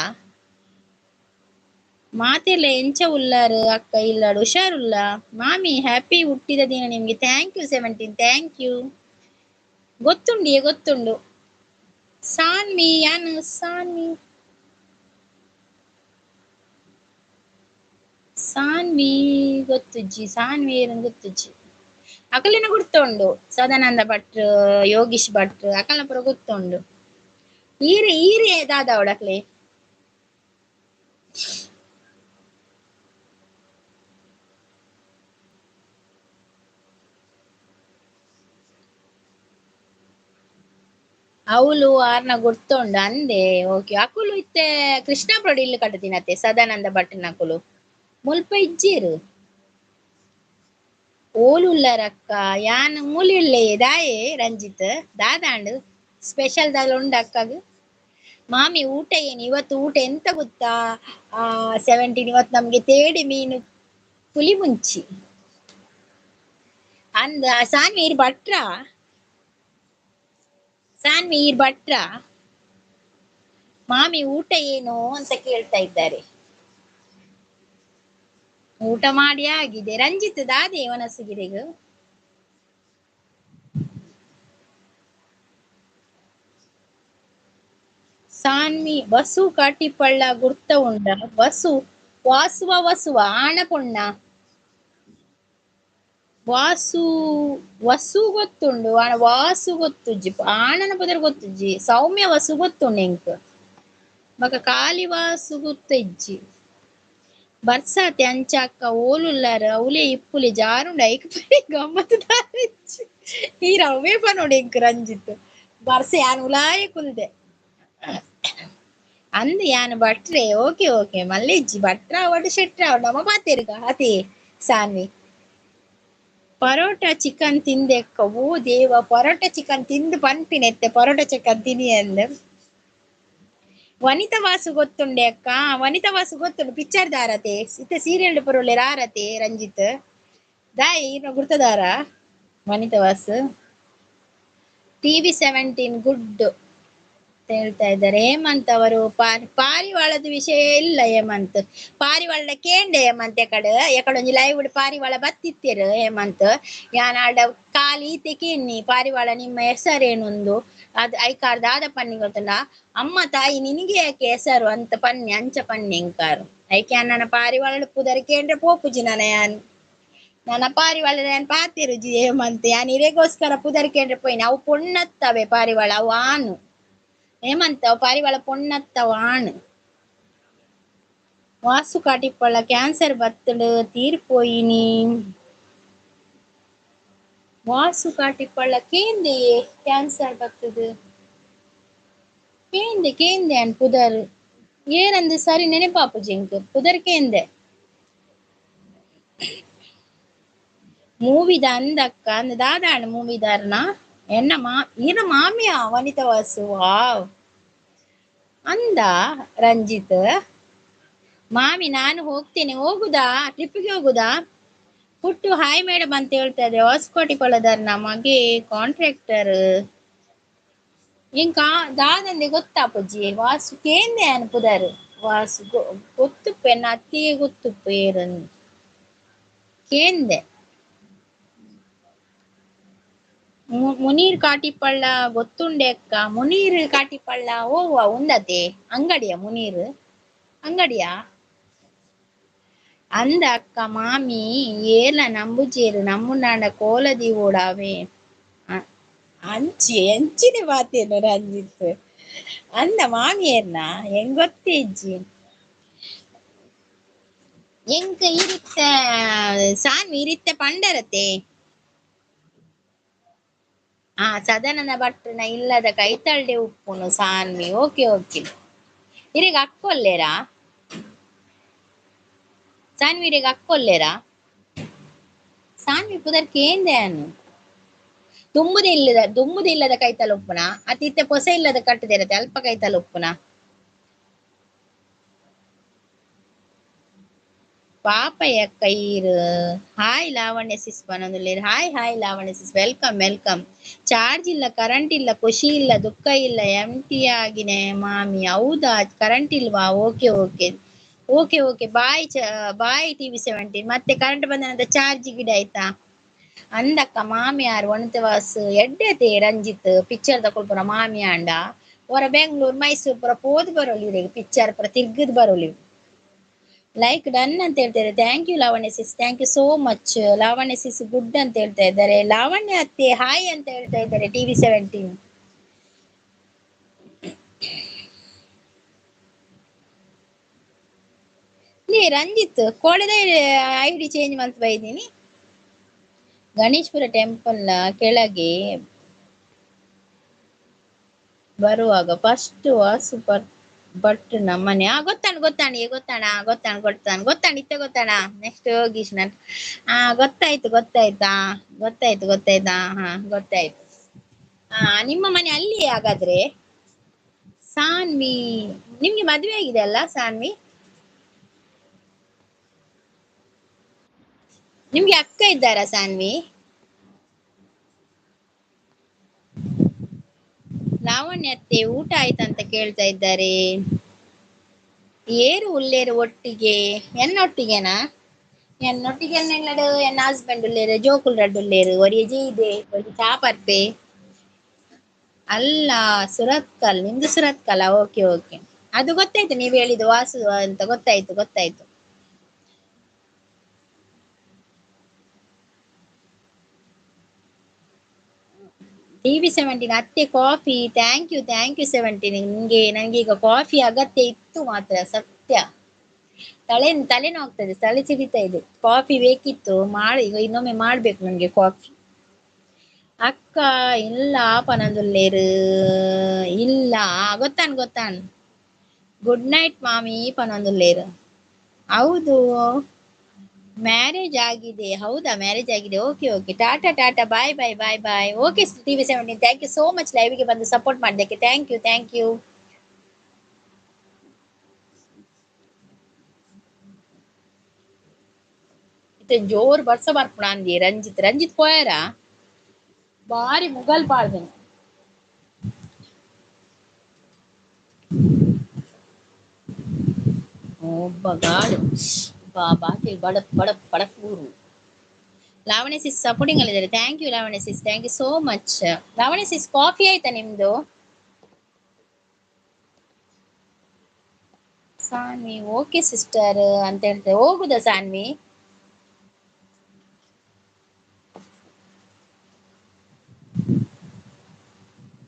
ಮಾತೆಲ್ಲ ಎಂಚ ಉಲ್ಲಾರು ಅಕ್ಕ ಇಲ್ಲಾಡು ಹುಷಾರುಲ್ಲ. ಮಾಮಿ ಹ್ಯಾಪಿ ಹುಟ್ಟಿದ ದಿನ ನಿಮ್ಗೆ. Thank you 17, thank you. ಗೊತ್ತುಂಡು. ಸಾನ್ವಿ ಯಾನು ಸಾನ್ವಿ ಗೊತ್ತುಜ್ಜಿ, ಸಾನ್ವಿ ಏರನ್ ಗೊತ್ತುಜ್ಜಿ. ಅಕಲಿನ ಗುರ್ತುಂಡು ಸದಾನಂದ ಭಟ್ರು, ಯೋಗೀಶ್ ಭಟ್ರು ಅಕಲ್ನ ಪೂರ ಗೊತ್ತುಂಡು. ಈರೆ ದಾದ ಅವಡಕ್ಲೆ ಅವಳು ಆರ್ನ ಗುರ್ತುಂಡು ಅಂದೆ. ಓಕೆ ಅಕುಲು ಇತ್ತೆ ಕೃಷ್ಣಾಪುರಡು ಇಲ್ಲು ಕಟ್ಟದಿನತ್ತೆ ಸದಾನಂದ ಭಟ್ನ ಅಕುಲು ಮುಲ್ಪ ಇಜ್ಜೀರು ಓಲುಲ್ಲರಕ್ಕ ಯಾನ್ ಮೂಲಿಳ್ಳೆ ದಾಯೆ ರಂಜಿತ್ ದಾದಾಂಡು ಸ್ಪೆಷಲ್ ದಾಲ್ ಉಂಡು ಅಕ್ಕಗ್ ಮಾಮಿ ಊಟ ಏನು ಇವತ್ತು ಊಟ ಎಂತ ಗೊತ್ತಾ 17 ಇವತ್ತು ನಮ್ಗೆ ತೇಡಿ ಮೀನು ಪುಲಿ ಮುಂಚಿ ಅಂದ ಸಾನ್ವಿ ಭಟ್ರ ಮಾಮಿ ಊಟ ಏನು ಅಂತ ಕೇಳ್ತಾ ಇದ್ದಾರೆ. ಊಟ ಮಾಡಿ ಆಗಿದೆ. ರಂಜಿತ್ ದಾದೆ ವನಸುಗಿರಿಗು ಸಾನ್ವಿ ಬಸು ಕಾಟಿಪಳ್ಳ ಗುರ್ತ ಉಂಡ ಬಸು ವಾಸುವ ಆಣ ಪೊಣ್ಣ ವಾಸು ವಸು ಗೊತ್ತುಂಡು ವಾಸು ಗೊತ್ತುಜ್ಜಿ ಆಣನ ಪದರ್ ಗೊತ್ತುಜ್ಜಿ ಸೌಮ್ಯ ವಸು ಗೊತ್ತುಂಡು ಎಂಕ್ ಬಕ ಕಾಲಿ ವಾಸು ಗೊತ್ತಿಜ್ಜಿ ಬರ್ಸಾತಿ ಅಂಚಾಕ್ಕ ಓಲುಲ್ಲಾರ ಅವಲೆ ಇಪ್ಪುಲಿ ಜಾರುಂಡ ಐಕ್ ಪರಿ ಗಮ್ಮತ್ ದಾರಿಜ್ಜಿ ಈ ರವ್ವೆ ಪನೋಡು ಎಂಕ್ ರಂಜಿತ್ ಬರ್ಸೆ ಯಾನ್ ಉಲಾಯ ಕುಲ್ದೆ ಅಂದ್ ಯಾನ್ ಭಟ್ರೆ ಓಕೆ ಮಲ್ಲಿಜ್ಜಿ ಭಟ್ರ ಅವಡು ಶೆಟ್ರ ಅವಡು ನಮ ಪಾತೆರ್ಗ ಅತಿ ಸಾನ್ವಿ ಪರೋಟ ಚಿಕನ್ ತಿಂದೆಕ್ಕ ಓ ದೇವ ಪರೋಟ ಚಿಕನ್ ತಿಂದು ಪನ್ಪಿನೆತ್ತೆ ಪರೋಟ ಚಿಕನ್ ತಿನಿ ಅಂದ್ ವನಿತಾ ವಾಸು ಗೊತ್ತುಂಡೆ ಅಕ್ಕ ವನಿತಾ ವಾಸು ಗೊತ್ತುಂಡು ಪಿಕ್ಚರ್ ದಾರತೆ ಇತ್ತೆ ಸೀರಿಯಲ್ ಪುರೋಲೆ ರಾರತೆ ರಂಜಿತ್ ದಾಯಿ ಇನ್ನು ಗುರ್ತದಾರ ವನಿತಾ ವಾಸು TV17 ಗುಡ್ ಹೇಳ್ತಾ ಇದ್ದಾರೆ. ಹೇಮಂತ್ ಅವರು ಪಾರಿವಾಳದ ವಿಷಯ ಇಲ್ಲ ಹೇಮಂತ್ ಪಾರಿವಾಳ ಕೇಂಡೆ ಹೇಮಂತ್ ಎಕಡೆ ಒಂಜಿ ಲೈವ್ ಪಾರಿವಾಳ ಬತ್ತಿತ್ತೇರು ಹೇಮಂತ್ ಯಾನ್ ಆಡ ಕಾಲಿ ಈತೆ ಕೇಣಿ ಪಾರಿವಾಳ ನಿಮ್ಮ ಹೆಸರೇನೊಂದು ಅದ್ ಐಕಾರ್ ದಾದ ಪನ್ನಿ ಗೊತ್ತಲ್ಲ ಅಮ್ಮ ತಾಯಿ ನಿನಗೆ ಯಾಕೆ ಹೆಸರು ಅಂತ ಪನ್ನಿ ಅಂಚ ಪನ್ನಿ ಎಂಕಾರು ಐಕೆ ನನ್ನ ಪಾರಿವಾಳ ಪುದರ್ ಕೇಂದ್ರ ಪೋಪುಜಿ ನನ್ನ ಪಾರಿವಾಳ ಯಾನ್ ಪಾತಿರುಜಿ ಹೇಮಂತ್ ಯಾನ್ ಇರೆಗೋಸ್ಕರ ಪುದರ್ ಕೇಂದ್ರ ಪೋಯಿನ ಅವು ಪೊಣ್ಣತ್ತವೆ ಪಾರಿವಾಳ ಅವು ಆನು ಹೇಮಂತ್ ಪಾರಿವಾಳ ಪೊಣ್ಣತ್ತವ ಆಣ್ ವಾಸು ಕಾಟಿಪ್ಪಳ ಕ್ಯಾನ್ಸರ್ ಬತ್ತಡು ತೀರ್ಪೋಯಿನಿ ವಾಸು ಕಾಟಿಪ್ಪಳ ಕೇಂದೆ ಕ್ಯಾನ್ಸರ್ ಬತ್ತದು ಕೇಂದೆ ಅನ್ ಪುದರ್ ಏನಂದ್ ಸರಿ ನೆನೆಪಾಪುಜಿ ಎಂಕ್ ಪುದರ್ ಕೇಂದೆ ಮೂವಿದ ಅಂದಕ್ಕ ಅಂದ್ ದಾದಾಂಡ್ ಮೂವಿದಾರ್ನ ಇನ ಮಾಮಿಯ ವನಿತಾ ವಾಸು ವಾವ್ ಅಂದ ರಂಜಿತ್ ಮಾಮಿ ನಾನು ಹೋಗ್ತೇನೆ ಹೋಗುದಾ ಟ್ರಿಪ್ಗೆ ಹೋಗುದಾ ಪುಟ್ಟು ಹಾಯ್ ಮೇಡಮ್ ಅಂತ ಹೇಳ್ತಾ ಇದ್ರೆ ಹೊಸಕೋಟೆ ಕೊಳದಾರ್ ಮಗೆ ಕಾಂಟ್ರಾಕ್ಟರ್ ಇಂಕ ದಾದಂದೆ ಗೊತ್ತಾಪುಜಿ ವಾಸು ಕೇಂದೆ ಅನ್ಪುದಾರು ವಾಸು ಗೊತ್ತುಪ್ಪೆ ಎನ್ನ ಅತ್ತಿಗೆ ಗೊತ್ತುಪ್ಪು ಏರನ್ ಕೇಂದೆ ಮುನೀರ್ ಕಾಟಿಪಳ್ಳ ಗೊತ್ತುಂಡೆ ಅಕ್ಕ ಮುನೀರ್ ಕಾಟಿಪಳ್ಳ ಹೋಗುವ ಉಂದತೆ ಅಂಗಡಿಯ ಮುನೀರ್ ಅಂಗಡಿಯಾ ಅಂದ ಅಕ್ಕ ಮಾಮಿ ಏಲ ನಂಬುಜೇರು ನಮ್ಮುನಾಡ ಕೋಲದಿ ಓಡಾವೆ ಎಂಚಿನೆ ಮಾತೇನು ರಂಜಿತ್ ಅಂದ ಮಾಮಿಯರ್ನ ಹೆಂಗ್ ಗೊತ್ತೇಜ್ಜಿ ಎಂಕ್ ಇರಿತ್ತ ಸಾನ್ವಿ ಇರಿತ್ತ ಪಂಡರತೆ ಸದಾನಂದ ಭಟ್ನ ಇಲ್ಲದ ಕೈತಲ್ಡೆ ಉಪ್ಪುನು ಸಾನ್ವಿ ಓಕೆ ಇರಿಗ ಅಕ್ಕೊಲ್ಲೇರಾ ಸಾನ್ವಿ ಇರಿಗ ಅಕ್ಕೊಲ್ಲೇರಾ ಸಾನ್ವಿ ಪುದರ್ ಕೇಂದೆ ಅನ್ನು ದುಂಬುದ ಇಲ್ಲದ ಕೈತಲ್ ಉಪ್ಪುನ ಅತಿತ್ತೆ ಪೊಸೆ ಇಲ್ಲದ ಕಟ್ಟದಿರತ್ತೆ ಅಲ್ಪ ಕೈತಲ್ ಉಪ್ಪುನ ಪಾಪಯ್ಯ ಕೈರ್ ಹಾಯ್ ಲಾವಣ್ಯ ಸಿಸ್ ಪನೊಂದುಲ್ಲೇರ್ hi Lavanya sis welcome charge ಇಲ್ಲ ಕರೆಂಟ್ ಇಲ್ಲ ಖುಷಿ ಇಲ್ಲ ದುಃಖ ಇಲ್ಲ ಎಂಟಿ ಆಗಿನೇ ಮಾಮಿ ಹೌದಾ ಕರೆಂಟ್ ಇಲ್ವಾ ಓಕೆ ಬಾಯ್ TV17 ಮತ್ತೆ ಕರೆಂಟ್ ಬಂದ ನಂತರ ಚಾರ್ಜ್ ಗಿಡ ಆಯ್ತಾ ಅಂದಕ್ಕ ಮಾಮಿಯಾರ್ ಒಣತೆ ವಾಸು ಎಡ್ಡೆತೆ ರಂಜಿತ್ ಪಿಕ್ಚರ್ ತಕೊಳ್ಪುರ ಮಾಮಿ ಆಂಡ ಒರ ಬೆಂಗ್ಳೂರ್ ಮೈಸೂರ್ ಪುರ ಪೋದು ಬರೋಲಿ ಪಿಕ್ಚರ್ ಪುರ ತಿರ್ಗದ್ ಬರೋಲಿ ಲೈಕ್ ಡನ್ ಅಂತ ಹೇಳ್ತಾರೆ. Thank you Lavanya sis thank you so much Lavanya sis good ಅಂತ ಹೇಳ್ತಾ ಇದ್ದಾರೆ. ಲಾವಣ್ಯ ಅತ್ತೆ ಹಾಯ್ ಅಂತ ಹೇಳ್ತಾ ಇದ್ದಾರೆ TV17 ನೀ ರಂಜಿತ್ ಕೋಳದ ID ಚೇಂಜ್ ಮಾಡ್ತಾ ಬೈದೀನಿ ಗಣೇಶ್ಪುರ ಟೆಂಪಲ್ ಕೆಳಗೆ ಬರುವಾಗ ಫಸ್ಟ್ ಸೂಪರ್ ಬಟ್ ನಮ್ಮನೆ ಗೊತ್ತಾಣ ಇತ್ತ ಗೊತ್ತಾಣ ನೆಕ್ಸ್ಟ್ ಯೋಗೀಶ್ ನನ್ ಗೊತ್ತಾಯ್ತಾ ಹಾ ಗೊತ್ತಾಯ್ತು. ನಿಮ್ಮ ಮನೆ ಅಲ್ಲಿ ಹಾಗಾದ್ರೆ ಸಾನ್ವಿ, ನಿಮ್ಗೆ ಮದ್ವೆ ಆಗಿದೆ ಅಲ್ಲ ಸಾನ್ವಿ? ನಿಮ್ಗೆ ಅಕ್ಕ ಇದ್ದಾರಾ ಸಾನ್ವಿ? ಲಾವಣ್ಯ ಅತ್ತೆ ಊಟ ಆಯ್ತಂತ ಕೇಳ್ತಾ ಇದ್ದಾರೆ. ಏರು ಉಳ್ಳೇರು ಒಟ್ಟಿಗೆ ಎನ್ನೊಟ್ಟಿಗೆನಾ? എന്നൊട്ടിಗೆ എന്നുള്ളത് എന്ന ഹസ്ബൻഡ് ഉള്ളേര് ജോക്കുൾ റെഡ് ഉള്ളേര് ഒരു ജയ്ത് ഒരു ಚಾಪರ್ಪೆ ಅಲ್ಲ ಸುರತ್ಕಲ್, ನಿಮ್ದು ಸುರತ್ಕಲ್. ಓಕೆ ಓಕೆ, ಅದು ಗೊತ್ತಾಯ್ತು ನೀವ್ ಹೇಳಿದ್ದು ವಾಸು ಅಂತ ಗೊತ್ತಾಯ್ತು. TV17 ಅತ್ತೆ ಕಾಫಿ. Thank you 17. ನಂಗೆ ಈಗ ಕಾಫಿ ಅಗತ್ಯ ಇತ್ತು ಮಾತ್ರ ಸತ್ಯ. ತಲೆನೋಗ್ತದೆ, ತಲೆ ಸಿಡಿತಾ ಇದೆ. ಕಾಫಿ ಬೇಕಿತ್ತು, ಮಾಡಿ ಈಗ ಇನ್ನೊಮ್ಮೆ ಮಾಡ್ಬೇಕು ನಂಗೆ ಕಾಫಿ. ಅಕ್ಕ ಇಲ್ಲ ಪನದುಲ್ಲೇರು ಇಲ್ಲ. ಗೊತ್ತಾನ್ ಗುಡ್ ನೈಟ್ ಮಾಮಿ ಪನದುಲ್ಲೇರು. ಹೌದು, ಮ್ಯಾರೇಜ್ ಆಗಿದೆ. ಹೌದಾ, ಮ್ಯಾರೇಜ್ ಆಗಿದೆ. Okay, tata bye. Okay TV17, thank you so much ಲೈವ್ಗೆ ಬಂದು ಸಪೋರ್ಟ್ ಮಾಡಿದ್ದಕ್ಕೆ. Thank you. ಜೋರ್ ಬರ್ಸ ಬರ್ಪುಣ ಅಂದಿ ರಂಜಿತ್ ಪೋಯಾರ ಬಾರಿ ಮುಗಲ್ ಪಾಡ್ದನು. ಒಬ್ಬ ಗಾಡು ಬಾಕಿ ಬಡಪ್ ಊರು. ಲಾವಣ್ಯ ಸಿಸ್ ಸಪೋರ್ಟಿಂಗ್ ಅಲ್ಲಿದ್ದಾರೆ. Thank you Lavanya sis, thank you so much. Lavanya sis coffee ಆಯ್ತಾ ನಿಮ್ದು? ಸಾನ್ವಿ ಓಕೆ ಸಿಸ್ಟರ್ ಅಂತ ಹೇಳ್ತಾರೆ. ಹೋಗುದಾ ಸಾನ್ವಿ?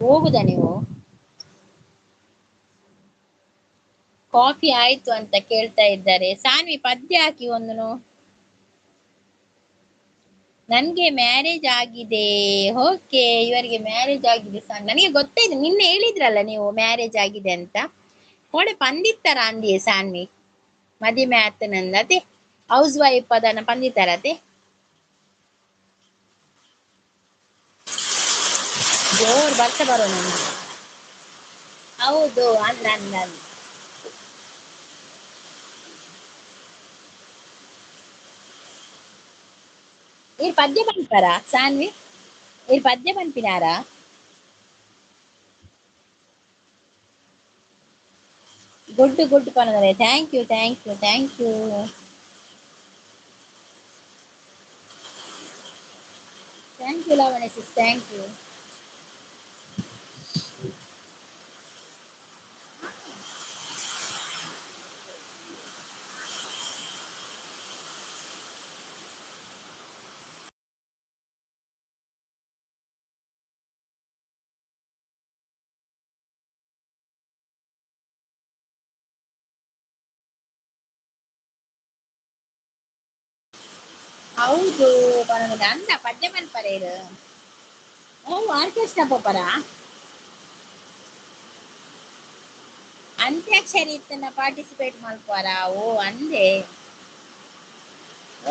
ಹೋಗುದಾ ನೀವು? ಕಾಫಿ ಆಯ್ತು ಅಂತ ಕೇಳ್ತಾ ಇದ್ದಾರೆ. ಸಾನ್ವಿ ಪದ್ಯ ಹಾಕಿ ಒಂದು. ನನ್ಗೆ ಮ್ಯಾರೇಜ್ ಆಗಿದೆ. ಓಕೆ, ಇವರಿಗೆ ಮ್ಯಾರೇಜ್ ಆಗಿದೆ. ನನಗೆ ಗೊತ್ತಾಯ್ತು, ನಿನ್ನೆ ಹೇಳಿದ್ರಲ್ಲ ನೀವು ಮ್ಯಾರೇಜ್ ಆಗಿದೆ ಅಂತ. ಕೋಡೆ ಪಂದಿತ್ತಾರ ಅಂದಿಯೇ ಸಾನ್ವಿ ಮದಿಮೆ ಆತನಂದ ಅತೆ ಹೌಸ್ ವೈಫ್ ಅದನ್ನ ಪಂದಿತ್ತಾರ ಅತೆ ಜೋರ್ ಬರ್ತ ಬರೋ ನಮ್ಗೆ. ಹೌದು ಅಂದ ಈ ಪದ್ಯ ಪಂಪಾರ ಸಾನ್ವಿ, ಈ ಪದ್ಯ ಪಂಪಿನಾರ? ಗುಡ್ ಪನದರೆ. Thank you. Thank you Lavanya sis, thank you. ಹೌದು ಪನದರೆ ಅಂದ ಪದ್ಯ ಪನ್ಪರ ಇರು. ಓ ಆರ್ಕೆಸ್ಟ್ರಾ ಪೋಪರ ಅಂತ್ಯಾಕ್ಷರಿ ಇತ್ತನ ಪಾರ್ಟಿಸಿಪೇಟ್ ಮಲ್ಪಾರ. ಓ ಅಂದೆ.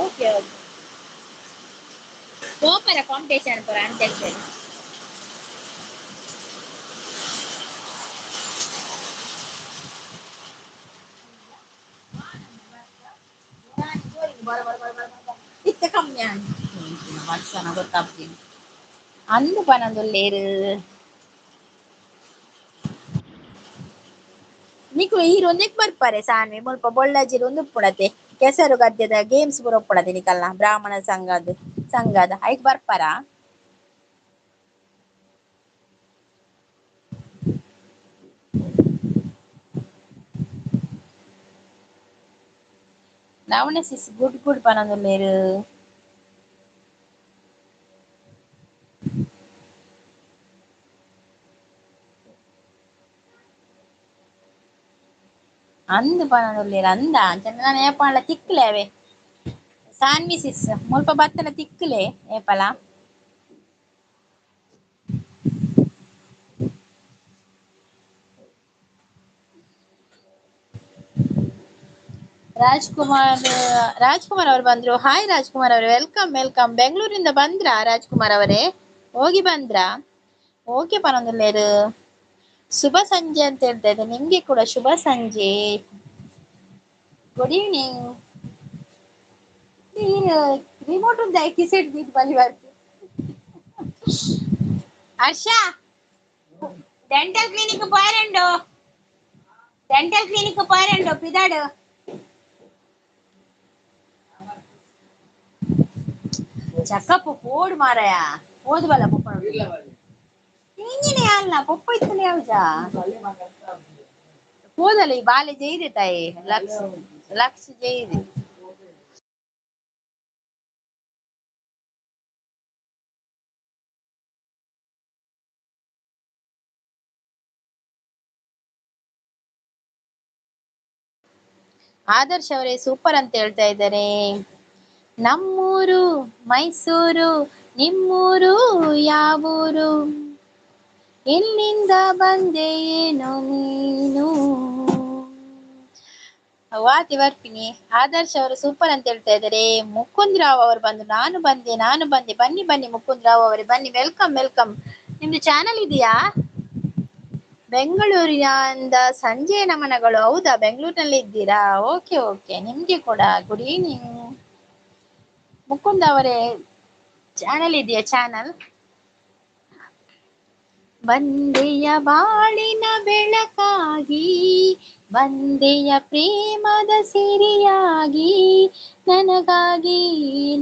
ಓಕೆ ಪೋಪರ ಕಾಂಪಿಟೇಷನ್ ಪರ ಅಂತ್ಯಾಕ್ಷರಿ. ಇತ್ತ ಕಮ್ಮಿ ವರ್ಷನ ಗೊತ್ತಾಗ್ತೀನಿ ಅಂದು ಪನದುಲ್ಲೇರು. ನಿಕು ಈರೊಂದೆಕ್ ಬರ್ಪಾರೆ ಸಾನ್ವಿ ಮುಲ್ಪ ಬೊಳ್ಳಾಜಿರು ಒಂದು ಉಪ್ಪುಡತೆ ಕೆಸರು ಗದ್ದೆದ ಗೇಮ್ಸ್ ಪೂರ ಉಪ್ಪುಡತೆ ನಿಕಲ್ನ ಬ್ರಾಹ್ಮಣ ಸಂಘದ ಐಕ್ ಬರ್ಪಾರ. Lavanya sis good ಪನದುಲ್ಲೇರು. ಅಂದು ಪನದುಲ್ಲೇರು ಅಂದ ಚಂದನ ಏಪಲ ತಿಕ್ಲೆ ಅವೆ ಸಾನ್ವಿ ಸಿಸ್ ಮುಲ್ಪ ಬತ್ತನ ತಿಕ್ಕಲೆ ಏಪಲ. ರಾಜ್ಕುಮಾರ್ ರಾಜ್ಕುಮಾರ್ ಅವರು ಬಂದ್ರು. ಹಾಯ್ ರಾಜ್ಕುಮಾರ್ ಅವರೇ, ವೆಲ್ಕಮ್ ವೆಲ್ಕಮ್. ಬೆಂಗಳೂರಿಂದ ಬಂದ್ರಾ ರಾಜ್ಕುಮಾರ್ ಅವರೇ? ಹೋಗಿ ಬಂದ್ರಾ? ಓಕೆ ಪರವಾಗಿಲ್ಲ. ಶುಭ ಸಂಜೆ ಅಂತ ಹೇಳ್ತಾ ಇದ್ದೆ, ನಿಮ್ಗೆ ಕೂಡ ಶುಭ ಸಂಜೆ. Good evening. ರಿಮೋಟ್ ಉಂಟಾ ಕಿಸೆಟ್ ಬೀಟ್ ಬಲಿ ಬರ್ತಿ ಹರ್ಷ. ಡೆಂಟಲ್ ಕ್ಲಿನಿಕ್ പോരണ്ടോ? ಡೆಂಟಲ್ ಕ್ಲಿನಿಕ್ പോരണ്ടോ പിതാട്? ചക്കപ്പ് പോട് മാറയ പോത് ബല പൊപ്പ ഇങ്ങനെയല്ല പൊപ്പ ഇത്തനെ ആവുജാ പോದಲ್ಲ ಈ ಬಾಲೆ ಜೈದೆ ತಾಯಿ ಲಕ್ಷ ಜೈದೆ. ಆದರ್ಶ್ ಅವರೇ ಸೂಪರ್ ಅಂತ ಹೇಳ್ತಾ ಇದ್ದಾರೆ. ನಮ್ಮೂರು ಮೈಸೂರು, ನಿಮ್ಮೂರು ಯಾವೂರು, ಎಲ್ಲಿಂದ ಬಂದೆ ಏನು ನೀನು? ವಾತಿ ಬರ್ತೀನಿ. ಆದರ್ಶ್ ಅವರು ಸೂಪರ್ ಅಂತ ಹೇಳ್ತಾ ಇದ್ದಾರೆ. ಮುಕುಂದ್ ರಾವ್ ಅವರು ಬಂದು ನಾನು ಬಂದೆ ಬನ್ನಿ ಬನ್ನಿ ಮುಕುಂದ್ ರಾವ್ ಅವರೇ ಬನ್ನಿ, ವೆಲ್ಕಮ್ ವೆಲ್ಕಮ್. ನಿಮ್ದು ಚಾನಲ್ ಇದೆಯಾ? ಬೆಂಗಳೂರಿನಿಂದ ಸಂಜೆ ನಮನಗಳು. ಹೌದಾ, ಬೆಂಗಳೂರಿನಲ್ಲಿ ಇದ್ದೀರಾ? ಓಕೆ ಓಕೆ, ನಿಮ್ಗೆ ಕೂಡ ಗುಡ್ ಈವ್ನಿಂಗ್. ಮುಕುಂದ್ ಅವರೇ ಚಾನಲ್ ಇದೆಯಾ? ಚಾನಲ್ ಬಂದೆಯ ಬಾಳಿನ ಬೆಳಕಾಗಿ, ಬಂದೆಯ ಪ್ರೇಮದ ಸಿರಿಯಾಗಿ, ನನಗಾಗಿ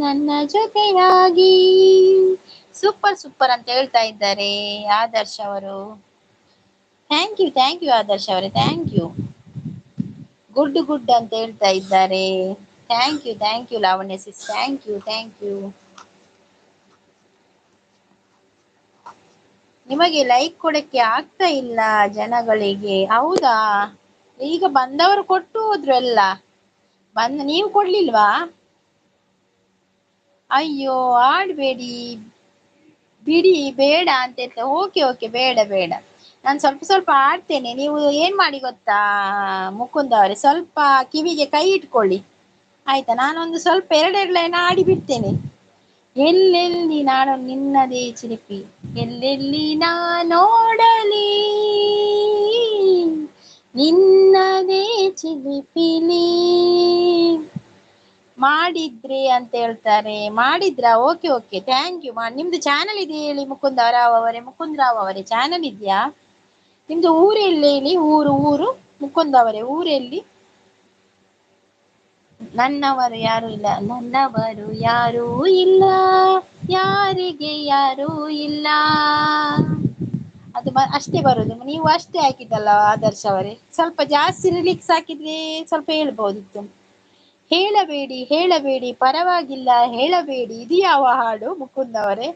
ನನ್ನ ಜೊತೆಯಾಗಿ. ಸೂಪರ್ ಸೂಪರ್ ಅಂತ ಹೇಳ್ತಾ ಇದ್ದಾರೆ ಆದರ್ಶ್ ಅವರು. ಥ್ಯಾಂಕ್ ಯು ಆದರ್ಶ್ ಅವರೇ, ಥ್ಯಾಂಕ್ ಯು. ಗುಡ್ ಗುಡ್ ಅಂತ ಹೇಳ್ತಾ ಇದ್ದಾರೆ. Thank you Lavanya sis, thank you. ನಿಮಗೆ ಲೈಕ್ ಕೊಡಕ್ಕೆ ಆಗ್ತಾ ಇಲ್ಲ ಜನಗಳಿಗೆ. ಹೌದಾ, ಈಗ ಬಂದವರು ಕೊಟ್ಟು ಹೋದ್ರು ಎಲ್ಲ. ನೀವು ಕೊಡ್ಲಿಲ್ವಾ? ಅಯ್ಯೋ ಆಡ್ಬೇಡಿ ಬಿಡಿ, ಬೇಡ ಅಂತ ಹೇಳ್ತಾ. ಓಕೆ ಓಕೆ, ಬೇಡ ಬೇಡ, ನಾನು ಸ್ವಲ್ಪ ಸ್ವಲ್ಪ ಆಡ್ತೇನೆ. ನೀವು ಏನ್ ಮಾಡಿ ಗೊತ್ತಾ ಮುಕುಂದ್ ಅವರೇ, ಸ್ವಲ್ಪ ಕಿವಿಗೆ ಕೈ ಇಟ್ಕೊಳ್ಳಿ ಆಯ್ತಾ. ನಾನೊಂದು ಸ್ವಲ್ಪ ಎರಡೆರಡು ಲೈನ್ ಆಡಿ ಬಿಡ್ತೇನೆ. ಎಲ್ಲೆಲ್ಲಿ ನಾನು ನಿನ್ನದೇ ಚಿಲಿಪಿ, ಎಲ್ಲೆಲ್ಲಿ ನಾ ನೋಡಲಿ ನಿನ್ನದೇ ಚಿಲಿಪಿಲಿ. ಮಾಡಿದ್ರಿ ಅಂತ ಹೇಳ್ತಾರೆ. ಮಾಡಿದ್ರಾ? Okay okay, thank you. ನಿಮ್ದು ಚಾನಲ್ ಇದೆ ಹೇಳಿ ಮುಕುಂದ್ ರಾವ್ ಅವರೇ ಚಾನಲ್ ಇದೆಯಾ? ನಿಮ್ದು ಊರೆಲ್ಲಿ ಹೇಳಿ? ಊರು ಮುಕುಂದ್ ಅವರೇ, ಊರೆಲ್ಲಿ? ನನ್ನವರು ಯಾರು ಇಲ್ಲ, ನನ್ನವರು ಯಾರೂ ಇಲ್ಲ, ಯಾರಿಗೆ ಯಾರೂ ಇಲ್ಲ. ಅದು ಅಷ್ಟೇ ಬರುದು. ನೀವು ಅಷ್ಟೇ ಹಾಕಿದ್ದಲ್ಲ ಆದರ್ಶ್ ಅವರೇ, ಸ್ವಲ್ಪ ಜಾಸ್ತಿ ರಿಲಿಕ್ಸ್ ಹಾಕಿದ್ರೆ ಸ್ವಲ್ಪ ಹೇಳ್ಬೋದಿತ್ತು. ಹೇಳಬೇಡಿ ಪರವಾಗಿಲ್ಲ, ಹೇಳಬೇಡಿ. ಇದು ಯಾವ ಹಾಡು ಮುಕುಂದ್ ಅವರೇ?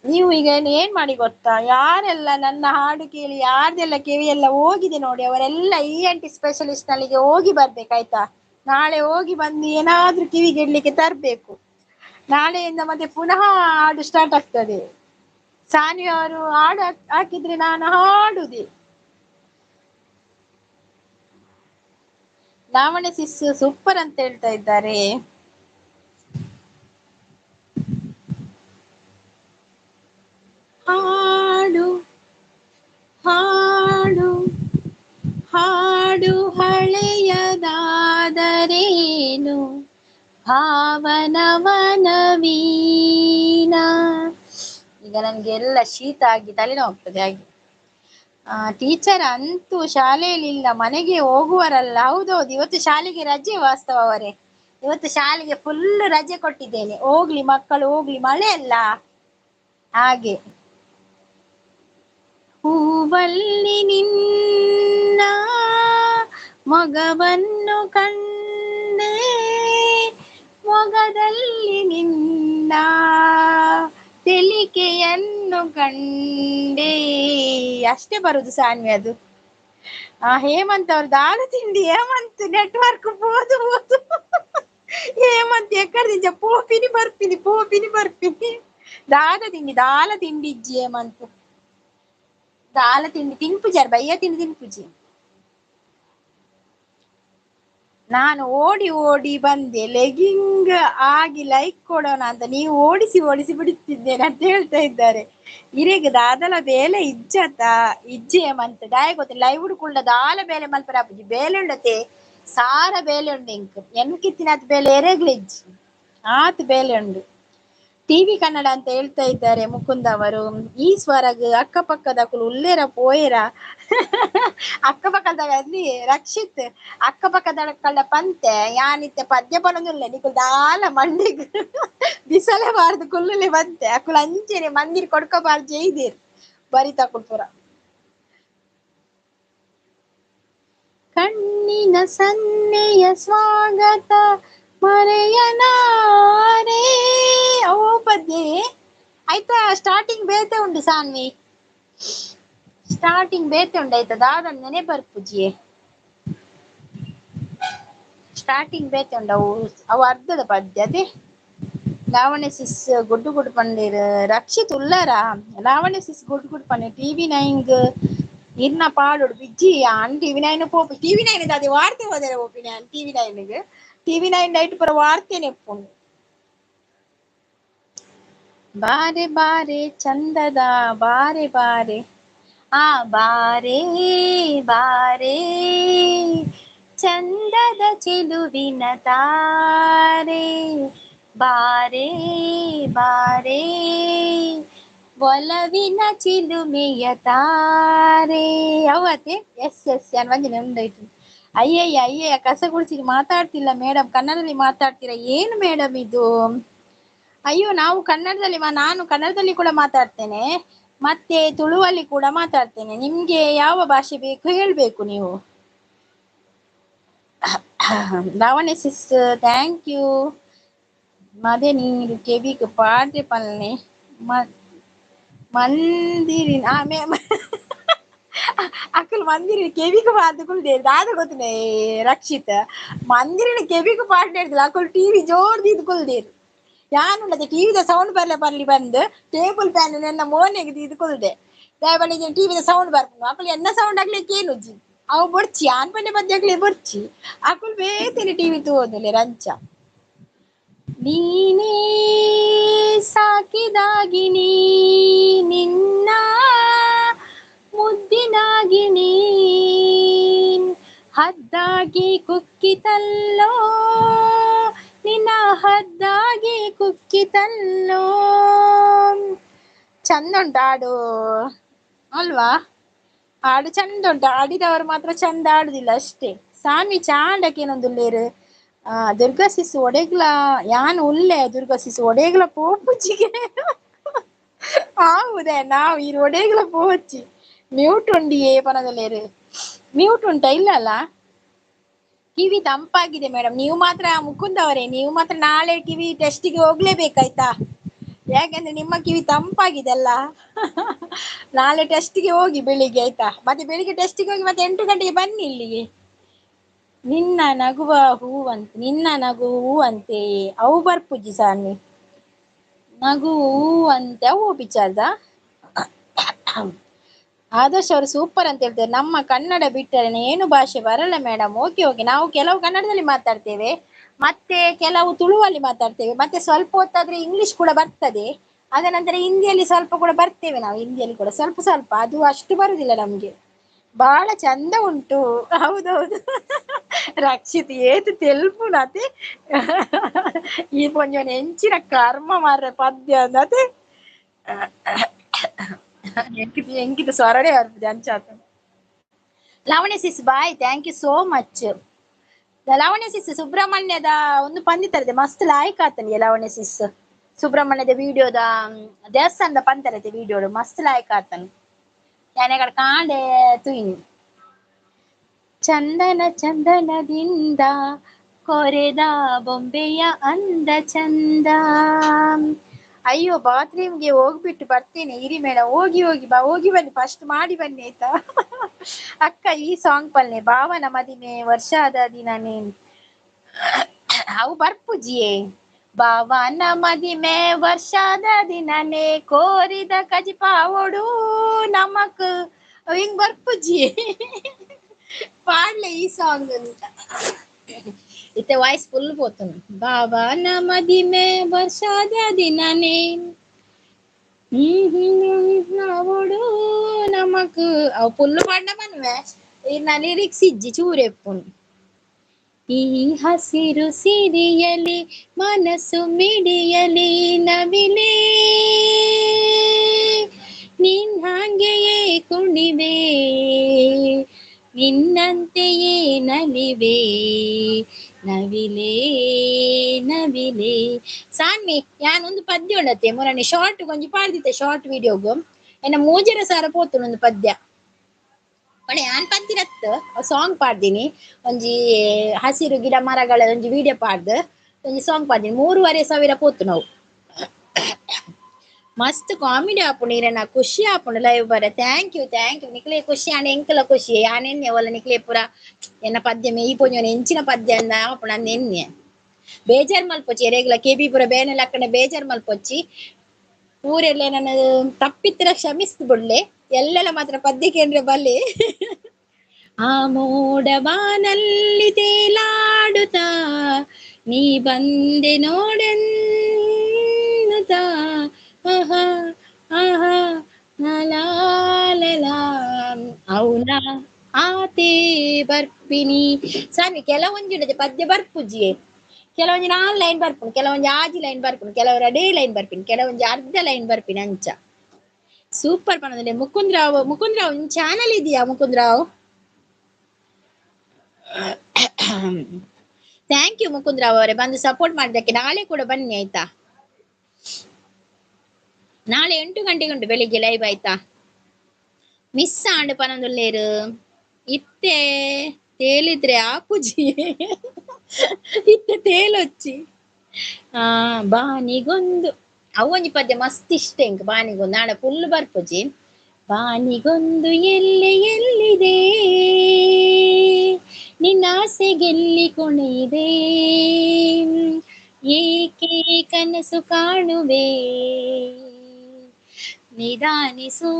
ನೀವು ಈಗ ಏನ್ ಮಾಡಿ ಗೊತ್ತಾ, ಯಾರೆಲ್ಲ ನನ್ನ ಹಾಡು ಕೇಳಿ ಯಾರ್ದೆಲ್ಲ ಕಿವಿ ಎಲ್ಲ ಹೋಗಿದೆ ನೋಡಿ, ಅವರೆಲ್ಲ ENT ಸ್ಪೆಷಲಿಸ್ಟ್ ನಲ್ಲಿಗೆ ಹೋಗಿ ಬರ್ಬೇಕಾಯ್ತಾ. ನಾಳೆ ಹೋಗಿ ಬಂದು ಏನಾದ್ರೂ ಕಿವಿಗೆಡ್ಲಿಕ್ಕೆ ತರ್ಬೇಕು. ನಾಳೆಯಿಂದ ಮತ್ತೆ ಪುನಃ ಹಾಡು ಸ್ಟಾರ್ಟ್ ಆಗ್ತದೆ. ಸಾನಿ ಅವರು ಹಾಡು ಹಾಕಿದ್ರೆ ನಾನು ಹಾಡುದೆ. ಲಾವಣ್ಯ ಸಿಸ್ ಸೂಪರ್ ಅಂತ ಹೇಳ್ತಾ ಇದ್ದಾರೆ. ಹಾಡು ಹಾಡು ಹಾಡು ಹಳೆಯದಾದರೇನು, ಭಾವನವನ ವೀಣಾ. ಈಗ ನನ್ಗೆ ಎಲ್ಲ ಶೀತ ಆಗಿ ತಲೆನೋವು ಹೋಗ್ತದೆ ಹಾಗೆ. ಟೀಚರ್ ಅಂತೂ ಶಾಲೆಯಲ್ಲಿ ಇಲ್ಲ, ಮನೆಗೆ ಹೋಗುವರಲ್ಲ. ಹೌದೌದು, ಇವತ್ತು ಶಾಲೆಗೆ ರಜೆ ವಾಸ್ತವ ಅವರೇ. ಇವತ್ತು ಶಾಲೆಗೆ ಫುಲ್ ರಜೆ ಕೊಟ್ಟಿದ್ದೇನೆ. ಹೋಗ್ಲಿ ಮಕ್ಕಳು ಹೋಗ್ಲಿ, ಮಳೆ ಅಲ್ಲ ಹಾಗೆ. ಹೂವಲ್ಲಿ ನಿನ್ನ ಮೊಗವನ್ನು ಕಂಡೆ, ಮೊಗದಲ್ಲಿ ನಿನ್ನ ತೆಲಿಕೆಯನ್ನು ಕಂಡೆ. ಅಷ್ಟೇ ಬರುದು ಸಾನ್ವಿ ಅದು. ಹೇಮಂತ್ ಅವ್ರ ದಾಲ್ ತಿಂಡಿ. ಹೇಮಂತ್ ನೆಟ್ವರ್ಕ್ ಬೋದು ಹೇಮಂತ್ ಎಕ್ಕಡಿಂಚ ಪೋಪಿನಿ ಬರ್ಪಿನಿ ದಾಲ ತಿಂಡಿ ಇಜ್ಜಿ ಹೇಮಂತ್ ದಾಲ ತಿಂಡಿ ತಿನ್ಪುಜಾರ್ ಬಯ್ಯ ತಿಂಡಿ ತಿನ್ಪುಜಿ. ನಾನು ಓಡಿ ಓಡಿ ಬಂದೆ ಲೆಗಿಂಗ್ ಆಗಿ ಲೈಕ್ ಕೊಡೋಣ ಅಂತ, ನೀವು ಓಡಿಸಿ ಓಡಿಸಿ ಬಿಡುತ್ತಿದ್ದೇನೆ ಅಂತ ಹೇಳ್ತಾ ಇದ್ದಾರೆ. ಇರೇಗ ದಾದಲ ಬೇಲೆ ಇಜ್ಜತ ಇಜ್ಜೆ ಮಂತ್ ದಾಯ ಗೊತ್ತ ಲೈವ್ ಉಡ್ಕುಳ್ಳ ದಾಲ ಬೇಲೆ ಮಲ್ಪರ ಆಪುಜಿ ಬೇಲೆ ಉಂಡತೆ ಸಾರ ಬೇಲೆ ಉಂಡು ಎಂಕ್ ಎನ್ಕಿತ್ತಿನತ್ ಬೇಲೆ ಎರೆಗ್ಲ ಇಜ್ಜಿ ಆತ್ ಬೇಲೆ ಉಂಡು. ಟಿವಿ ಕನ್ನಡ ಅಂತ ಹೇಳ್ತಾ ಇದ್ದಾರೆ ಮುಕುಂದ್ ಅವರು. ಈ ಸ್ವರಗ್ ಅಕ್ಕಪಕ್ಕದ ಉಲ್ಲೇರ ಪೋಯರ ಅಕ್ಕಪಕ್ಕದ ಅಲ್ಲಿ ರಕ್ಷಿತ್ ಅಕ್ಕಪಕ್ಕದ ಕಳ್ಳ ಪಂತೆ ಯಾನಿತ್ತೆ ಪದ್ಯ ಪನೊಂದುಲ್ಲೆ ನಿಕುಲ್ ದಾಲ ಮಂಡಿಗ್ ಬಿಸಲಬಾರ್ದು ಕುಲ್ಲುಲೆ ಬಂತೆ ಅಕುಲು ಅಂಚೆನೆ ಮಂದಿರ್ ಕೊಡ್ಕೋಬಾರ್ದು ಜೈದೀರ್ ಬರಿತಕುಲ್ ಪುರ. ಕಣ್ಣಿನ ಸನ್ನೆಯ ಸ್ವಾಗತ ಮರೆಯಲಾರೆ ಓ ಪದ್ಯ ಆಯ್ತಾ. ಸ್ಟಾರ್ಟಿಂಗ್ ಬೇತೆ ಉಂಡು ಸಾನ್ವಿ, ಸ್ಟಾರ್ಟಿಂಗ್ ಬೇತೆ ಉಂಡು ಆಯ್ತಾ. ದಾದನ್ ನೆನೆ ಬರ್ಪುಜಿಯೇ ಸ್ಟಾರ್ಟಿಂಗ್ ಬೇತೆ ಉಂಡು ಅವು ಅರ್ಧದ ಪದ್ಯ ಅದೇ. ಲಾವಣ್ಯ ಸಿಸ್ ಗುಡ್ಡು ಗುಡ್ ಪಂಡೀರ್ ರಕ್ಷಿತ್ ಉಲ್ಲಾರ. ಲಾವಣ್ಯ ಸಿಸ್ ಗುಡ್ಡು ಗುಡ್ ಪಂಡೀರ್ TV9 ಇರ್ನ ಪಾಡೋಡು ಬಿಜ್ಜಿ ಆನ್ TV9 ಪೋಪು. TV9 ಅದೇ ವಾರ್ತೆ ಹೋದರೆ ಓಪಿನ TV9 ನೈಟ್ ಪುರ ವಾರ್ತೆನೆ ಎಪ್ಪುಂಡು. ಬಾರೆ ಬಾರೆ ಚಂದದ ಬಾರೆ ಬಾರೆ ಬಾರೆ ಬಾರೆ ಚಂದದ ಚೆಲುವಿನ ತಾರೆ ಬಾರೆ ಬಾರೆ ಒಲವಿನ ಚಿಲುಮೆಯ ತಾರೆ ಅವತ್ತೆ ಎಸ್ ಎಸ್ ಯಾನ್ ಬಂದಿನ ಉಂಡಾಯ್ತು. ಅಯ್ಯಯ್ಯ ಕಸ ಗುಡಿಸಿ ಮಾತಾಡ್ತಿಲ್ಲ ಮೇಡಮ್, ಕನ್ನಡದಲ್ಲಿ ಮಾತಾಡ್ತೀರಾ ಏನು ಮೇಡಮ್ ಇದು? ಅಯ್ಯೋ ನಾವು ಕನ್ನಡದಲ್ಲಿ ನಾನು ಕನ್ನಡದಲ್ಲಿ ಕೂಡ ಮಾತಾಡ್ತೇನೆ, ಮತ್ತೆ ತುಳುವಲ್ಲಿ ಕೂಡ ಮಾತಾಡ್ತೇನೆ. ನಿಮ್ಗೆ ಯಾವ ಭಾಷೆ ಬೇಕು ಹೇಳ್ಬೇಕು ನೀವು. Lavanya sis thank you. ಮದೆ ನೀರು ಕೆವಿಗೆ ಪಾಡ್ರೆ ಪಲ್ನೆ ಮಂದಿರಿನ ಅಕ್ಕಲ್ ಮಂದಿರ ಕೆವಿಗೆ ಪಾದುಕುಲ್ದೆ ದಾದ ಗೊತ್ತನೆ ರಕ್ಷಿತ ಮಂದಿರಿನ ಕೆವಿಗೆ ಪಾಡ್ನೆ ಅಕ್ಕಲ್ ಟಿವಿ ಜೋರ್ ದಿದ್ಕೊಳ್ದೇರು. ಯಾನುಂಡದೆ ಟಿವಿದ ಸೌಂಡ್ ಬರ್ಲಿ ಬಂದು ಟೇಬಲ್ ಫ್ಯಾನ್ ನನ್ನ ಮೋನೆಗೆ ದಿದ್ಕೊಳ್ದೆ ದಯಬಳಿಗೆ ಟಿವಿದ ಸೌಂಡ್ ಬರ್ಪುಂಡು ಅಕ್ಕಲ್ ಎನ್ನ ಸೌಂಡ್ ಆಗ್ಲಿಕ್ಕೆ ಏನುಜ್ಜಿ ಅವು ಬೊಡ್ಚಿ ಆನ್ ಪಂಡೆ ಮಧ್ಯಾಗ್ಲಿ ಬೊಡ್ಚಿ ಅಕ್ಕಲ್ ಬೇತೇನೆ ಟಿವಿ ತೂವೊಂದುಲ್ಲೆ ರಂಚ. ನೀನೇ ಸಾಕಿದಾಗಿನಿ ನಿನ್ನ ಮುದ್ದಿನಾಗಿನಿ ಹದ್ದಾಗಿ ಕುಕ್ಕಿತಲ್ಲೋ ನಿನ್ನ ಹದ್ದಾಗಿ ಕುಕ್ಕಿತಲ್ಲೋ. ಚಂದ ಉಂಟು ಹಾಡು ಅಲ್ವಾ? ಹಾಡು ಚಂದ ಉಂಟು, ಆಡಿದವರು ಮಾತ್ರ ಚಂದ ಆಡುದಿಲ್ಲ ಅಷ್ಟೇ. ಸಾನ್ವಿ ಚಾಂಡಕೇನೊಂದುಲ್ಲೇರು ದುರ್ಗಾ ಸಿಸು ಒಡೆಗ್ಲ ಯಾನ್ ಉಲ್ಲೆ ದುರ್ಗಾ ಸಿಸು ಒಡೆಗ್ಲ ಪೋಪುಜಿಗೆ ಹೌದೇ ನಾವು ಈ ಒಡೆಗ್ಲ ಪೋಚಿ ಮ್ಯೂಟ್ ಉಂಡಿಯೇ ಪನದಲ್ಲೇರು. ಮ್ಯೂಟ್ ಉಂಟಾ? ಇಲ್ಲಲ್ಲ. ಕಿವಿ ತಂಪಾಗಿದೆ ಮೇಡಮ್. ನೀವು ಮಾತ್ರ ಮುಕುಂದ್ ಅವರೇ, ನೀವು ಮಾತ್ರ ನಾಳೆ ಕಿವಿ ಟೆಸ್ಟಿಗೆ ಹೋಗ್ಲೇಬೇಕಾಯ್ತಾ, ಯಾಕೆಂದ್ರೆ ನಿಮ್ಮ ಕಿವಿ ತಂಪಾಗಿದೆ ಅಲ್ಲ. ನಾಳೆ ಟೆಸ್ಟಿಗೆ ಹೋಗಿ ಬೆಳಿಗ್ಗೆ ಆಯ್ತಾ, ಮತ್ತೆ ಬೆಳಿಗ್ಗೆ ಟೆಸ್ಟಿಗೆ ಹೋಗಿ ಮತ್ತೆ 8 ಗಂಟೆಗೆ ಬನ್ನಿ ಇಲ್ಲಿಗೆ. ನಿನ್ನ ನಗುವ ಹೂವಂತೆ ನಿನ್ನ ನಗು ಹೂವಂತೆ ಅವು ಬರ್ಪುಜಿ ಸಾನ್ವಿ ನಗು ಹೂವಂತೆ ಅವು ಬಿಚಾರ್ದ. ಆದರ್ಶ್ ಅವರು ಸೂಪರ್ ಅಂತ ಹೇಳ್ತಾರೆ. ನಮ್ಮ ಕನ್ನಡ ಬಿಟ್ಟರೆ ಏನು ಭಾಷೆ ಬರಲ್ಲ ಮೇಡಮ್. ಓಕೆ ನಾವು ಕೆಲವು ಕನ್ನಡದಲ್ಲಿ ಮಾತಾಡ್ತೇವೆ, ಮತ್ತೆ ಕೆಲವು ತುಳುವಲ್ಲಿ ಮಾತಾಡ್ತೇವೆ, ಮತ್ತೆ ಸ್ವಲ್ಪ ಹೊತ್ತಾದ್ರೆ ಇಂಗ್ಲಿಷ್ ಕೂಡ ಬರ್ತದೆ. ಅದ ನಂತರ ಹಿಂದಿಯಲ್ಲಿ ಸ್ವಲ್ಪ ಕೂಡ ಬರ್ತೇವೆ ನಾವು, ಹಿಂದಿಯಲ್ಲಿ ಕೂಡ ಸ್ವಲ್ಪ ಸ್ವಲ್ಪ, ಅದು ಅಷ್ಟು ಬರುದಿಲ್ಲ ನಮ್ಗೆ. ಬಹಳ ಚಂದ ಉಂಟು. ಹೌದೌದು ರಕ್ಷಿತ್ ಏತು ತೆಲ್ಪು ನತೆ ಈ ಪೊಂಜೊನ ಎಂಚಿನ ಕರ್ಮ ಮಾರ್ರೆ ಪದ್ಯ ಅನ್ನತೆ ಎಂಕಿತ ಸ್ವರಡೆ ಬರ್ತದೆ ಅಂಚಾತ. Lavanya sis bye, thank you so much. Lavanya sis ಸುಬ್ರಹ್ಮಣ್ಯದ ಒಂದು ಪಂದಿತರದೆ ಮಸ್ತ್ ಲಾಯ್ಕ್ ಆತನಿಗೆ. ಲಾವಣ್ಯ ಸಿಸ್ ಸುಬ್ರಹ್ಮಣ್ಯದ ವಿಡಿಯೋದ ದೇವಸ್ಥಾನದ ಪಂತರತೆ ವಿಡಿಯೋ ಮಸ್ತ್ ಲಾಯ್ಕ್ ಆತನು. ಯಾನೆಗಡ ಕಾಂಡೆ ತುಯಿನಿ ಚಂದನ ಚಂದನದಿಂದ ಕೊರೆದ ಬೊಂಬೆಯ ಅಂದ ಚಂದ. ಅಯ್ಯೋ ಬಾತ್ರೂಮ್ಗೆ ಹೋಗ್ಬಿಟ್ಟು ಬರ್ತೇನೆ ಇರಿ ಮೇಡಮ್. ಹೋಗಿ ಬನ್ನಿ, ಫಸ್ಟ್ ಮಾಡಿ ಬನ್ನಿ ಆಯ್ತಾ. ಅಕ್ಕ ಈ ಸಾಂಗ್ ಪಲ್ಲೆ ಭಾವನ ಮದಿಮೆ ವರ್ಷ ಆದ ದಿನನೇ ಅವು ಬರ್ಪುಜಿಯೇ. ಭಾವನ ಮದಿಮೆ ವರ್ಷದ ದಿನನೇ ಕೋರಿದ ಕಜಿಪಾವೊಡು ನಮಕ್ ಹಿಂಗ್ ಬರ್ಪುಜಿ ಪಾಡ್ಲೆ ಈ ಸಾಂಗ್ ಅಂತ. ಇತ್ತೆ ವಾಯ್ಸ್ ಫುಲ್ పోతుంది ಬಾಬಾ ನಮದಿಮೆ ವರ್ಷದ ದಿನನೇ ಅವಡು ನಮಕ್ ಅವ್ ಫುಲ್ ಪಂಡ ಮನ್ವೆ ಇನ್ನ ಲಿರಿಕ್ಸ್ ಇಜ್ಜಿ ಚೂರೆಪ್ಪುನ್ ಈ ಹಸಿರು ಸಿರಿಯಲಿ ಮನಸ್ಸು ಮಿಡಿಯಲಿ ನವಿಲೇ ನಿನ್ ಹಾಗೆಯೇ ಕುಣಿವೆ ನಿನ್ನಂತೆಯೇ ನಲಿವೆ ನವಿಲೇ ನವಿಲೇ ಸಾನ್ವಿ ಯಾನೊಂದು ಪದ್ಯ ಉಂಡತೆ ಮೊನ್ನೆ ಶಾರ್ಟ್ ಗೊಂಜಿ ಪಾಡ್ದಿತ್ತೆ ಶಾರ್ಟ್ ವಿಡಿಯೋಗು ಎನ್ನ ಮೂಜರ ಸಾರ ಪೋತು ಒಂದು ಪದ್ಯ ಒಳ್ಳೆ ಯಾನ್ ಪದ್ದಿರತ್ ಸಾಂಗ್ ಪಾಡ್ದಿನಿ ಒಂಜಿ ಹಸಿರು ಗಿಡ ಮರಗಳ ಒಂಜಿ ವಿಡಿಯೋ ಪಾಡ್ದು ಒಂಜಿ ಸಾಂಗ್ ಪಾಡ್ದಿನಿ 3,500 ಪೋತು ನಾವು ಮಸ್ತ್ ಕಾಮಿಡಿ ಆಪುಂಡು ಇರೆನ ಖುಷಿ ಆಪುಂಡು ಲೈವ್ ಬರ ಥ್ಯಾಂಕ್ ಯು ನಿಕ್ಲೆ ಖುಷಿ ಆಂಡ ಎಂಕಲ ಖುಷಿ ಯಾನೆನ್ನೆ ಒಲ್ಲ ನಿಕ್ಲೆ ಪೂರ ಎನ್ನ ಪದ್ಯ ಮೇಯಿ ಪೊಂಜೋನೆ ಎಂಚಿನ ಪದ್ಯ ಅಂದ ಆಪುಂಡು ಅಂದ ಎನ್ನೆ ಬೇಜಾರ್ ಮಲ್ಪೊಚ್ಚಿ ಎರೆಗ್ಲ ಕೆಬಿ ಪೂರ ಬೇನೆಲ ಅಕ್ಕಡೆ ಬೇಜಾರ್ ಮಲ್ಪೊಚ್ಚಿ ಊರೆಲ್ಲ ನನ್ನ ತಪ್ಪಿತ್ತರ ಕ್ಷಮಿಸ್ತು ಬಿಡ್ಲೆ ಎಲ್ಲೆಲ್ಲ ಮಾತ್ರ ಪದ್ಯ ಕೇಂದ್ರ ಬಲ್ಲೆ ಆ ಮೋಡ ಬಾನಲ್ಲಿ ತೇಲಾಡುತ್ತಾ ನೀ ಬಂದೆ ನೋಡೆನ್ನುತ್ತಾ ಆಹಾ ಆಹಾ ಲಾಲಾಲಾ ಅವನ ಆತೆ ಬರ್ಪಿನಿ ಸಾಮಿ ಕೆಲವೊಂಜಿಡದೆ ಪದ್ಯ ಬರ್ಪುಜಿಯೇ ಕೆಲವೊಂಜಿ 4 ಲೈನ್ ಬರ್ಪುನು ಕೆಲವೊಂಜಿ 6 ಲೈನ್ ಬರ್ಪುನು ಕೆಲವರ 2 ಲೈನ್ ಬರ್ಪಿನಿ ಕೆಲವೊಂಜಿ ಅರ್ಧ ಲೈನ್ ಬರ್ಪಿನಿ ಅಂಚ ಸೂಪರ್ ಪಣದಲ್ಲಿ ಮುಕುಂದ್ರಾವ್ ಚಾನಲ್ ಇದೆಯಾ ಮುಕುಂದ್ರಾವ್ ಥ್ಯಾಂಕ್ ಯು ಮುಕುಂದ್ರಾವ್ ಅವರೇ ಬಂದು ಸಪೋರ್ಟ್ ಮಾಡಿದ್ದಕ್ಕೆ ನಾಳೆ ಕೂಡ ಬನ್ನಿ ಆಯ್ತಾ ನಾಳೆ 8 ಗಂಟೆಗೆ ಉಂಟು ಬೆಳಿಗ್ಗೆ ಲೈವ್ ಆಯ್ತಾ ಮಿಸ್ ಆಂಡ್ ಪನಂದುಲ್ಲೇರು ಇತ್ತೆ ತೇಲಿದ್ರೆ ಆಪುಜಿ ಇತ್ತೆ ತೇಲೊಚ್ಚಿ ಬಾನಿಗೊಂದು ಅವೊಂಜಿ ಪದ್ಯ ಮಸ್ತ್ ಇಷ್ಟ ಇಂಕ್ ಬಾನಿಗೊಂದು ನಾಳೆ ಫುಲ್ ಬರ್ಪುಜಿ ಬಾನಿಗೊಂದು ಎಲ್ಲಿದೆ ನಿನ್ನಾಸೆ ಗೆಲ್ಲಿ ಕೊನೆಯಿದೆ ಏಕೆ ಕನಸು ಕಾಣುವೆ ನಿಧಾನಿಸು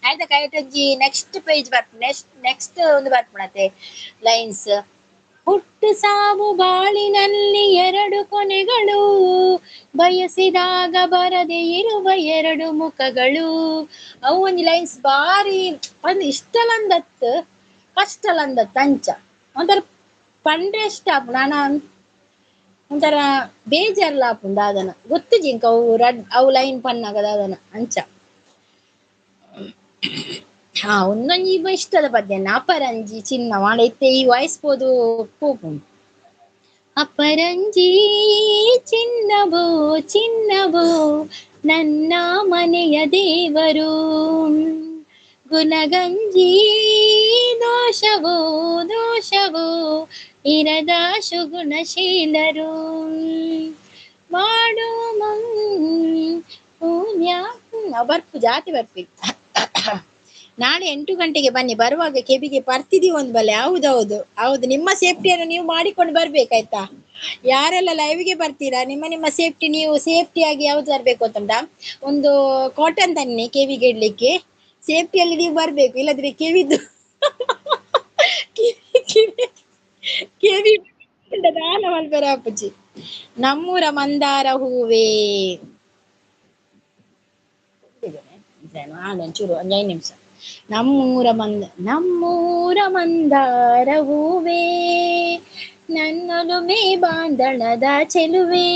ಆಯ್ತಾ ಕೈಟಜ್ಜಿ ನೆಕ್ಸ್ಟ್ ಪೇಜ್ ನೆಕ್ಸ್ಟ್ ಒಂದು ಬರ್ಪಣತೆ ಲೈನ್ಸ್ ಹುಟ್ಟು ಸಾವು ಬಾಳಿನಲ್ಲಿ 2 ಕೊನೆಗಳು ಬಯಸಿದಾಗ ಬರದೆ ಇರುವ 2 ಮುಖಗಳು ಅವು ಒಂದು ಲೈನ್ಸ್ ಬಾರಿ ಒಂದು ಇಷ್ಟಲಂದತ್ ಕಷ್ಟಲಂದತ್ ಅಂಚ ಒಂಥರ ಪಂಡ್ರೆ ಇಷ್ಟ ನಾನು ಒಂಥರ ಬೇಜಾರ್ಲ ಆಪುಂಡು ಅದನ್ನ ಗೊತ್ತು ಜಿಂಕ ಅವು ಲೈನ್ ಪನ್ನಾಗದ ಅದನ್ನ ಅಂಚ ಒಂದೊಂಜಿ ಇಷ್ಟದ ಪದ್ಯ ಅಪರಂಜಿ ಚಿನ್ನ ಮಾಡೈತೆ ಈ ವಾಯ್ಸ್ ಪೋದು ಪೋಪುಂಡು ಅಪರಂಜಿ ಚಿನ್ನವೋ ನನ್ನ ಮನೆಯ ದೇವರು ಗುಣಗಂಜಿ ದೋಷವೋ ಇರದ ಸುಗುಣಶೀಲರು ಮಾಡು ಬರ್ಪು ಜಾತಿ ಬರ್ಪಿ ನಾಳೆ 8 ಗಂಟೆಗೆ ಬನ್ನಿ ಬರುವಾಗ ಕೆಬಿಗೆ ಬರ್ತಿದೀವಿ ಒಂದು ಬಲ್ಲೆ ಹೌದು ನಿಮ್ಮ ಸೇಫ್ಟಿಯನ್ನು ನೀವು ಮಾಡಿಕೊಂಡು ಬರ್ಬೇಕಾಯ್ತಾ ಯಾರೆಲ್ಲ ಲೈವ್ಗೆ ಬರ್ತೀರಾ ನಿಮ್ಮ ಸೇಫ್ಟಿ ನೀವು ಸೇಫ್ಟಿಯಾಗಿ ಯಾವ್ದು ತರ್ಬೇಕು ಅಂತಂದ ಒಂದು ಕಾಟನ್ ತನ್ನಿ ಕೆವಿಗೆ ಇಡ್ಲಿಕ್ಕೆ ಸೇಫ್ಟಿಯಲ್ಲಿ ನೀವು ಬರ್ಬೇಕು ಇಲ್ಲದ್ರೆ ಕೆವಿದು ಕೆವಿ ದಾನ ಮಲ್ಪರ ಅಪ್ಪುಜಿ ನಮ್ಮೂರ ಮಂದಾರ ಹೂವೇ ಒಂಚೂರು 5 ನಿಮಿಷ ನಮ್ಮೂರ ಮಂದಾರ ಹೂವೇ ನನ್ನೊಲುಮೆ ಬಾಂಧಣದ ಚೆಲುವೆ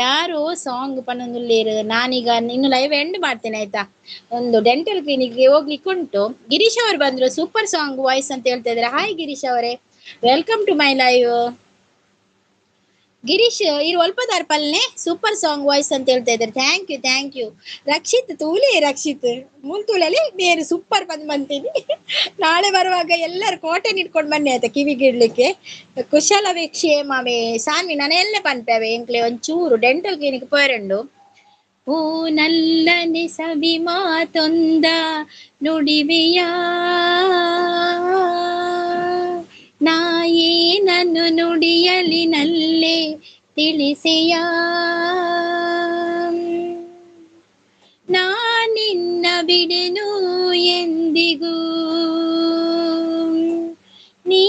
ಯಾರು ಸಾಂಗ್ ಪನ್ನೊಂದುಲ್ಲೇರು ನಾನೀಗ ಇನ್ನು ಲೈವ್ ಎಂಡ್ ಮಾಡ್ತೇನೆ ಆಯ್ತಾ ಒಂದು ಡೆಂಟಲ್ ಕ್ಲಿನಿಕ್ಗೆ ಹೋಗ್ಲಿಕ್ಕೆ ಉಂಟು ಗಿರೀಶ್ ಅವರು ಬಂದ್ರು ಸೂಪರ್ ಸಾಂಗ್ ವಾಯ್ಸ್ ಅಂತ ಹೇಳ್ತಾ ಇದ್ದಾರೆ ಹಾಯ್ ಗಿರೀಶ್ ಅವರೇ welcome to my live Girish ಇರು ಒಲ್ಪದಾರ್ ಪಲ್ನೆ ಸೂಪರ್ ಸಾಂಗ್ ವಾಯ್ಸ್ ಅಂತ ಹೇಳ್ತಾ ಇದ್ದಾರೆ ಥ್ಯಾಂಕ್ ಯು ರಕ್ಷಿತ್ ಮುಂತೂಳಲ್ಲಿ ಬೇರೆ ಸೂಪರ್ ಬಂತೀನಿ ನಾಳೆ ಬರುವಾಗ ಎಲ್ಲರೂ ಕಾಟನ್ ಇಟ್ಕೊಂಡು ಬನ್ನಿ ಆಯ್ತಾ ಕಿವಿಗೆ ಇಡ್ಲಿಕ್ಕೆ ಕುಶಲವೇ ಕ್ಷೇಮವೇ ಸಾನ್ವಿ ನಾನೆಲ್ಲ ಪನ್ಪೇವೆ ಎಂಕ್ಲೆ ಒಂಚೂರು ಡೆಂಟಲ್ ಕ್ಲಿನಿಕ್ ಪೋರೆಂಡು ಓ ನಲ್ಲನೆ ಸವಿ ಮಾತೊಂದ ನುಡಿವೆಯಾ ನಾಯೇ ನನ್ನು ನುಡಿಯಲಿ ನಲ್ಲೆ ತಿಳಿಸೆಯ ನಾನಿನ್ನ ಬಿಡೆನು ಎಂದಿಗೂ ನೀ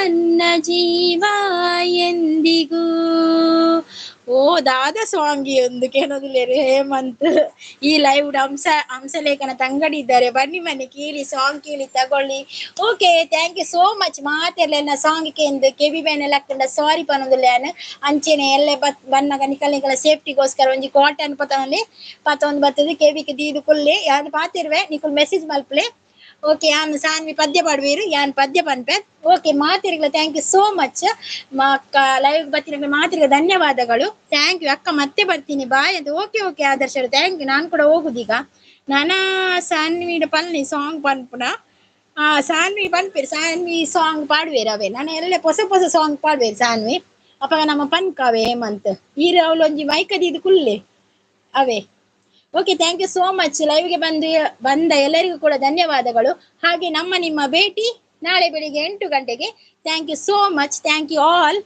ನನ್ನ ಜೀವ ಎಂದಿಗೂ. ಓ ದಾದ ಸಾಂಗ್ ಒಂದು ಕೇಳೋದಿಲ್ಲ ಹೇಮಂತ್. ಈ ಲೈವ್ ಹಂಸಲೇಖನ ತಂಗಡಿ ಇದ್ದಾರೆ, ಬನ್ನಿ ಕೇಳಿ, ಸಾಂಗ್ ಕೇಳಿ ತಗೊಳ್ಳಿ. Okay, thank you so much. ಮಾತೆಲ್ಲ ಸಾಂಗ್ ಕೇಂದ್ರ ಕೆಬಿ ಬ್ಯಾನ್ ಎಲ್ಲ ಆಗ್ತಂಡ ಸಾರಿ ಪನ್ನೊಂದುಲ್ಲೇನು ಅಂಚೆನೆ ಎಲ್ಲ ಬನ್ನಗ ನಿಕಲ್ನಿಗಳ ಸೇಫ್ಟಿಗೋಸ್ಕರ ಒಂಜಿ ಕಾಟನ್ ಪತ್ತೊಂದು ಬರ್ತದೆ ಕೆಬಿಗೆ ದೀದು ಕುಲ್ಲಿ ಯಾರು ಪಾತಿರ್ವೆ ನಿಕುಲ್ ಮೆಸೇಜ್ ಮಲ್ಪಲೆ. ಓಕೆ, ಯಾನು ಸಾನ್ವಿ ಪದ್ಯ ಪಾಡುವೇರು, ಯಾನ್ ಪದ್ಯ ಪನ್ಪೆ. ಓಕೆ, ಮಾತಿರ್ಗಳ ಥ್ಯಾಂಕ್ ಯು ಸೋ ಮಚ್. ಅಕ್ಕ ಲೈವ್ ಬರ್ತೀನಿ, ಮಾತಿರ್ಗ ಧನ್ಯವಾದಗಳು. ಥ್ಯಾಂಕ್ ಯು ಅಕ್ಕ, ಮತ್ತೆ ಬರ್ತೀನಿ ಬಾಯ್ ಅಂತ. Okay Adarsh, thank you. ನಾನು ಕೂಡ ಹೋಗುದೀಗ. ನಾನಾ ಸಾನ್ವಿಡ ಪಲ್ನಿ ಸಾಂಗ್ ಪನ್ಪುನ. ಸಾನ್ವಿ ಪನ್ಪೇರು, ಸಾನ್ವಿ ಸಾಂಗ್ ಪಾಡುವೇರು ಅವೇ. ನಾನು ಎಲ್ಲ ಹೊಸ ಸಾಂಗ್ ಪಾಡುವೇರು ಸಾನ್ವಿ ಅಪ್ಪ ನಮ್ಮ ಪನ್ಕಾವೆ ಹೇಮಂತ್ ಈರ ಅವಳು ಒಂಜಿ ಮೈಕದಿದು ಕುಲ್ಲೆ ಅವೇ. Okay, thank you so much. ಲೈವ್ಗೆ ಬಂದ ಎಲ್ಲರಿಗೂ ಕೂಡ ಧನ್ಯವಾದಗಳು. ಹಾಗೆ ನಿಮ್ಮ ಭೇಟಿ ನಾಳೆ ಬೆಳಿಗ್ಗೆ 8 ಗಂಟೆಗೆ. Thank you so much. Thank you all.